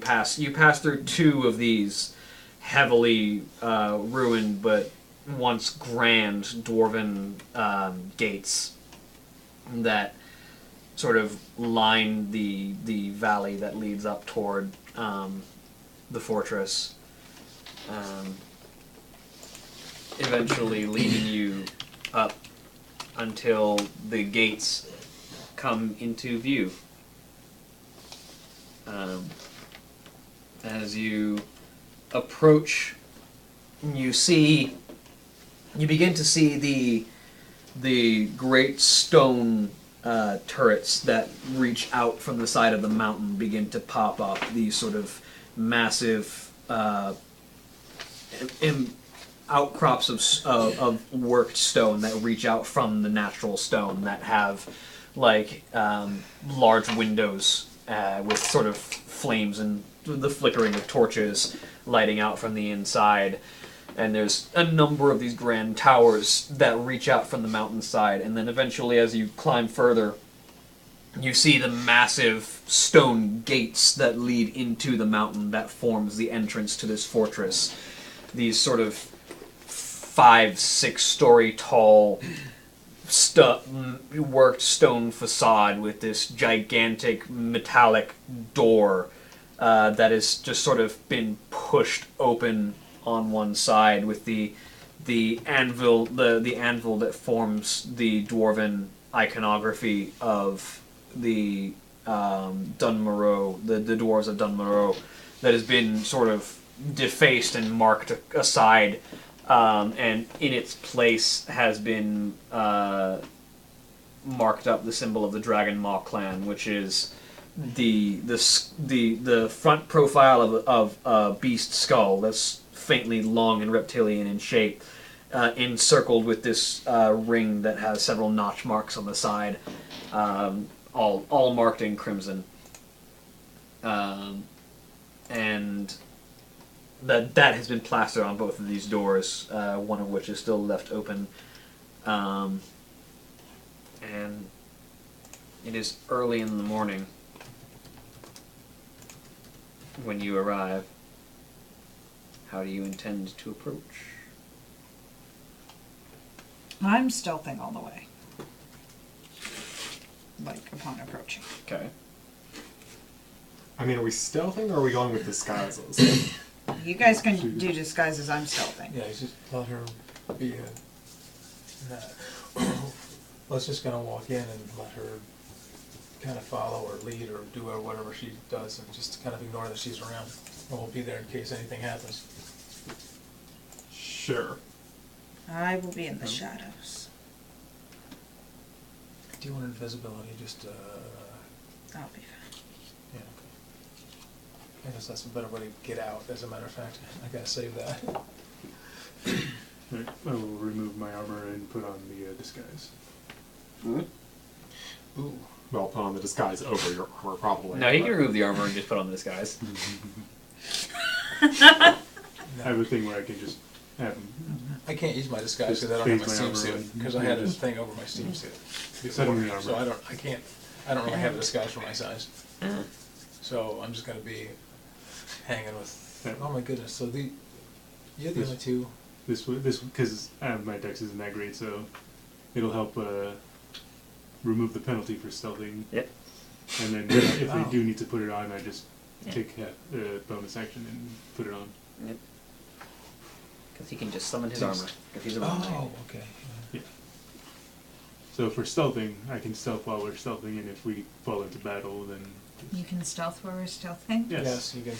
pass through two of these heavily ruined but once grand dwarven gates that sort of line the valley that leads up toward the fortress, eventually leading you up until the gates come into view. As you approach, you begin to see the great stone turrets that reach out from the side of the mountain begin to pop up. These sort of massive outcrops of worked stone that reach out from the natural stone that have like large windows with sort of flames and the flickering of torches lighting out from the inside. And there's a number of these grand towers that reach out from the mountainside, and then eventually, as you climb further, you see the massive stone gates that lead into the mountain that forms the entrance to this fortress. These sort of 5-6 story tall worked stone facade with this gigantic metallic door that has just sort of been pushed open on one side with the anvil that forms the dwarven iconography of the Dunmoreau, the dwarves of Dunmoreau, that has been sort of defaced and marked aside, and in its place has been marked up the symbol of the Dragon Maw clan, which is the front profile of a beast skull that's faintly long and reptilian in shape, encircled with this ring that has several notch marks on the side, all marked in crimson, and that has been plastered on both of these doors, one of which is still left open, and it is early in the morning when you arrive. How do you intend to approach? I'm stealthing all the way. Like, upon approaching. Okay. I mean, are we stealthing or are we going with disguises? You guys can do disguises, I'm stealthing. Yeah, you just let her be let's just kind of walk in and let her kind of follow or lead or do whatever she does, and just kind of ignore that she's around. And we'll be there in case anything happens. Sure. I will be in the shadows. Do you want invisibility? Just, I'll be fine. yeah, okay. I guess that's a better way to get out, as a matter of fact. I gotta save that. Right, I will remove my armor and put on the disguise. Ooh. Well, put on the disguise over your armor, probably. No, he can remove the armor and just put on the disguise. I have a thing where I can just have I can't use my disguise Just because I don't have my phase my steam armor suit, in. because I had a thing over my steam suit Set on the before, armor. so I don't really have a disguise for my size. So I'm just gonna be hanging with, Yeah. oh my goodness, so you're the This- only two. this because my dex isn't that great, so it'll help remove the penalty for stealthing. Yep. And then if Wow. they do need to put it on, I just Yeah. take a bonus action and put it on. Yep. Because he can just summon his armor if he's a rogue. Oh, okay. Yeah. So for stealthing, I can stealth while we're stealthing, and if we fall into battle, then You can stealth while we're stealthing? yes, Yes, you can.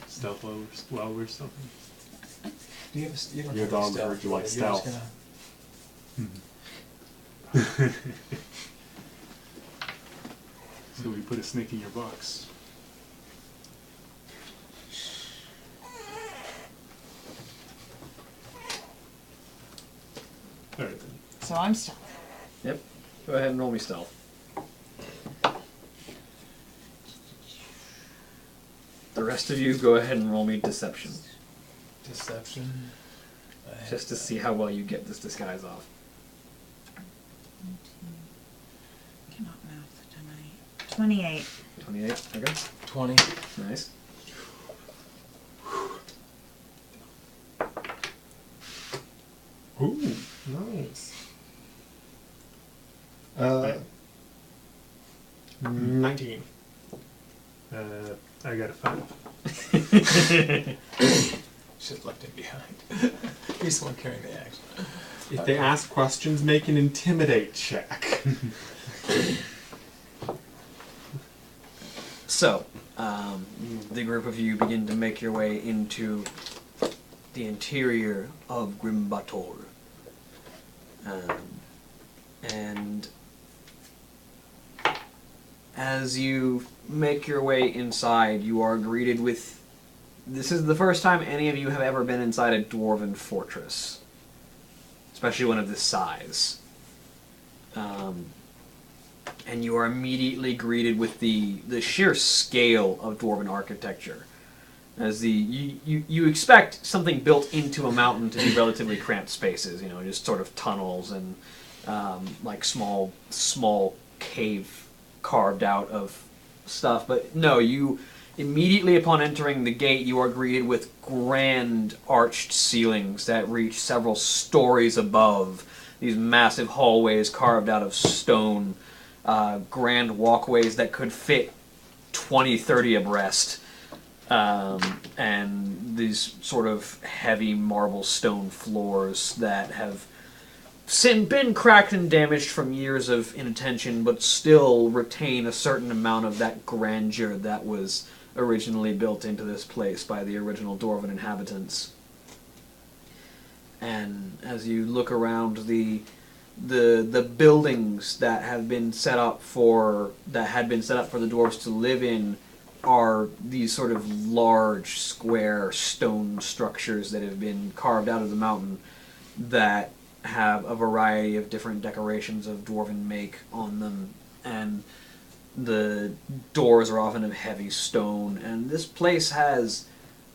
stealth while we're stealthing. Do you have you don't Your have any dog heard you like right? You're just stealth. So we put a snake in your box. Alright then. So I'm stealthing. Yep. Go ahead and roll me stealth. The rest of you, go ahead and roll me deception. Deception. I have Just to that. see how well you get this disguise off. Cannot math tonight. 28. 28. Okay. 20. Nice. Ooh, nice. 19. I got a 5. Should have left him behind. He's the one carrying the axe. If they ask questions, make an intimidate check. So, the group of you begin to make your way into the interior of Grimbator. And as you make your way inside, you are greeted with... This is the first time any of you have ever been inside a dwarven fortress. Especially one of this size. And you are immediately greeted with the sheer scale of dwarven architecture. As you expect something built into a mountain to be relatively cramped spaces, just sort of tunnels and like small cave carved out of stuff. But no, you immediately upon entering the gate, you are greeted with grand arched ceilings that reach several stories above. These massive hallways carved out of stone, grand walkways that could fit 20, 30 abreast. And these sort of heavy marble stone floors that have been cracked and damaged from years of inattention, but still retain a certain amount of that grandeur that was originally built into this place by the original Dwarven inhabitants. And as you look around the buildings that have been set up for the dwarves to live in are these sort of large square stone structures that have been carved out of the mountain that have a variety of different decorations of dwarven make on them, and the doors are often of heavy stone, and this place has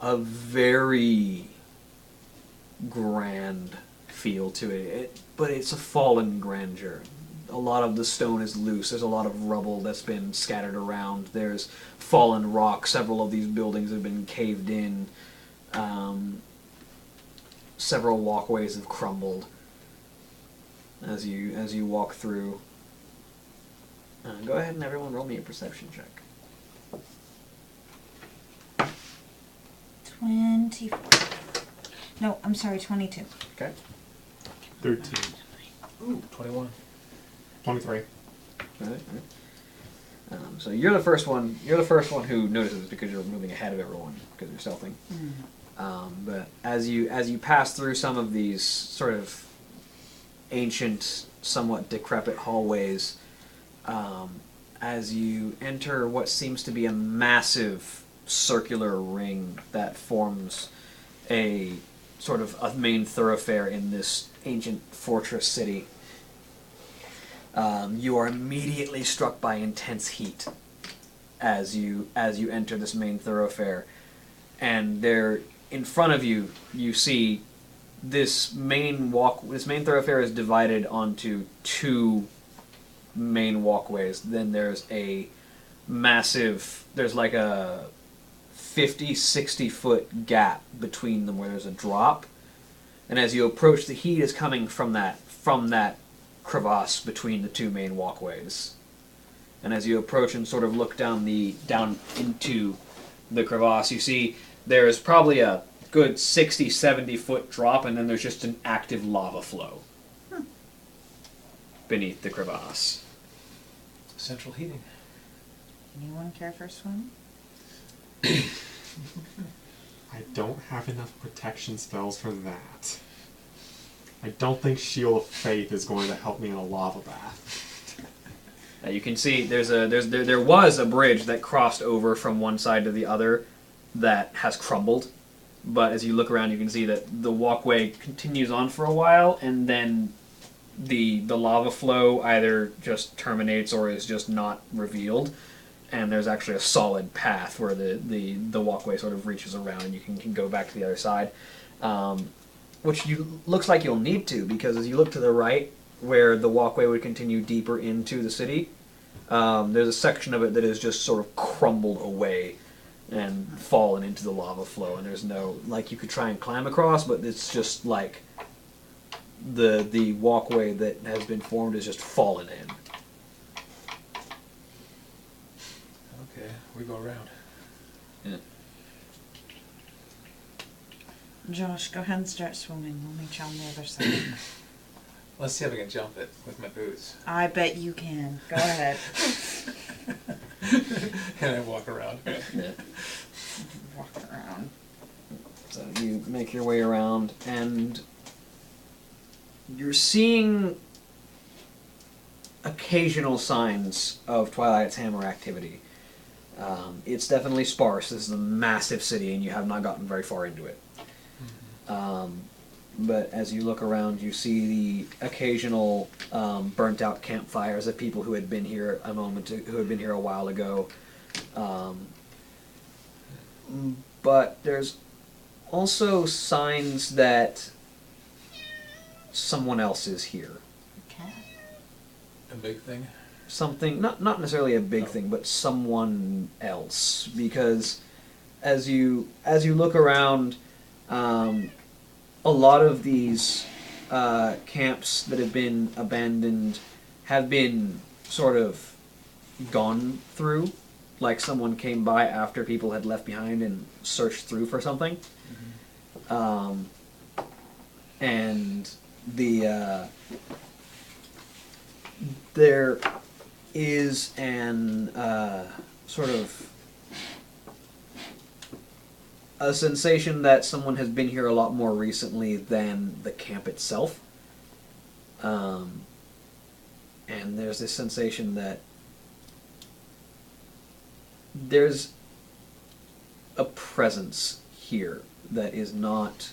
a very grand feel to it, but it's a fallen grandeur. A lot of the stone is loose. There's a lot of rubble that's been scattered around. There's fallen rock. Several of these buildings have been caved in. Several walkways have crumbled as you walk through. Go ahead and everyone roll me a perception check. 24. No, I'm sorry, 22. Okay. 13. Ooh, 21. 23. All right. So you're the first one. You're the first one who notices because you're moving ahead of everyone because you're stealthing. But as you pass through some of these sort of ancient, somewhat decrepit hallways, as you enter what seems to be a massive circular ring that forms a sort of a main thoroughfare in this ancient fortress city, you are immediately struck by intense heat as you enter this main thoroughfare, and there in front of you you see this main thoroughfare is divided onto two main walkways. Then there's like a 50-60 foot gap between them where there's a drop, and as you approach, the heat is coming from that crevasse between the two main walkways. And as you approach and sort of look down into the crevasse, you see there's probably a good 60-70 foot drop, and then there's just an active lava flow beneath the crevasse. Central heating. Anyone care for a swim? I don't have enough protection spells for that. I don't think Shield of Faith is going to help me in a lava bath. You can see there was a bridge that crossed over from one side to the other that has crumbled, but as you look around you can see that the walkway continues on for a while, and then the lava flow either just terminates or is just not revealed, and there's actually a solid path where the walkway sort of reaches around and you can go back to the other side. Which looks like you'll need to, because as you look to the right, where the walkway would continue deeper into the city, there's a section of it that is just sort of crumbled away and fallen into the lava flow, and there's no, like, you could try and climb across, but it's just like the walkway that has been formed is just fallen in. Okay, we go around. Yeah. Josh, go ahead and start swimming. We'll meet you on the other side. Let's see if I can jump it with my boots. I bet you can. Go ahead. And I walk around. Yeah. Walk around. So you make your way around, and you're seeing occasional signs of Twilight's Hammer activity. It's definitely sparse. This is a massive city, and you have not gotten very far into it. But as you look around, you see the occasional burnt-out campfires of people who had been here who had been here a while ago. but there's also signs that someone else is here. Okay. A big thing. Something, not necessarily a big Oh. thing, but someone else. Because as you look around, a lot of these camps that have been abandoned have been sort of gone through. Like someone came by after people had left behind and searched through for something. And the there is an sort of a sensation that someone has been here a lot more recently than the camp itself. And there's this sensation that there's a presence here that is not...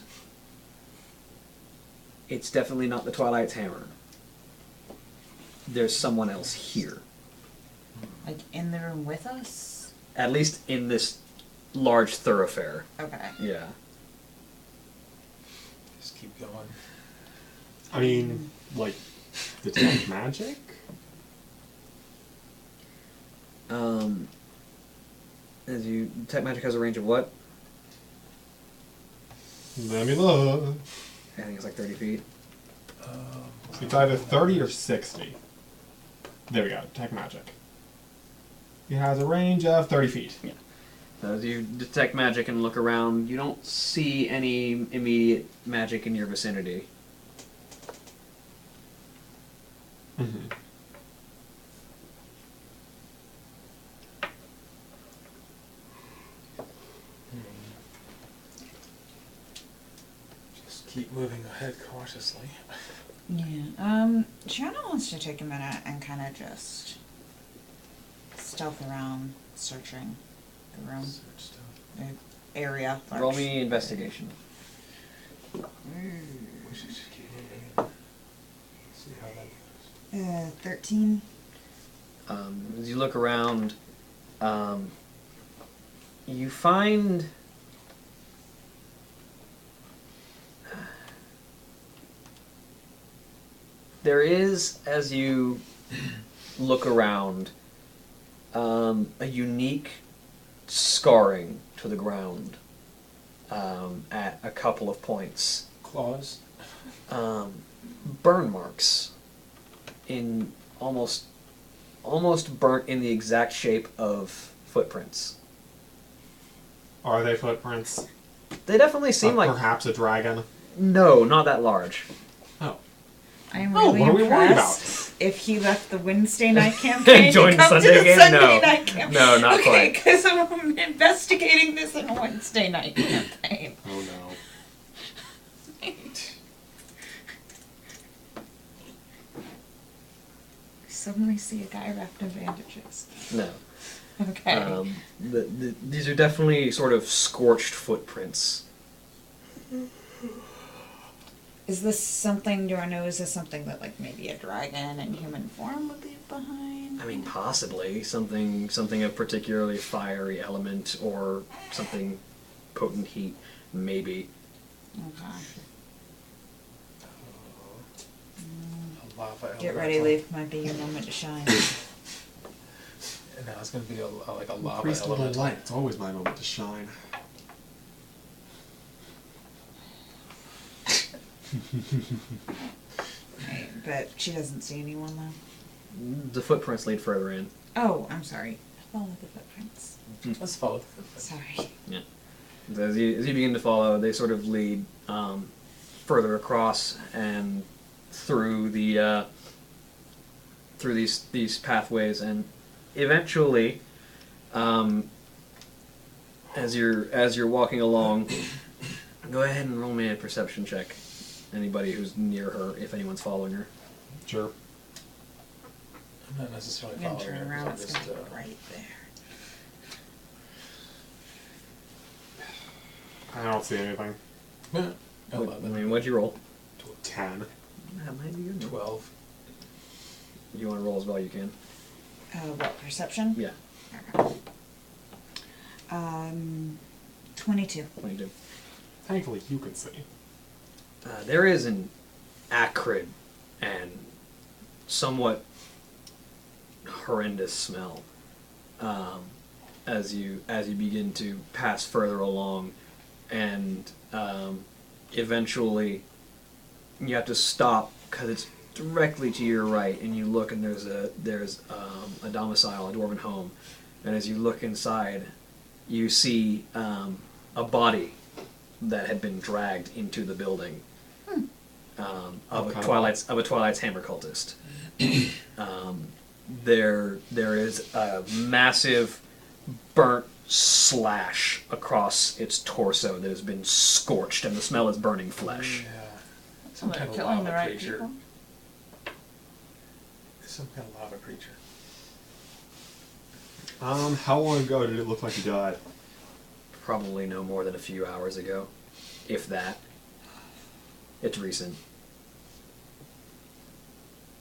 It's definitely not the Twilight's Hammer. There's someone else here. Like in the room with us? At least in this large thoroughfare. Okay. Yeah. Just keep going. I mean, like, detect magic? As you... Detect magic has a range of what? Let me look. I think it's like 30 feet. It's either 30 or 60. There we go, detect magic. It has a range of 30 feet. Yeah. So as you detect magic and look around, you don't see any immediate magic in your vicinity. Mm-hmm. Just keep moving ahead cautiously. Yeah. Gianna wants to take a minute and kind of just stealth around, searching the room, Search stuff. the area. Roll me investigation. We should just keep moving and see how that goes. 13. As you look around, you find... There is, as you look around, a unique scarring to the ground at a couple of points. Claws. Burn marks in almost burnt in the exact shape of footprints. Are they footprints? They definitely seem like... Perhaps a dragon? No, not that large. Oh. I'm Oh, really what are we worried impressed if he left the Wednesday night campaign Join to the come Sunday to the game? Sunday No. night campaign. No, not okay, quite. because I'm investigating this in a Wednesday night campaign. Oh no. Suddenly see a guy wrapped in bandages. No. Okay. These are definitely sort of scorched footprints. Is this something, do I know, is this something that like maybe a dragon in human form would leave behind? I mean, possibly something of particularly fiery element or something potent heat, maybe. Okay. A lava Get ready, elemental. Leaf. Might be your moment to shine. And now it's going to be like a lava Priest of the elemental. light. It's always my moment to shine. Right, but she doesn't see anyone though. The footprints lead further in. Oh, I'm sorry. Follow the footprints. Let's follow. Sorry. Yeah. As you begin to follow, they sort of lead further across and through the through these pathways, and eventually, as you're walking along, go ahead and roll me a perception check. Anybody who's near her, if anyone's following her. Sure. I'm not necessarily I'm gonna following turn her, around. I'm It's just, gonna be right there. I don't see anything. I 11, mean, what'd you roll? 10. That might be good. 12. You want to roll as well? You can. What, perception? Yeah. Okay. 22. 22. Thankfully, you can see. There is an acrid and somewhat horrendous smell as you begin to pass further along, and eventually you have to stop because it's directly to your right, and you look, and there's a domicile, a dwarven home, and as you look inside, you see a body that had been dragged into the building of a Twilight's Hammer cultist. There is a massive burnt slash across its torso that has been scorched, and the smell is burning flesh. Yeah. So Some they're kind of killing lava the right creature. people. Some kind of lava creature. How long ago did it look like he died? Probably no more than a few hours ago, if that. It's recent.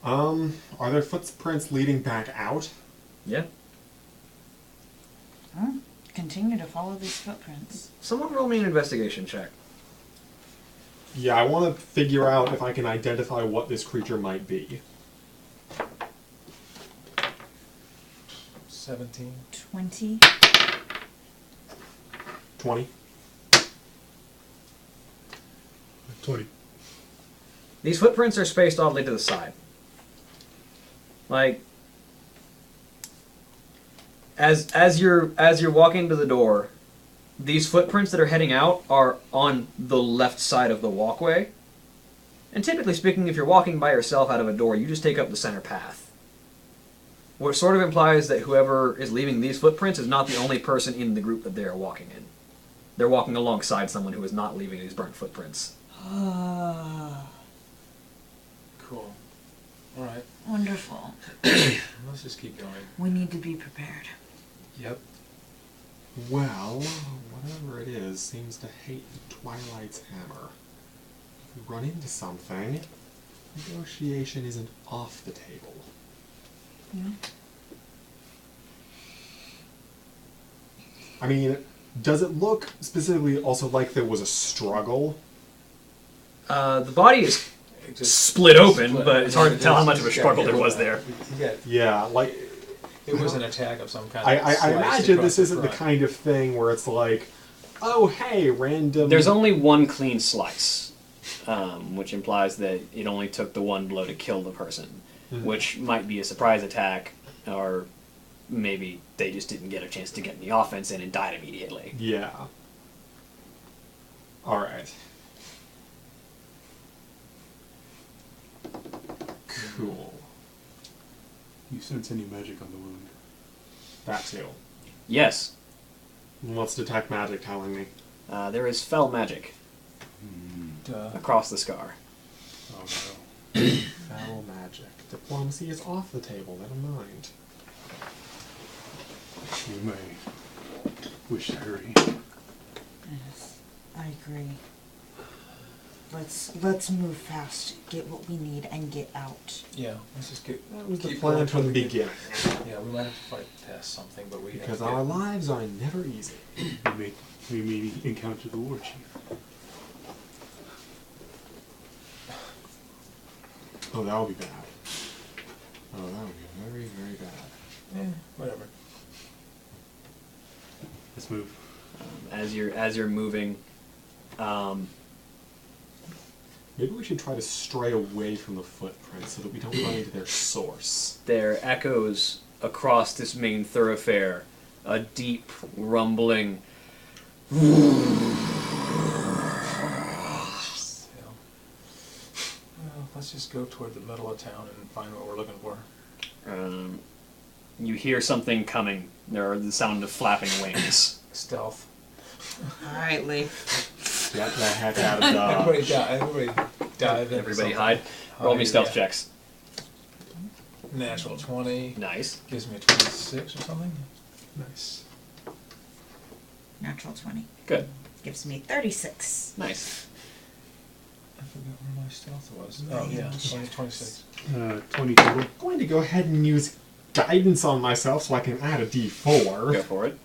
Are there footprints leading back out? Yeah. Continue to follow these footprints. Someone roll me an investigation check. Yeah, I want to figure out if I can identify what this creature might be. 17. 20. 20. 20. These footprints are spaced oddly to the side. Like, as you're walking to the door, these footprints that are heading out are on the left side of the walkway. And typically speaking, if you're walking by yourself out of a door, you just take up the center path. What sort of implies that whoever is leaving these footprints is not the only person in the group that they are walking in. They're walking alongside someone who is not leaving these burnt footprints. Cool. Alright. Wonderful. Let's just keep going. We need to be prepared. Yep. Well, whatever it is seems to hate the Twilight's Hammer. If we run into something, negotiation isn't off the table. Yeah. I mean, does it look specifically also like there was a struggle? The body is It just split open, split. but it's hard to tell how much of a It's got struggle hit there was with there. that. Yeah, like, It was an attack of some kind. I Sliced imagine across this isn't the front. kind of thing where it's like, oh, hey, random... There's only one clean slice, which implies that it only took the one blow to kill the person, which might be a surprise attack, or maybe they just didn't get a chance to get in the offense in and died immediately. Yeah. Alright. Cool. You sense any magic on the wound? That too. Yes, What's detect magic telling me? there is fell magic Duh. across the scar. Oh no. Foul magic. Diplomacy is off the table, never mind. You may wish to hurry. Yes, I agree. Let's move fast, get what we need, and get out. Yeah, let's just get. That was the keep plan going from the till we get- beginning. Yeah, we might have to fight past something, but we have Because to our get- lives are never easy. We may encounter the war chief. Oh, that would be bad. Oh, that would be very, very bad. Whatever. Let's move. As you're moving, Maybe we should try to stray away from the footprints so that we don't run into their source. there echoes across this main thoroughfare a deep rumbling. Yeah. Let's just go toward the middle of town and find what we're looking for. You hear something coming. There are the sound of flapping wings. Stealth. Alright, Leaf. Get the heck out of Dodge. Everybody dive in. Everybody hide. Roll me stealth checks. Natural 20. Nice. Gives me a 26 or something. Nice. Natural 20. Good. Gives me 36. Nice. I forgot where my stealth was. Oh, yeah. 20, 26. 20 total. I'm going to go ahead and use guidance on myself so I can add a d4. Go for it.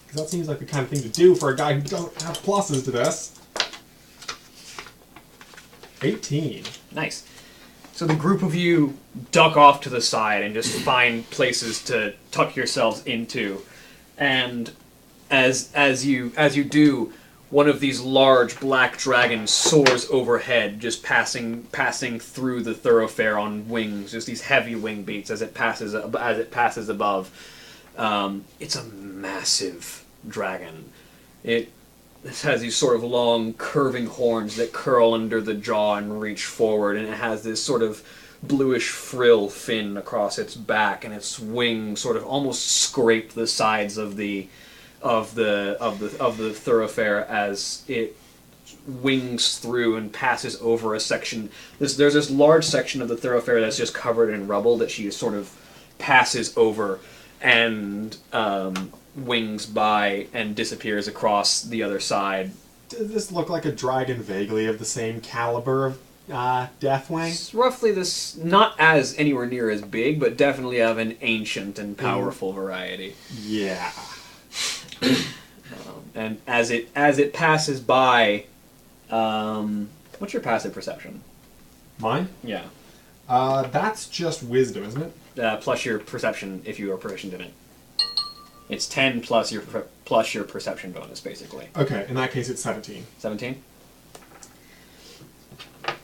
Because that seems like the kind of thing to do for a guy who don't have pluses to this. 18. Nice. So the group of you duck off to the side and just find places to tuck yourselves into, and as you do, one of these large black dragons soars overhead, just passing through the thoroughfare on wings, just these heavy wing beats as it passes above. It's a massive dragon. It has these sort of long, curving horns that curl under the jaw and reach forward, and it has this sort of bluish frill fin across its back, and its wings sort of almost scrape the sides of the thoroughfare as it wings through and passes over a section. There's this large section of the thoroughfare that's just covered in rubble that she sort of passes over and wings by and disappears across the other side. Does this look like a dragon vaguely of the same caliber of Deathwing? It's roughly this, not as anywhere near as big, but definitely of an ancient and powerful variety. Yeah. And as it passes by, what's your passive perception? Mine? Yeah. That's just wisdom, isn't it? Plus your perception if you are proficient in it. It's 10 plus your perception bonus, basically. Okay, in that case it's 17. 17?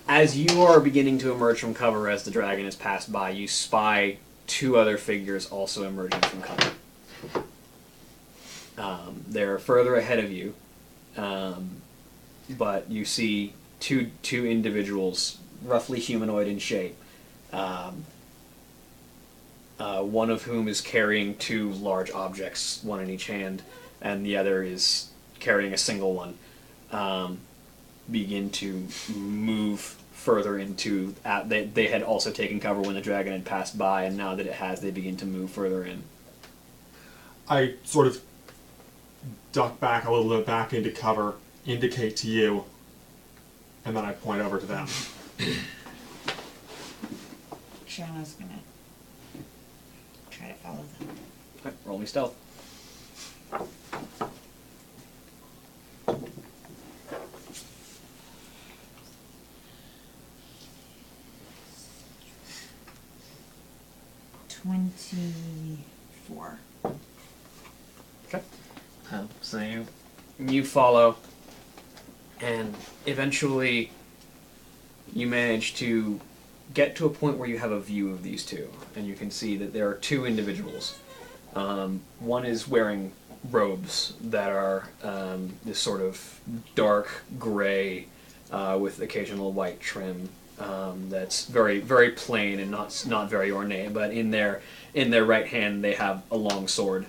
As you are beginning to emerge from cover as the dragon has passed by, you spy two other figures also emerging from cover. They're further ahead of you, but you see two individuals, roughly humanoid in shape. One of whom is carrying two large objects, one in each hand, and the other is carrying a single one. Begin to move further into... They had also taken cover when the dragon had passed by, and now that it has, they begin to move further in. I sort of duck back a little bit back into cover, indicate to you, and then I point over to them. Shauna's gonna try to follow them. Okay, roll me stealth. $24. Okay. So you follow, and eventually you manage to get to a point where you have a view of these two, and you can see that there are two individuals. One is wearing robes that are this sort of dark gray with occasional white trim. That's very, very plain and not very ornate. But in their right hand they have a long sword,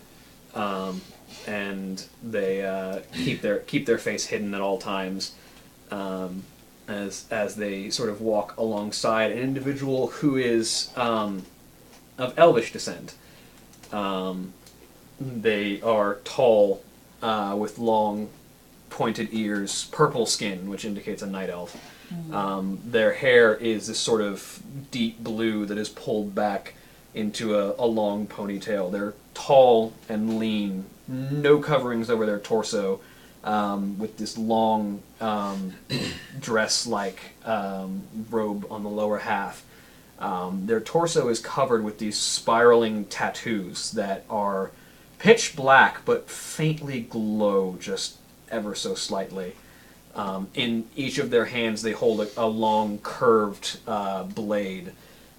and they keep their face hidden at all times. As they sort of walk alongside an individual who is of elvish descent. They are tall, with long, pointed ears, purple skin, which indicates a night elf. Their hair is this sort of deep blue that is pulled back into a long ponytail. They're tall and lean, no coverings over their torso, with this long dress-like robe on the lower half. Their torso is covered with these spiraling tattoos that are pitch black but faintly glow just ever so slightly. In each of their hands they hold a long curved blade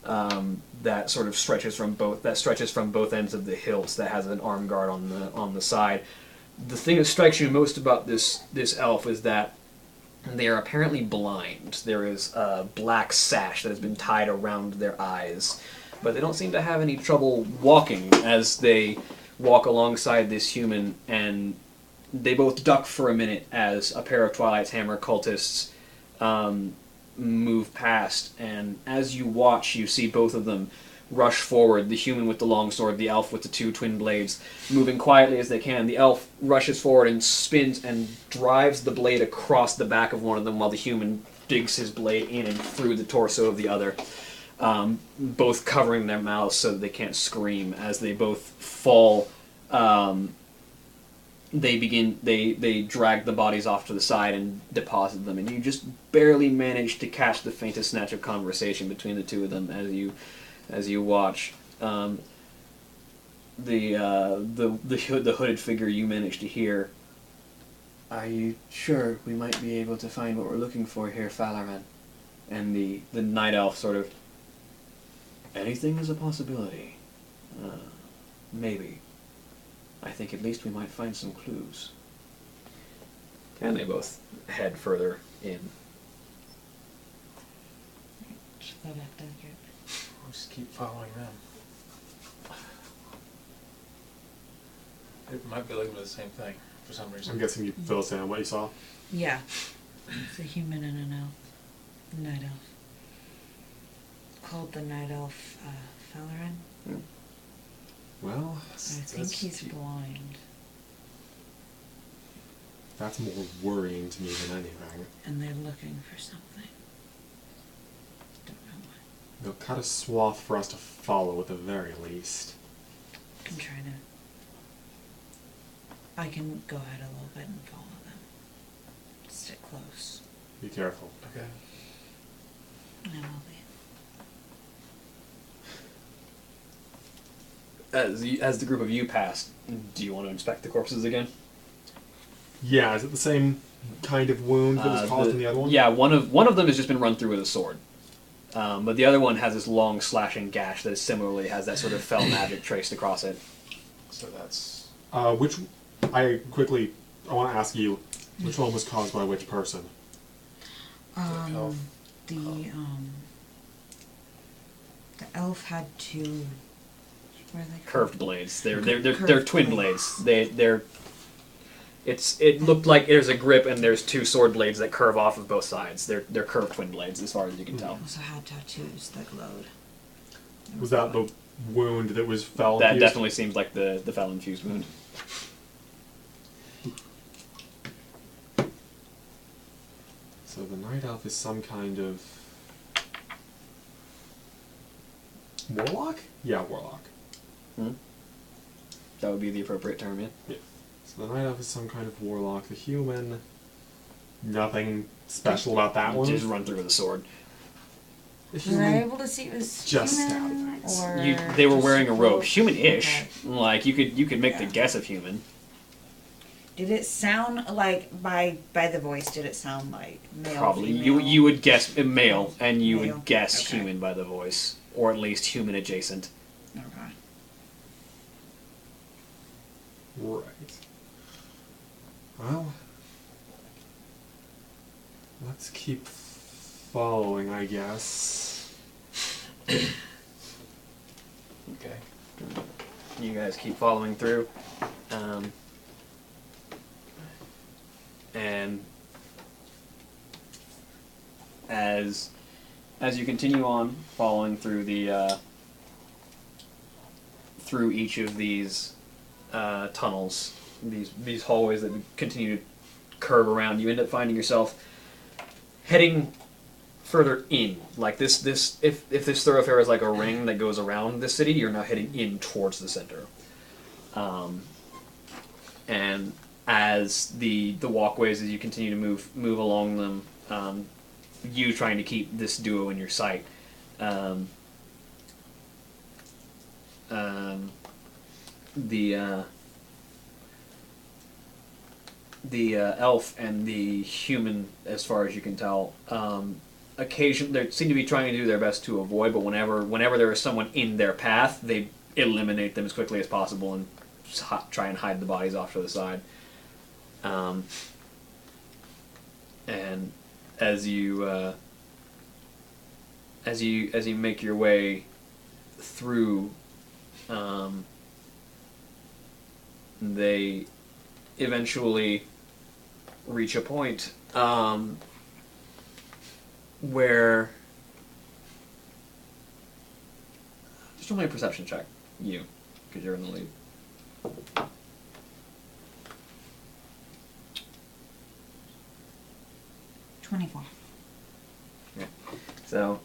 that sort of stretches from both ends of the hilts, that has an arm guard on the side. The thing that strikes you most about this elf is that they are apparently blind. There is a black sash that has been tied around their eyes, but they don't seem to have any trouble walking as they walk alongside this human, and they both duck for a minute as a pair of Twilight's Hammer cultists move past, and as you watch, you see both of them rush forward, the human with the long sword, the elf with the two twin blades, moving quietly as they can. The elf rushes forward and spins and drives the blade across the back of one of them while the human digs his blade in and through the torso of the other, both covering their mouths so that they can't scream as they both fall they drag the bodies off to the side and deposit them, and you just barely manage to catch the faintest snatch of conversation between the two of them as you watch. The hooded figure you manage to hear. Are you sure we might be able to find what we're looking for here, Falaran? And the night elf sort of. Anything is a possibility. Maybe. I think at least we might find some clues. And they both head further in. Just go back to the group. We'll just keep following them. It might be looking for the same thing for some reason. I'm guessing you fill us in on what you saw. Yeah. It's a human and an elf. Night elf. Called the night elf Falaran. Well, I think he's blind. That's more worrying to me than anything. And they're looking for something. Don't know what. They'll cut a swath for us to follow at the very least. I'm trying to. I can go ahead a little bit and follow them. Stick close. Be careful. Okay. And I'll leave. As the group of you pass, do you want to inspect the corpses again? Yeah, is it the same kind of wound that was caused in the other one? Yeah, one of them has just been run through with a sword. But the other one has this long slashing gash that similarly has that sort of fell magic traced across it. So that's... I want to ask you, which one was caused by which person? elf. The elf had two. What are they called? Curved blades. They're Curved twin blades. blades. It looked like there's a grip and there's two sword blades that curve off of both sides. They're curved twin blades as far as you can tell. Also had tattoos that glowed. Was that the wound that was fell That infused? definitely seems like the fell infused wound. So the night elf is some kind of warlock? Yeah, warlock. That would be the appropriate term, yeah. Yeah. So the night elf is some kind of warlock. The human, nothing special about that one. Just run through with a sword. The Was I human, able to see it was Just human or They were just wearing a robe, clothes? human-ish. Okay. Like you could make the Yeah. guess of human. Did it sound like by the voice? Did it sound like male? Probably female? you would guess male, and you Male. would guess Okay. human by the voice, or at least human adjacent. Okay. right. Well, let's keep following, I guess. Okay. You guys keep following through, and as you continue on following through the through each of these tunnels, these hallways that continue to curve around, you end up finding yourself heading further in. Like this if this thoroughfare is like a ring that goes around the city, you're now heading in towards the center. And as the walkways, as you continue to move along them, you trying to keep this duo in your sight. The elf and the human, as far as you can tell, occasionally they seem to be trying to do their best to avoid. But whenever there is someone in their path, they eliminate them as quickly as possible and try and hide the bodies off to the side. And as you make your way through, they eventually reach a point where just roll me a perception check, you, because you're in the lead. 24. Okay. So,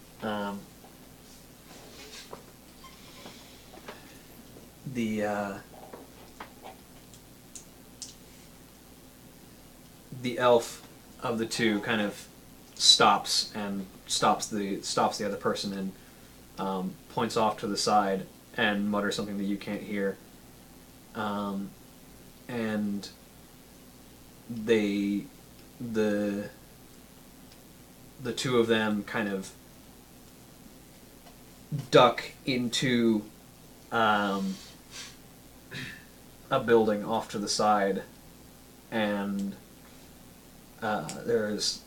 the elf of the two kind of stops the other person and points off to the side and mutters something that you can't hear. And the two of them kind of duck into a building off to the side, and there's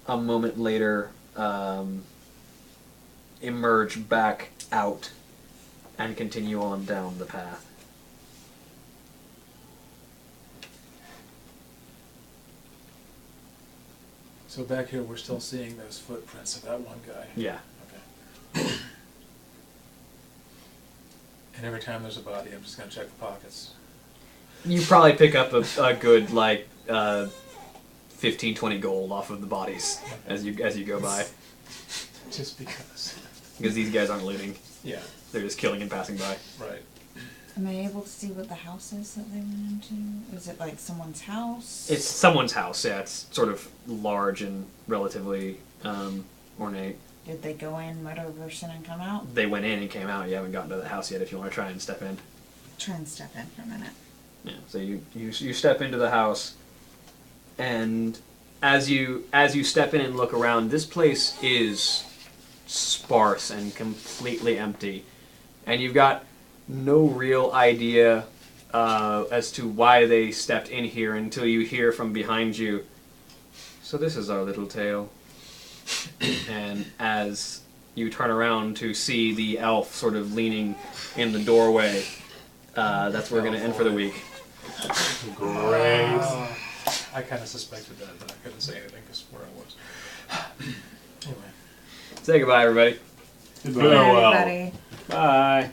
a moment later emerge back out and continue on down the path. So back here, we're still seeing those footprints of that one guy. Yeah. Okay. And every time there's a body, I'm just gonna check the pockets. You probably pick up a good 15, 20 gold off of the bodies as you go by, Just because. because these guys aren't looting; Yeah. they're just killing and passing by. Right. Am I able to see what the house is that they went into? Is it like someone's house? It's someone's house. Yeah, it's sort of large and relatively ornate. Did they go in, murder a person, and come out? They went in and came out. You haven't gotten to the house yet. If you want to try and step in. Try and step in for a minute. Yeah. So you step into the house, and as you step in and look around, this place is sparse and completely empty, and you've got no real idea as to why they stepped in here until you hear from behind you. So this is our little tale. And as you turn around to see the elf sort of leaning in the doorway, that's where we're going to end for the week. Great. I kind of suspected that, but I couldn't say anything because where I was. Anyway. Say goodbye, everybody. Goodbye. Farewell. Everybody. Bye.